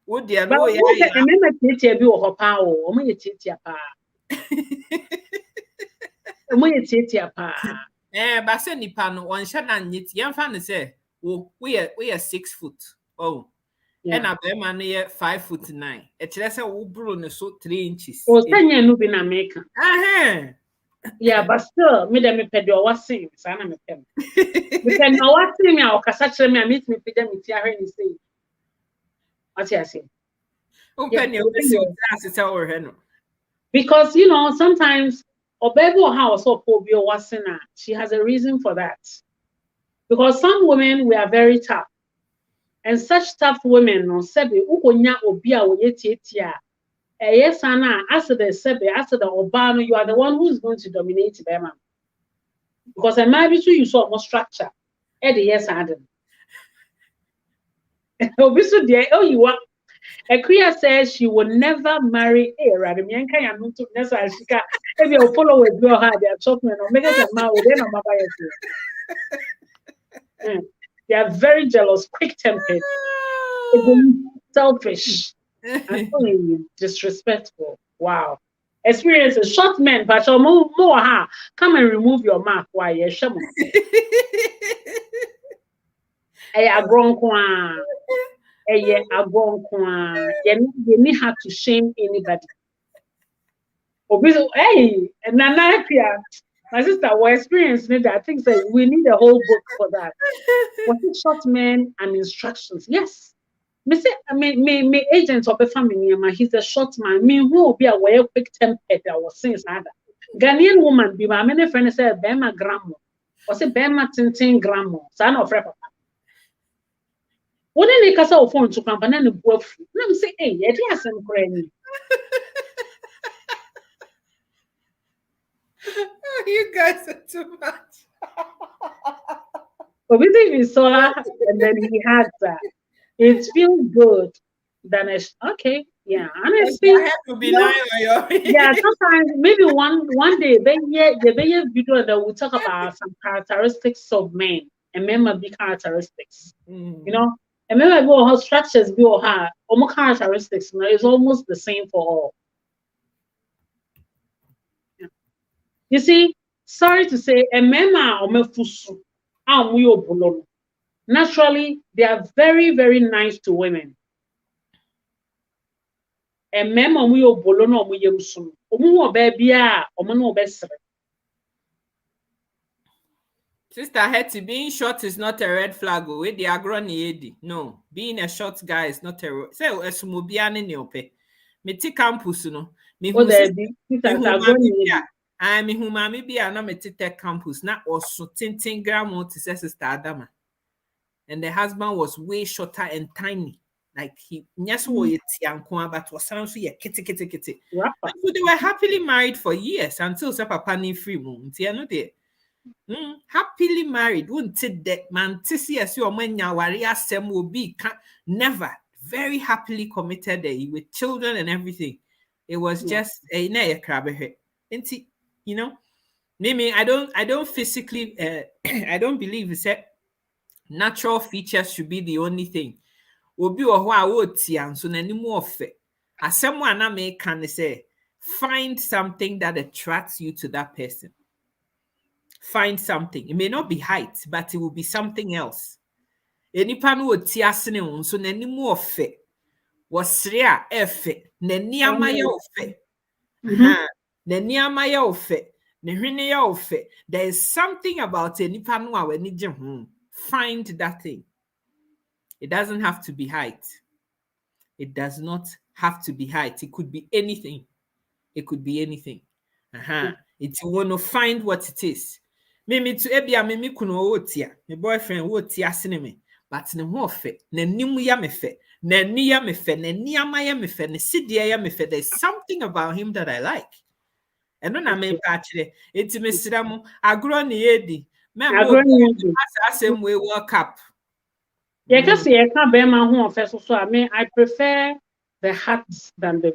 Would dey no ya. But remember titia bi wo hopa o, o me titia pa. O me titia pa. But say nipa no, one shot and yet yamfa ne say, we are 6 foot. Oh. Yeah. And a bear man 5'9". It's less a bro so 3 inches. Oh, Tanya no be na make. Yeah, but still, me dem me pedo was sing, sana me pem. Because now what me o kasa kire me meet me pede me ti ahwe ni say. What you say? Open your glass tell her no. Because sometimes obebo house or phobia was she has a reason for that. Because some women we are very tough. And such tough women no sebe ukonya obi a woye tietia yes ana as the sebe as the obano you are the one who is going to dominate them because I might be you saw more structure yes adam obi so there you are Equia says she will never marry a radimianka ya no to nessa shika if you follow with your heart they are talking no make them ma we no mama yes. They are very jealous, quick-tempered, selfish, and disrespectful. Wow. Experiences, short men, but more come and remove your mark. Why? You need how to shame anybody. Hey, my sister, our experience need that. I think that we need a whole book for that. Was it short men and instructions? Yes. Me say, me agent of a family, he's a short man. Me who will be a way quick tempered. I was saying that Ghanaian woman be my many friends say Bema gramo, or say Bema tintin gramo. Son of papa. What then they cast out phone to company and the boy? I'm say, hey, it has some granny. You guys are too much. But we think we saw, and then he had that. It feels good. Then it's okay. Yeah, honestly, I have to be lying on your. yeah. Sometimes maybe one day, the video that we talk about some characteristics of men and men might be characteristics. You know, and maybe go how structures be or how almost characteristics. You know, it's almost the same for all. Yeah. You see, sorry to say, a mema or mefusu, naturally they are very, very nice to women. And mema we obolo no mo yemsu. Omo baby a omo no obesre. Sister Hetty, being short is not a red flag. With the agroni, no. Being a short guy is not a say esumubiane ni ope. Me ti campus no. Me Oh, hu there me be hu mami bia. I me hu mami bia na me ti tech campus na oso tintin gram to say Sister Adama. And the husband was way shorter and tiny. Like he yes but was sounds so kitty. So they were happily married for years until papa ni free moon. Happily married. Wouldn't it that man tisi as your man waria sem will be never very happily committed with children and everything. It was just a crab. You know, Mimi, I don't physically I don't believe it's natural features should be the only thing. Obi oho a wo tia so nanim ofe. Asem a na me kan say find something that attracts you to that person. Find something. It may not be height, but it will be something else. Enipa no tia sene wo so nanim ofe. Wasre a efe, nani amaye ofe. Ha, nani amaye ofe. Ne hwene ya ofe. There is something about enipa no a wani gye ho. Find that thing. It doesn't have to be height. It does not have to be height. It could be anything. It could be anything. It's you want to find what it is. Mimi to ebia mimi kuno otia. My boyfriend otia sineme. But ne ho fe. Ne nimu ya me fe. Ne ni ya me fe. Ne ni ama ya me fe. Ne sidia ya me fe. There's something about him that I like. And when I mean actually, it's Mr. Mo agro ni edi. Same way World Cup. Yeah, because I can't bear my home first. So I mean, I prefer the hat than the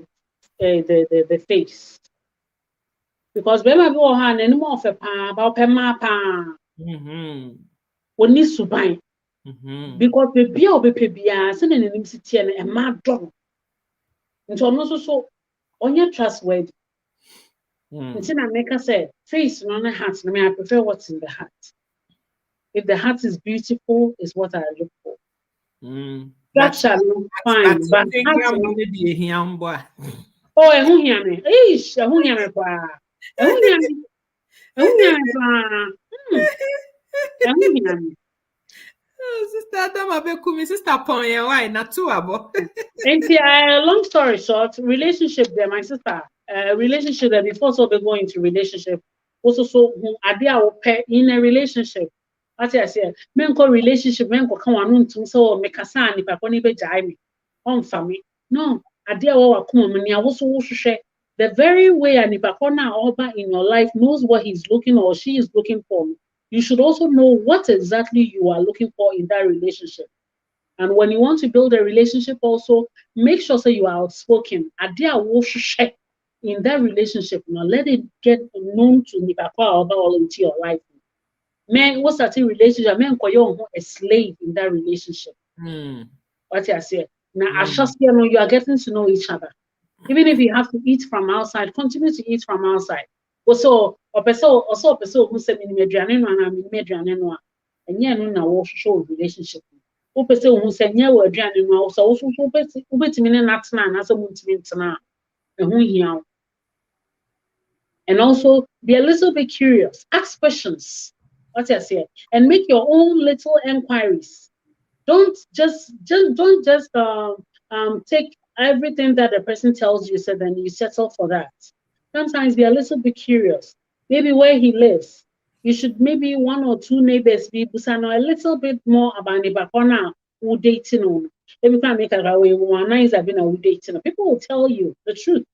face. Because when I go on any more of a pan, about pema pan, we need to buy. Because the beer will be beer, sending an city and a mad dog. And so I'm also so on your trustworthy. Until I make us say face on the hat. I mean, I prefer what's in the hat. If the hat is beautiful, is what I look for. Structure fine, but oh, I won't hear me. Ish, I won't hear me. I won't hear me. I won't hear me. I won't hear me. Sister Adama Bekumi, Sister Ponya, why not two abo? Long story short, relationship there, my sister. Relationship that before so they go into relationship. Also, so are they pair in a relationship? What I say, men call relationship, men call come on to so make a son if I can't be me on family. No, are they all come on? I also share the very way and if I can't in your life knows what he's looking or she is looking for. You should also know what exactly you are looking for in that relationship. And when you want to build a relationship, also make sure that you are outspoken. In that relationship, now let it get known to Nipakwa about all into your life. Men, what's that relationship? Men call you a slave in that relationship. What I say now, you are getting to know each other. Even if you have to eat from outside, continue to eat from outside. Also a person who said in Medriano and I'm in Medriano, and yeah, no, now show relationship. Who person who said, yeah, we're Driano, also who bet me not man as a movement now, and who here. And also be a little bit curious, ask questions, what I say, and make your own little inquiries. Don't just take everything that the person tells you, so then you settle for that. Sometimes be a little bit curious. Maybe where he lives, you should maybe one or two neighbors be busano a little bit more about neighbor corner who dating on. Every time make a way, one nice I've been a dating. People will tell you the truth.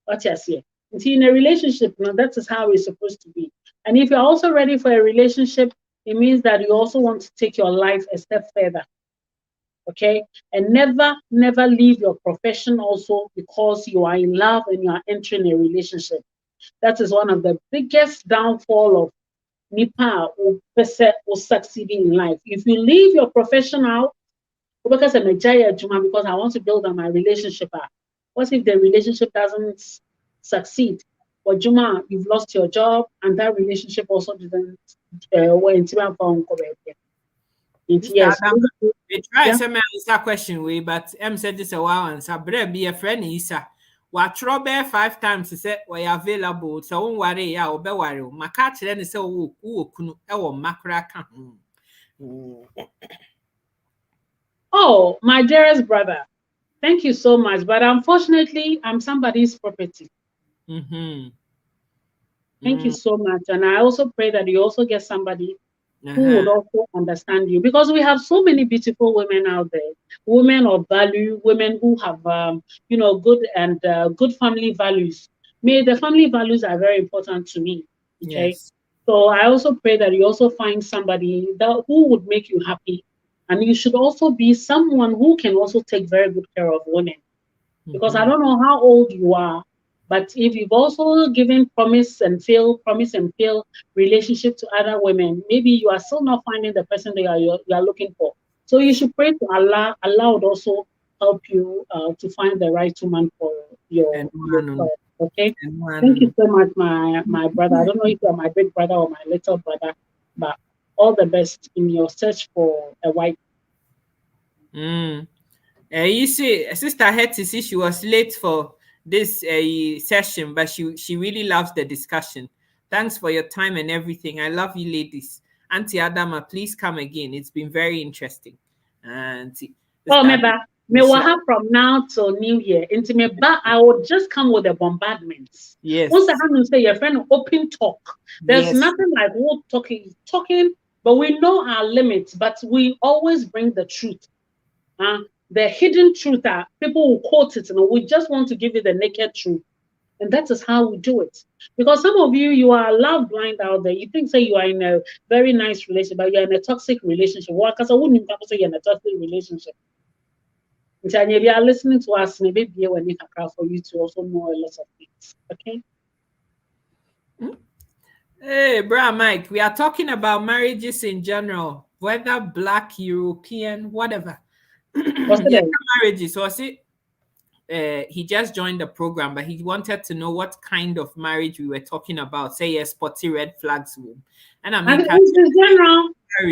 What you say. See, in a relationship, now that is how it's supposed to be. And if you're also ready for a relationship, it means that you also want to take your life a step further. Okay? And never leave your profession also because you are in love and you are entering a relationship. That is one of the biggest downfall of Nipa who succeeding in life. If you leave your profession out, because I'm a giant Juma, because I want to build on my relationship. What if the relationship doesn't succeed? Or Juma, you've lost your job, and that relationship also didn't went yes. We try some answer question way, but said this a while and Sabre be a friend Isa. What trouble 5 times to say we are available, so won't worry, I'll be worried. My catch then is so kunu macra. Oh, my dearest brother, thank you so much. But unfortunately, I'm somebody's property. Thank you so much. And I also pray that you also get somebody who would also understand you, because we have so many beautiful women out there, women of value, women who have, good and good family values. The family values are very important to me. Okay. Yes. So I also pray that you also find somebody who would make you happy. And you should also be someone who can also take very good care of women. Because I don't know how old you are, but if you've also given promise and fail relationship to other women, maybe you are still not finding the person that you are looking for. So you should pray to Allah. Allah would also help you to find the right woman for your child. Okay. Thank you so much, my brother. I don't know if you're my big brother or my little brother, but all the best in your search for a wife. You see, Sister Hetty, see, she was late for this session, but she really loves the discussion. Thanks for your time and everything. I love you, ladies. Auntie Adama, please come again. It's been very interesting. Auntie. Me will have from now till New Year. Into me, I will just come with the bombardments. Yes. Once I have to say your friend open talk. There's nothing like talking, but we know our limits, but we always bring the truth. The hidden truth that people will quote it, and we just want to give you the naked truth. And that is how we do it. Because some of you are love blind out there. You think say you are in a very nice relationship, but you're in a toxic relationship. Why? Because I wouldn't say you're in a toxic relationship. If you are listening to us, maybe when you can for you to also know a lot of things. Okay. Hey, Bra Mike, we are talking about marriages in general, whether Black, European, whatever. Marriages. So I see he just joined the program, but he wanted to know what kind of marriage we were talking about. Say yes, spotty red flags. And I mean, in general,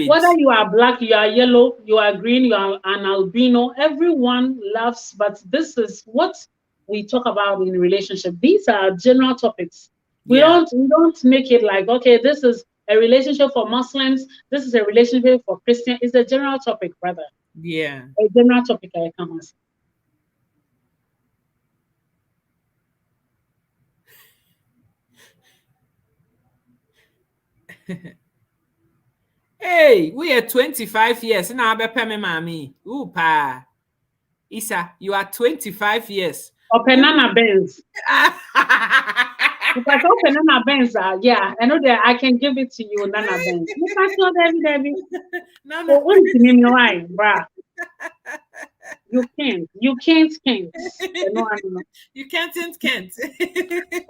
whether you are Black, you are yellow, you are green, you are an albino, everyone loves, but this is what we talk about in relationship. These are general topics. We don't make it like, okay, this is a relationship for Muslims, this is a relationship for Christians. It's a general topic, brother. Yeah. A general topic I come on. Hey, we are 25 years. Now I pay me mommy. Ooh, pa. Isa, you are 25 years. Openana Benz. If I open Nana Benz, yeah, I know that I can give it to you, Nana Benz. You can't know Debbie. So what is the name of wine, bruh? You can't. You can't. No. You can't.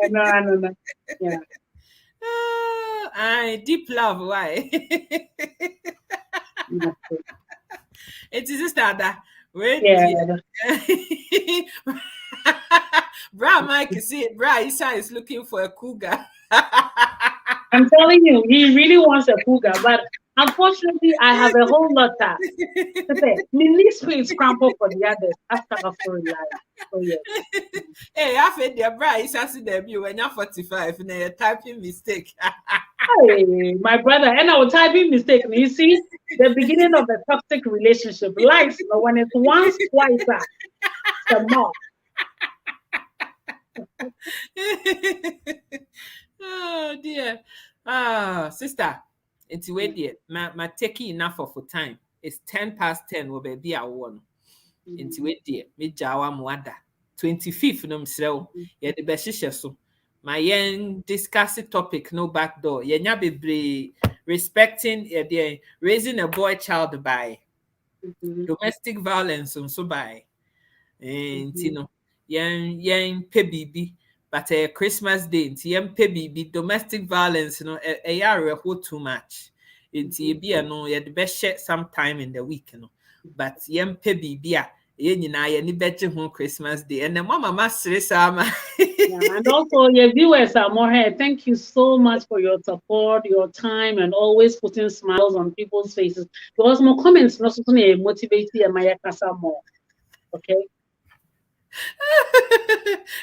No. Yeah. Deep love. Why? It is that. Wait. Yeah. Bra Mike, see, Bra Isa is looking for a cougar. I'm telling you, he really wants a cougar, but unfortunately, I have a whole lot that. Least is crumpled for the others after a full life. So yes. Hey, I feel the Bra Isa see debut when you're 45 and you're typing mistake. Hey, my brother, and I was typing mistake. You see, the beginning of a toxic relationship, life, when it's once, twice, the more. Oh dear. Sister, it's waited. My taking enough of time. It's 10 past 10 wo baby a wo no. Nti we die me jawa mo ada. 25th no msrew ye de be hihye so. My yen discuss topic no backdoor. Yenya bebre respecting raising a boy child by domestic violence so by. Nti no yen pe bibi but Christmas day nti yen pe bibi domestic violence no yare too much. Nti ebi no ye de be share sometime in the week no. But yen pe bibi a ye nyina ye ni beje ho Christmas day and mama masere sama. And also your viewers are more here. Thank you so much for your support, your time, and always putting smiles on people's faces. Because more comments not only motivate you and my casa more. Okay.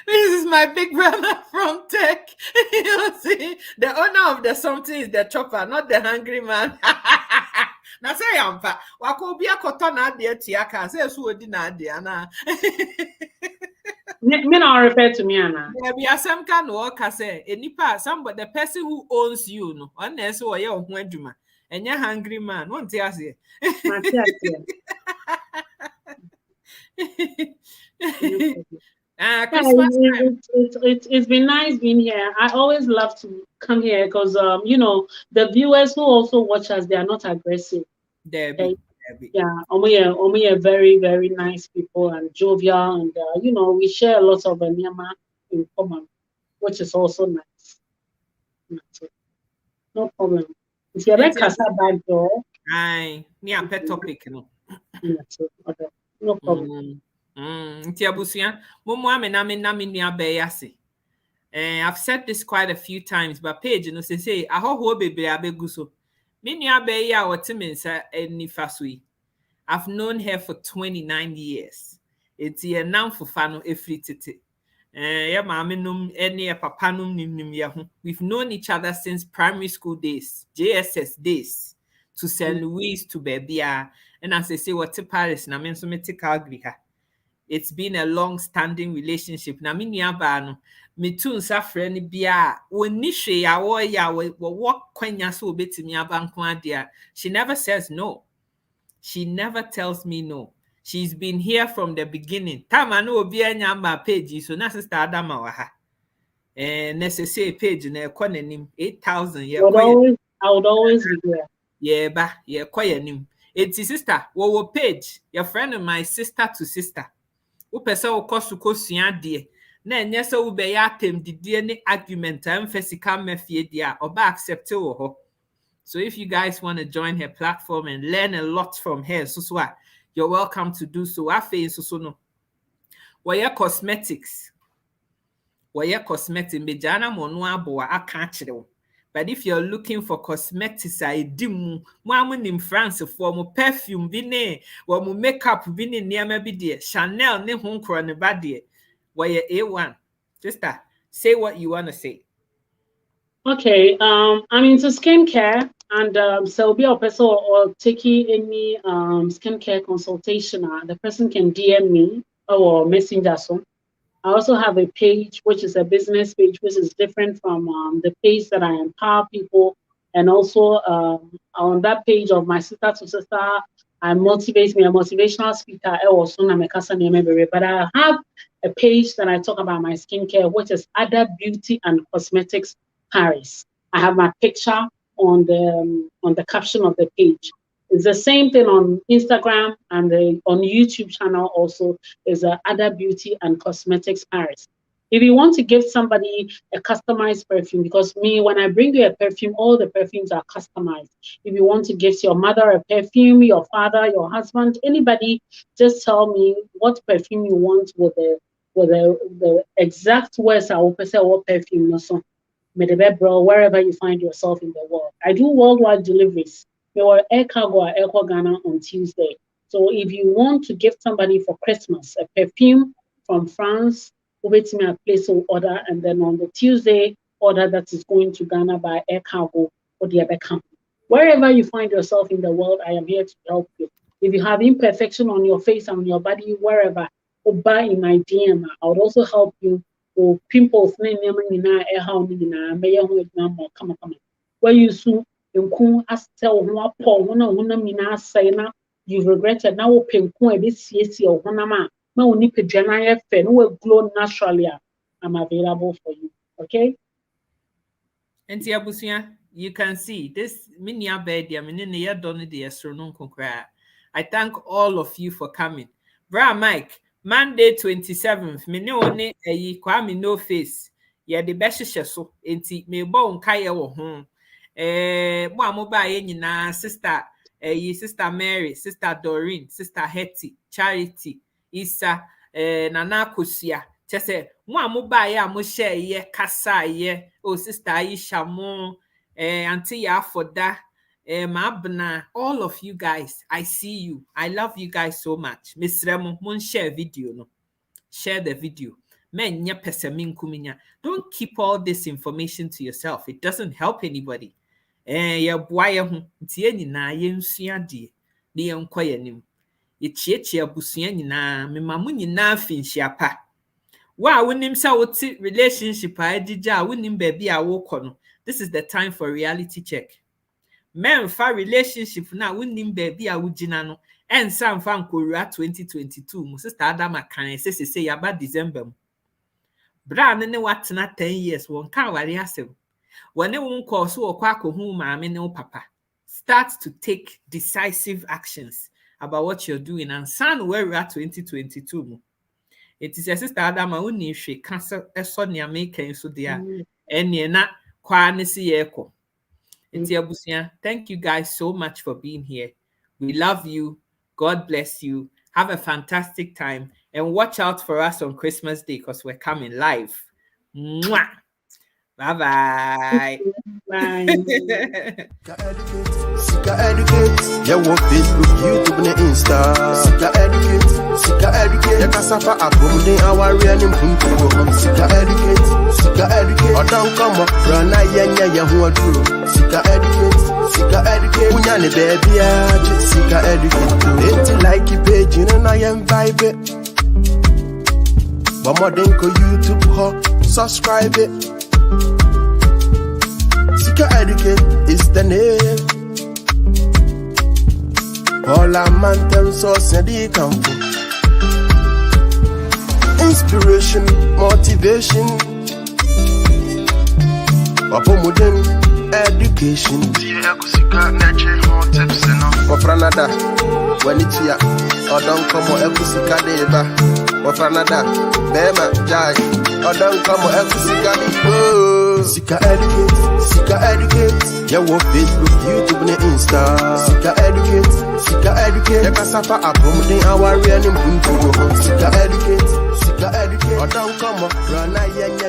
This is my big brother from Tech. You see, the owner of the something is the chopper, not the hungry man. Now say yampa, wako bi akoto na ade atiaka, say so odi na ade ana. Me not refer to me, Anna. There be asem kan work say, enipa somebody the person who owns you no, on na so ye ho adwuma. Enya hungry man, won't you say? It's been nice being here. I always love to come here because the viewers who also watch us, they are not aggressive. Debbie. Yeah, we are very, very nice people and jovial, and we share a lot of Nyama in common, which is also nice. No problem. If you're like Casa back door, aye, me a pet topic, no. No problem. Nti abusua, momo amena me nua be ase. I've said this quite a few times, but page no say ahoho bebre abegu so. Me nua be ya wote me nsa enifa so yi. I've known her for 29 years. It's ye nam fufa no efri tete. Yeah, maame num ene papa num nim ye ho. We've known each other since primary school days, JSS days, to St. Louis, to Bebia, and as I say, what to Paris, na me nso me te Calgary ha. It's been a long-standing relationship. Na me nuaba no, me tu nsa frɛ ne bia, wonni hwe ya wo ya wo kwanya so obetimi aba nko ade a. She never says no. She never tells me no. She's been here from the beginning. Time I know obi anya ma page so na sister Adama wa ha. Necessary page na ekɔ nanim 8,000 ye I would always be there. Yeah, ba ye kɔ yanim. Eti sister, wo page, your friend of my sister to sister. Upese ukɔ kosua de na enye se wo be ya atem didie ne argument emphasical mafie de a oba accept wo ho. So if you guys want to join her platform and learn a lot from her, so you're welcome to do so. Afe so no. Waya cosmetics. Waya cosmetics mejana mo no abo aka akire. But if you're looking for cosmetics, I dim mo in France for mo perfume bi ne, or mo makeup bi ne niam bi de, Chanel ne ho nkro ne ba de. Waya A1. Sister, say what you want to say. Okay, I'm into skincare, and so be a person or taking any skincare consultation. The person can DM me or messenger. So I also have a page, which is a business page, which is different from the page that I empower people. And also on that page of my sister to sister, I motivate me, a motivational speaker. But I have a page that I talk about my skincare, which is Other Beauty and Cosmetics Paris. I have my picture on the caption of the page. It's the same thing on Instagram and on YouTube channel also is Other Beauty and Cosmetics Paris. If you want to give somebody a customized perfume, because when I bring you a perfume, all the perfumes are customized. If you want to give your mother a perfume, your father, your husband, anybody, just tell me what perfume you want with the exact words I will say what perfume. So, wherever you find yourself in the world. I do worldwide deliveries. There were air cargo or air Ghana on Tuesday. So if you want to give somebody for Christmas a perfume from France, wait me a place of order, and then on the Tuesday order that is going to Ghana by air cargo or the other company. Wherever you find yourself in the world, I am here to help you. If you have imperfection on your face and on your body, wherever, or buy in my DM, I would also help you. Or pimples, where you soon as tell one poor one mina say na you've regretted. Now open coin this CSC or Honama. No need to generate fair. No glow naturally. I'm available for you. Okay? And you can see this minia bed. I thank all of you for coming. Bra Mike, Monday 27th. Me no ne Kwame no face. Yeah, the best so. Enti me bo nka ye wo ho. Mo amoba ye nyina sister Sister Mary, Sister Doreen, Sister Hetty, Charity, Isa, Nana Kusia. Chese mo amoba ye mo share ye kasa ye. Oh Sister Aisha mo Auntie ya for that. Mabna, all of you guys, I see you. I love you guys so much. Miss Remo, mon share video no. Share the video. Men don't keep all this information to yourself. It doesn't help anybody. Ya boy ho tie nyina ye nsua de ne ye nkwa yanim. Ye chiechie abusua nyina memamu nyina finhia pa. Wa wonim sa woti relationship a agija wonim baabi a wo kɔ no. This is the time for reality check. Men fa relationship na wonim baabi a wugina no ensa mfa nkowura 2022 mu sister Adama kan se yaba December mu. Bra ne watena 10 years won ka ware asem. Wone won call so okwa akohu maame ne papa. Start to take decisive actions about what you're doing and san where we are 2022 mu. It is a sister Adama woni hwe kasa eso ne American so dia ene na kwa ne se yeko. Thank you guys so much for being here. We love you. God bless you. Have a fantastic time. And watch out for us on Christmas Day because we're coming live. Mwah! Bye-bye. Bye. Sika educate. Yeah, what Facebook, YouTube, and Insta. Sika educate. Sika educate. Yeah, Kasafa Abumde, our real name. Sika educate. Sika educate. Or don't come up, Rana Yanya, who are true. Sika educate. Sika educate. Unyane baby, Sika educate. Ain't like you page, you know, I am vibe. But more than YouTube, subscribe it. Sika educate is the name. All our man source and they come from inspiration, motivation, modern education. For Franada, when it's here, or don't come or Ekusika deba. For Franada, Bema Jai, or don't come or Ekusika deba. Sika educate, Sika educate. Yeah, what Facebook, YouTube, and Insta. Sika educate, Sika educate. Yeah, Kasafa Abumde, our real name. Sika educate, Sika educate. Or don't come up, Rana Yanya.